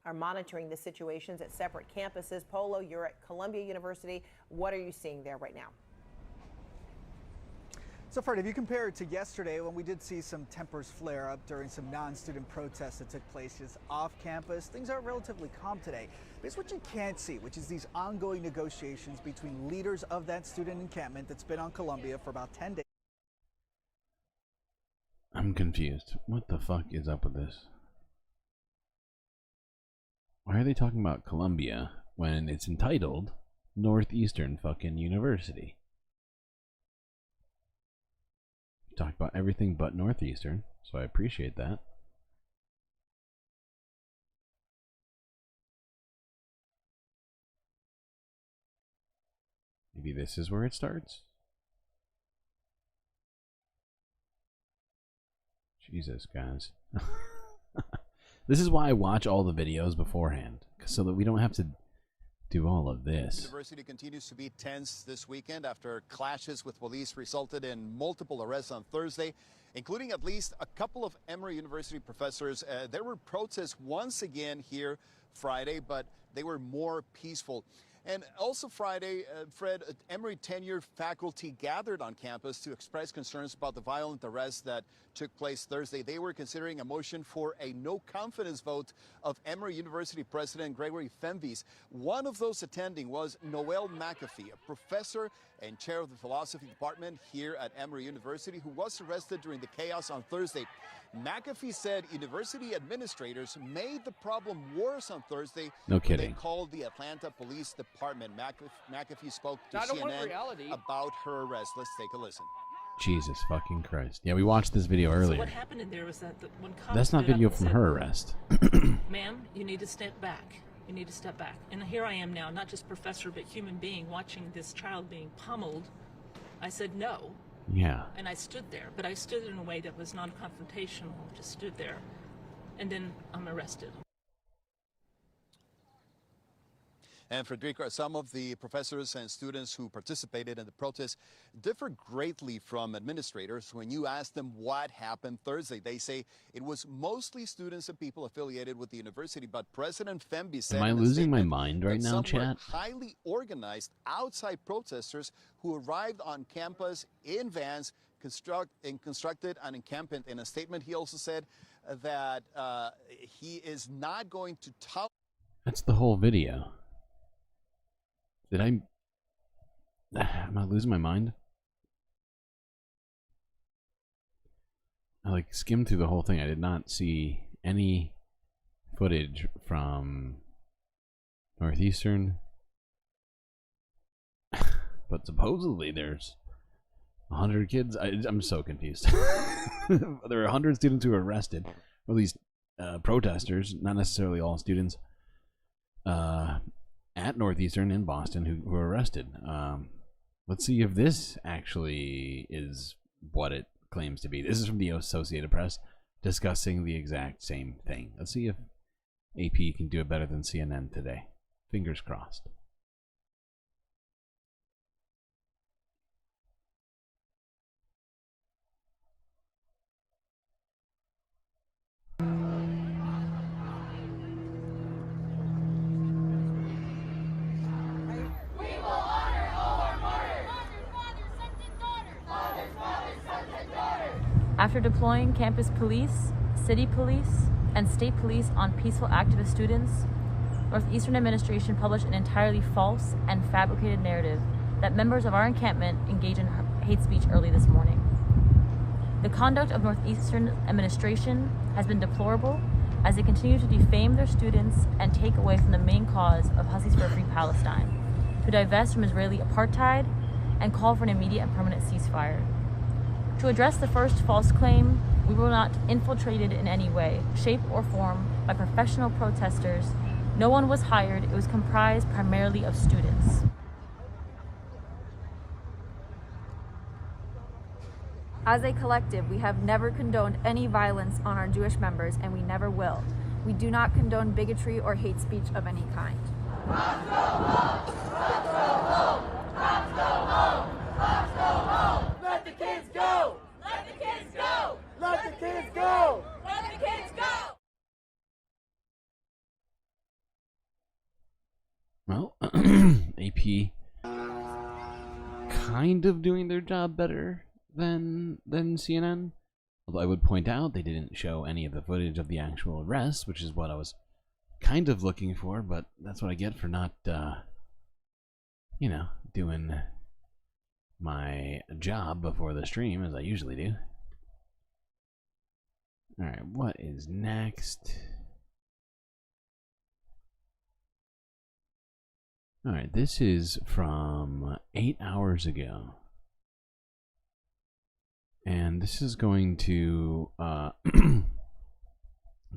are monitoring the situations at separate campuses. Polo, you're at Columbia University. What are you seeing there right now? So Fred, if you compare it to yesterday when we did see some tempers flare up during some non-student protests that took place just off campus, things are relatively calm today. But it's what you can't see, which is these ongoing negotiations between leaders of that student encampment that's been on Columbia for about 10 days. I'm confused. What the fuck is up with this? Why are they talking about Columbia when it's entitled Northeastern fucking University? Talk about everything but Northeastern, so I appreciate that. Maybe this is where it starts? Jesus, guys. This is why I watch all the videos beforehand, so that we don't have to do all of this. University continues to be tense this weekend after clashes with police resulted in multiple arrests on Thursday, including at least a couple of Emory University professors. There were protests once again here Friday, but they were more peaceful. And also Friday, Fred, Emory tenured faculty gathered on campus to express concerns about the violent arrests that took place Thursday. They were considering a motion for a no-confidence vote of Emory University President Gregory Fenves. One of those attending was Noel McAfee, a professor and chair of the philosophy department here at Emory University, who was arrested during the chaos on Thursday. McAfee said university administrators made the problem worse on Thursday. No when kidding. They called the Atlanta Police Department. McAfee spoke to CNN about her arrest. Let's take a listen. Jesus fucking Christ. Yeah, we watched this video earlier. So what happened in there was that when cops That's not stood up video and from said, her arrest. "Ma'am, you need to step back. You need to step back." And here I am now, not just professor, but human being, watching this child being pummeled. I said no. Yeah. And I stood there, but I stood in a way that was non-confrontational. Just stood there, and then I'm arrested. And Frederica, some of the professors and students who participated in the protest differ greatly from administrators. When you ask them what happened Thursday, they say it was mostly students and people affiliated with the university. But President Fenves said, Am I in a losing my statement mind right that now, some were chat? highly organized outside protesters who arrived on campus in vans, constructed an encampment. In a statement, he also said that he is not going to tolerate. That's the whole video. Am I losing my mind? I skimmed through the whole thing. I did not see any footage from Northeastern. But supposedly there's 100 kids. I'm so confused. There are 100 students who were arrested, or at least protesters, not necessarily all students, at Northeastern in Boston who were arrested. Let's see if this actually is what it claims to be. This is from the Associated Press discussing the exact same thing. Let's see if AP can do it better than CNN today. Fingers crossed. After deploying campus police, city police, and state police on peaceful activist students, Northeastern administration published an entirely false and fabricated narrative that members of our encampment engage in hate speech early this morning. The conduct of Northeastern administration has been deplorable as they continue to defame their students and take away from the main cause of Hussies for a Free Palestine, to divest from Israeli apartheid and call for an immediate and permanent ceasefire. To address the first false claim, we were not infiltrated in any way, shape, or form by professional protesters. No one was hired. It was comprised primarily of students. As a collective, we have never condoned any violence on our Jewish members, and we never will. We do not condone bigotry or hate speech of any kind. Let the kids go! Let the kids go! Let the kids go! Let the kids go! Well, AP kind of doing their job better than CNN. Although I would point out they didn't show any of the footage of the actual arrest, which is what I was kind of looking for, but that's what I get for not, you know, doing my job before the stream, as I usually do. Alright, what is next? Alright, this is from 8 hours ago. And this is going to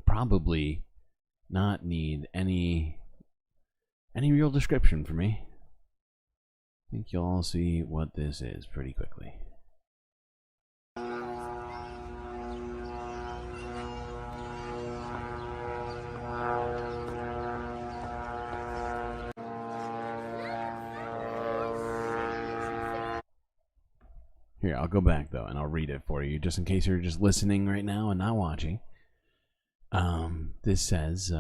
probably not need any real description for me. I think you'll all see what this is pretty quickly. Here, I'll go back though and I'll read it for you just in case you're just listening right now and not watching. This says,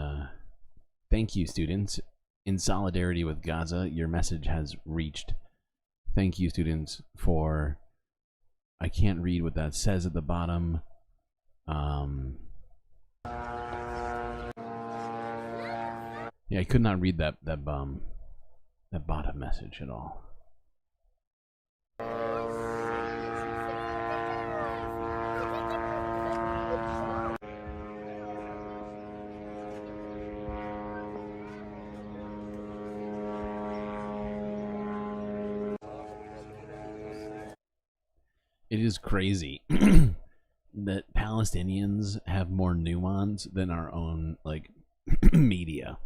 thank you, students. In solidarity with Gaza, your message has reached. Thank you, students, for... I can't read what that says at the bottom. Yeah, I could not read that bottom message at all. It is crazy that Palestinians have more nuance than our own, like, media.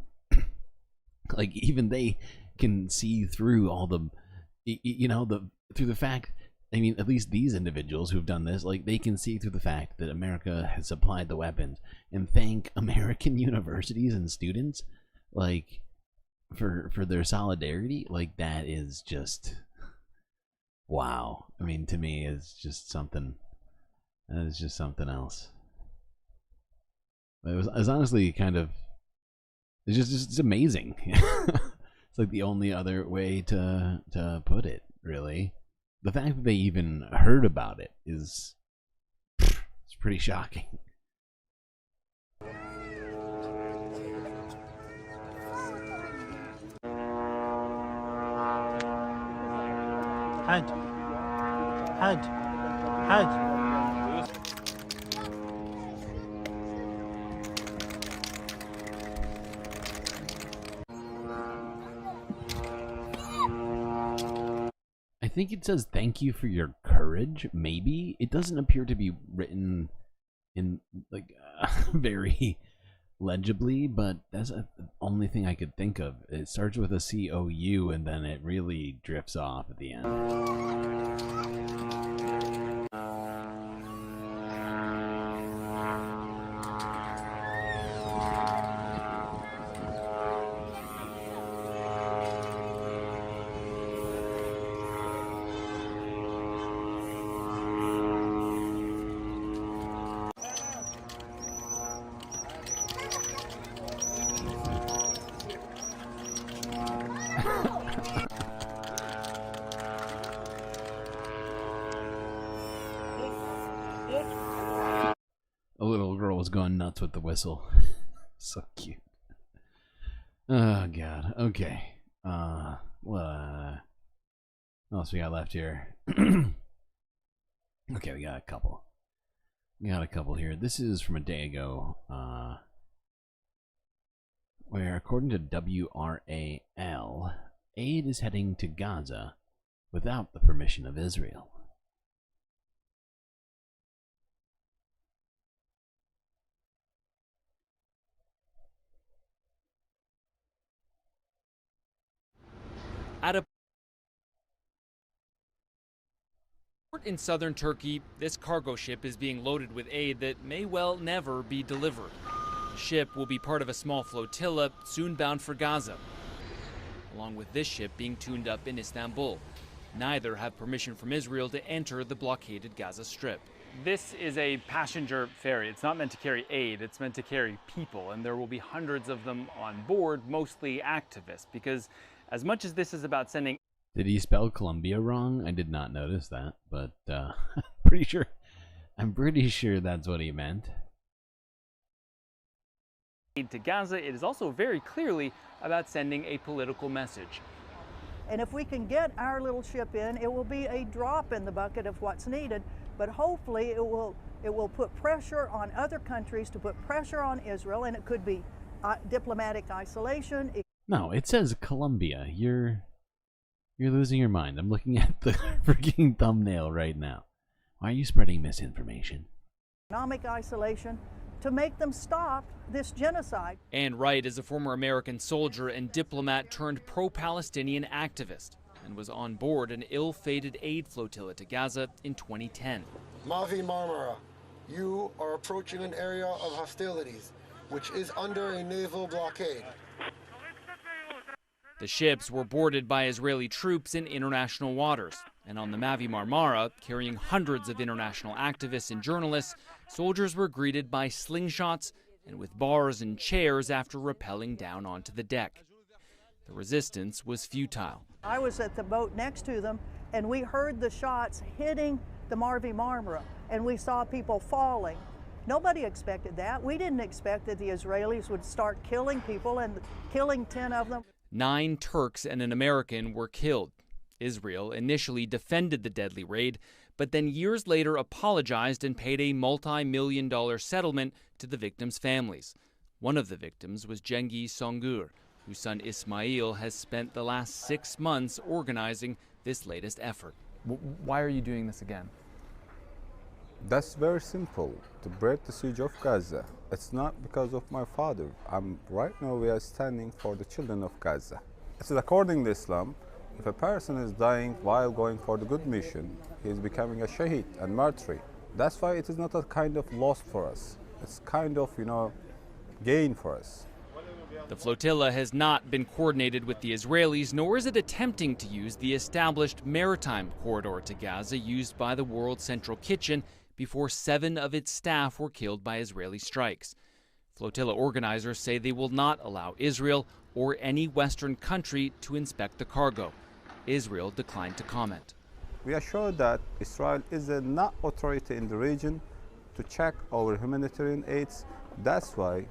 Like, even they can see through all the, you know, through the fact, I mean, at least these individuals who've done this, like, they can see through the fact that America has supplied the weapons and thank American universities and students, like, for their solidarity. Like, that is just... wow. I mean, to me, it's just something. That is just something else. It was honestly kind of. It's just amazing. It's like the only other way to put it, really. The fact that they even heard about it is. It's pretty shocking. حاج حاج I think it says thank you for your courage, maybe. It doesn't appear to be written in, like, very legibly, but that's the only thing I could think of. It starts with a C-O-U and then it really drifts off at the end. was going nuts with the whistle. So cute. Oh god. Okay. What else we got left here? Okay, we got a couple. Here. This is from a day ago, where, according to WRAL, aid is heading to Gaza without the permission of Israel. At a port in southern Turkey, this cargo ship is being loaded with aid that may well never be delivered. The ship will be part of a small flotilla soon bound for Gaza, along with this ship being tuned up in Istanbul. Neither have permission from Israel to enter the blockaded Gaza Strip. This is a passenger ferry. It's not meant to carry aid, it's meant to carry people, and there will be hundreds of them on board, mostly activists, because as much as this is about sending... Did he spell Colombia wrong? I did not notice that, but I'm pretty sure that's what he meant. Aid to Gaza, it is also very clearly about sending a political message. And if we can get our little ship in, it will be a drop in the bucket of what's needed, but hopefully it will put pressure on other countries to put pressure on Israel, and it could be diplomatic isolation. No, it says Colombia. You're losing your mind. I'm looking at the freaking thumbnail right now. Why are you spreading misinformation? Economic isolation to make them stop this genocide. Ann Wright is a former American soldier and diplomat turned pro-Palestinian activist and was on board an ill-fated aid flotilla to Gaza in 2010. Mavi Marmara, you are approaching an area of hostilities, which is under a naval blockade. The ships were boarded by Israeli troops in international waters, and on the Mavi Marmara, carrying hundreds of international activists and journalists, soldiers were greeted by slingshots and with bars and chairs after rappelling down onto the deck. The resistance was futile. I was at the boat next to them, and we heard the shots hitting the Mavi Marmara, and we saw people falling. Nobody expected that. We didn't expect that the Israelis would start killing people and killing 10 of them. 9 Turks and an American were killed. Israel initially defended the deadly raid, but then years later apologized and paid a multi-million-dollar settlement to the victims' families. One of the victims was Cengiz Songur, whose son Ismail has spent the last 6 months organizing this latest effort. Why are you doing this again? That's very simple, to break the siege of Gaza. It's not because of my father. Right now we are standing for the children of Gaza. It's according to Islam, if a person is dying while going for the good mission, he is becoming a shaheed and martyr. That's why it is not a kind of loss for us. It's kind of, gain for us. The flotilla has not been coordinated with the Israelis, nor is it attempting to use the established maritime corridor to Gaza used by the World Central Kitchen before 7 of its staff were killed by Israeli strikes. Flotilla organizers say they will not allow Israel or any Western country to inspect the cargo. Israel declined to comment. We are sure that Israel is not authority in the region to check our humanitarian aids. That's why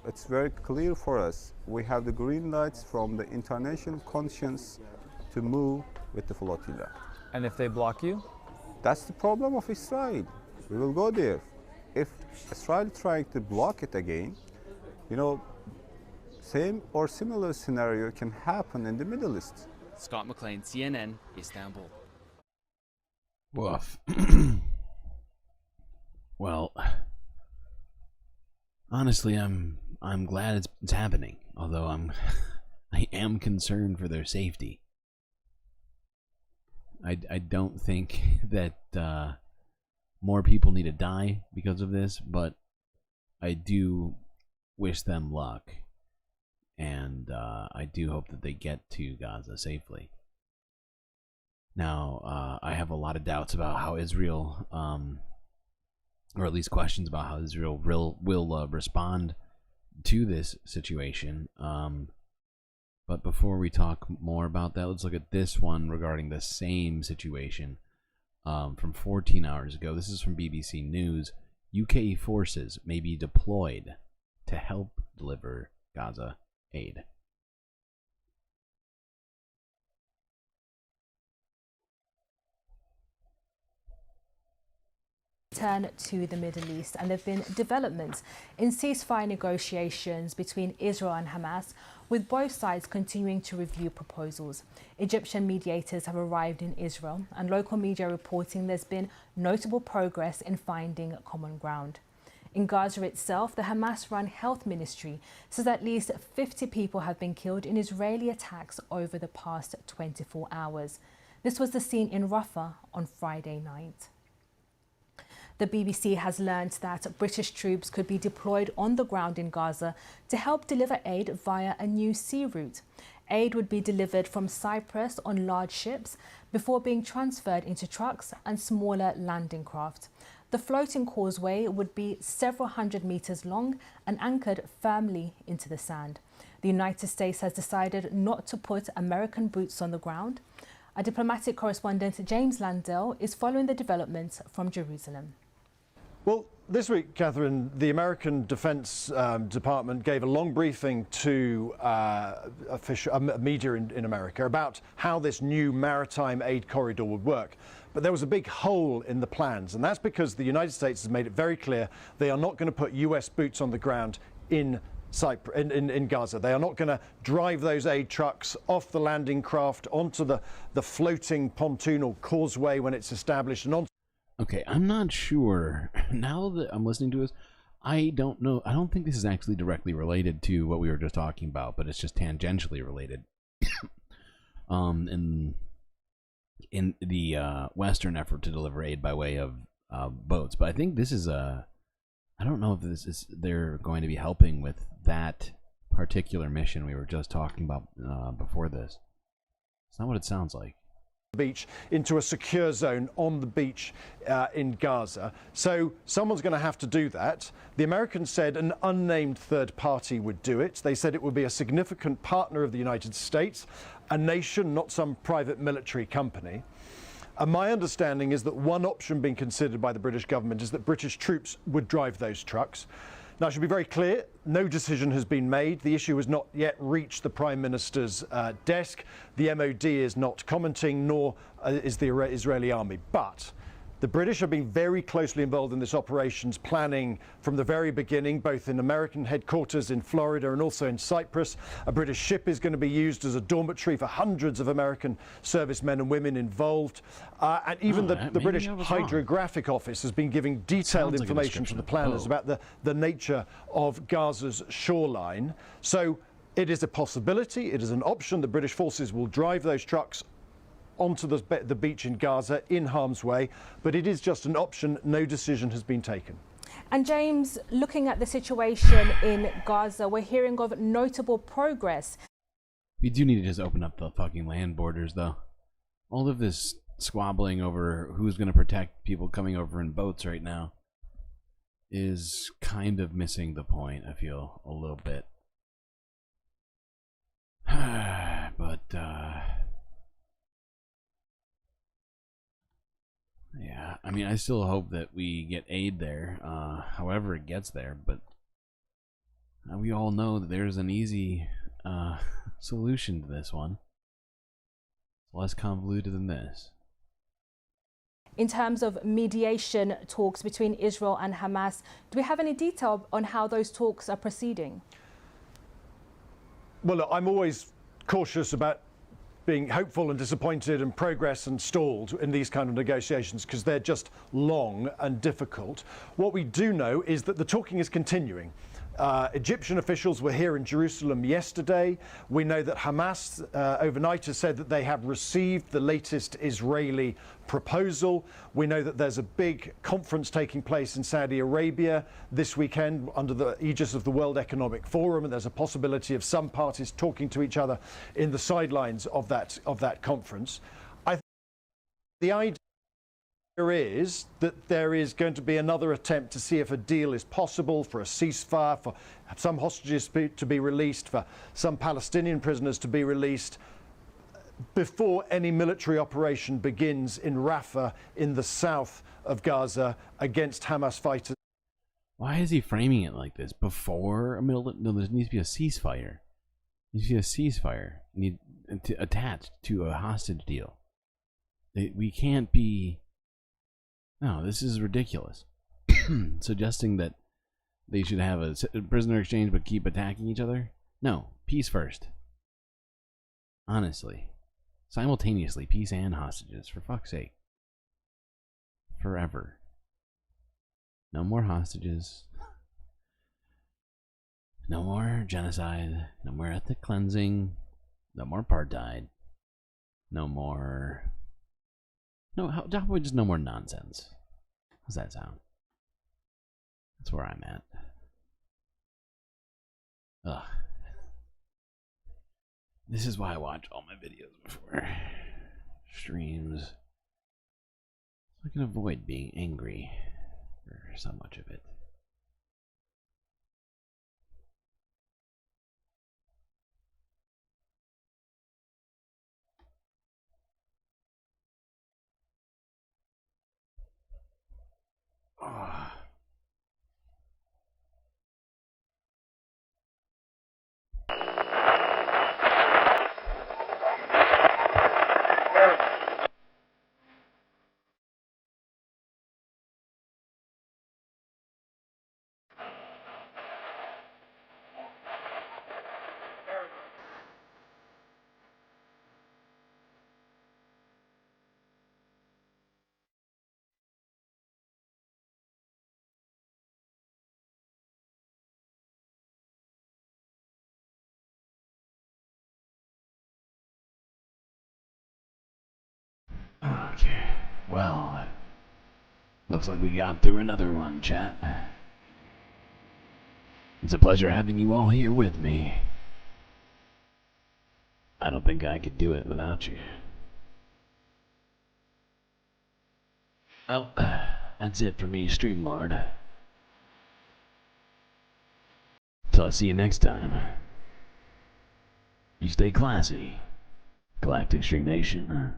it's very clear for us. We have the green lights from the international conscience to move with the flotilla. And if they block you? That's the problem of Israel. We will go there. If Israel trying to block it again, same or similar scenario can happen in the Middle East. Scott McLean, CNN, Istanbul. Woof. Well, honestly, I'm glad it's happening. Although I am concerned for their safety. I don't think that more people need to die because of this, but I do wish them luck, and I do hope that they get to Gaza safely. Now, I have a lot of doubts about how Israel, or at least questions about how Israel will respond to this situation. But before we talk more about that, let's look at this one regarding the same situation from 14 hours ago. This is from BBC News. UK forces may be deployed to help deliver Gaza aid. Turn to the Middle East, and there have been developments in ceasefire negotiations between Israel and Hamas, with both sides continuing to review proposals. Egyptian mediators have arrived in Israel, and local media are reporting there's been notable progress in finding common ground. In Gaza itself, the Hamas-run health ministry says at least 50 people have been killed in Israeli attacks over the past 24 hours. This was the scene in Rafah on Friday night. The BBC has learned that British troops could be deployed on the ground in Gaza to help deliver aid via a new sea route. Aid would be delivered from Cyprus on large ships before being transferred into trucks and smaller landing craft. The floating causeway would be several hundred meters long and anchored firmly into the sand. The United States has decided not to put American boots on the ground. Our diplomatic correspondent James Landell is following the developments from Jerusalem. Well, this week, Catherine, the American Defense Department gave a long briefing to media in America about how this new maritime aid corridor would work. But there was a big hole in the plans, and that's because the United States has made it very clear they are not going to put US boots on the ground in Gaza. They are not going to drive those aid trucks off the landing craft onto the floating pontoon or causeway when it's established and onto. Okay, I'm not sure. Now that I'm listening to this, I don't know. I don't think this is actually directly related to what we were just talking about, but it's just tangentially related. In the Western effort to deliver aid by way of boats, but I think this is I don't know if this is they're going to be helping with that particular mission we were just talking about before this. It's not what it sounds like. Beach into a secure zone on the beach in Gaza. So someone's going to have to do that. The Americans said an unnamed third party would do it. They said it would be a significant partner of the United States, a nation, not some private military company. And my understanding is that one option being considered by the British government is that British troops would drive those trucks. Now, I should be very clear, no decision has been made. The issue has not yet reached the Prime Minister's desk. The MOD is not commenting, nor is the Israeli army. But the British have been very closely involved in this operations planning from the very beginning, both in American headquarters in Florida and also in Cyprus. A British ship is going to be used as a dormitory for hundreds of American servicemen and women involved. And even the British Hydrographic Office has been giving detailed information to the planners about the nature of Gaza's shoreline. So it is a possibility, it is an option. The British forces will drive those trucks onto the beach in Gaza in harm's way, but it is just an option. No decision has been taken. And James, looking at the situation in Gaza, we're hearing of notable progress. We do need to just open up the fucking land borders, though. All of this squabbling over who's going to protect people coming over in boats right now is kind of missing the point, I feel, a little bit. But, yeah, I mean, I still hope that we get aid there, however it gets there, but we all know that there's an easy solution to this one. It's less convoluted than this. In terms of mediation talks between Israel and Hamas, do we have any detail on how those talks are proceeding? Well, look, I'm always cautious about being hopeful and disappointed and progress and stalled in these kind of negotiations because they're just long and difficult. What we do know is that the talking is continuing. Egyptian officials were here in Jerusalem yesterday. We know that Hamas overnight has said that they have received the latest Israeli proposal. We know that there's a big conference taking place in Saudi Arabia this weekend under the aegis of the World Economic Forum, and there's a possibility of some parties talking to each other in the sidelines of that conference. The idea is that there is going to be another attempt to see if a deal is possible for a ceasefire, for some hostages to be released, for some Palestinian prisoners to be released before any military operation begins in Rafah in the south of Gaza against Hamas fighters. Why is he framing it like this? Before a middle? No, there needs to be a ceasefire. There needs to be a ceasefire. Attached to a hostage deal. We can't be. No, this is ridiculous. Suggesting that they should have a prisoner exchange but keep attacking each other? No, peace first. Honestly. Simultaneously, peace and hostages, for fuck's sake. Forever. No more hostages. No more genocide. No more ethnic cleansing. No more apartheid. No more. No, how about just no more nonsense? How's that sound? That's where I'm at. Ugh. This is why I watch all my videos before streams. So I can avoid being angry for so much of it. Oh. Okay, well, looks like we got through another one, chat. It's a pleasure having you all here with me. I don't think I could do it without you. Well, that's it for me, Streamlord. Till I see you next time. You stay classy, Galactic Stream Nation.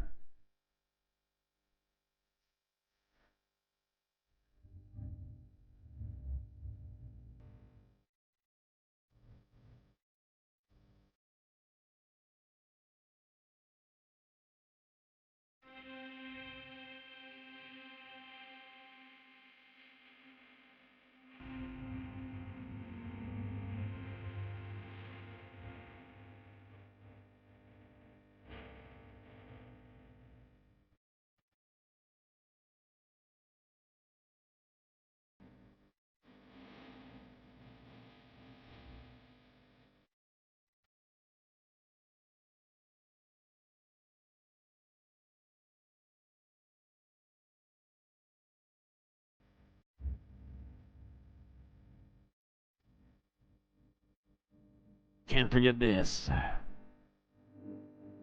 Can't forget this.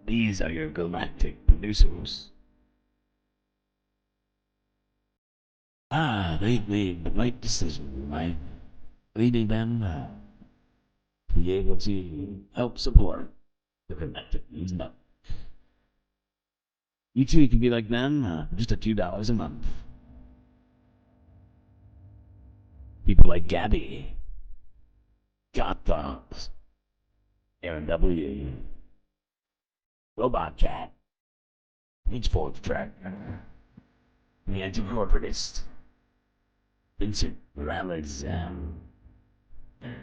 These are your galactic producers. They've made the right decision, right? Leading them to be able to help support the galactic movement. You too can be like them, just a few dollars a month. People like Gabby, God Thumbs, Aaron W, Robot Cat, H4 Track, the Anti-Corporatist, Vincent Morales,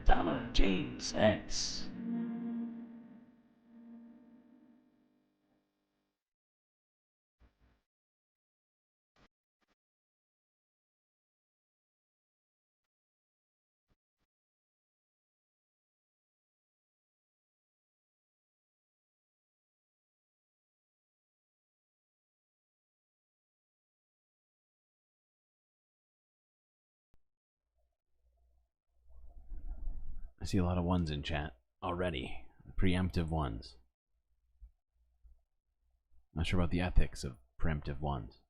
Donald James X. I see a lot of ones in chat already. Preemptive ones. Not sure about the ethics of preemptive ones.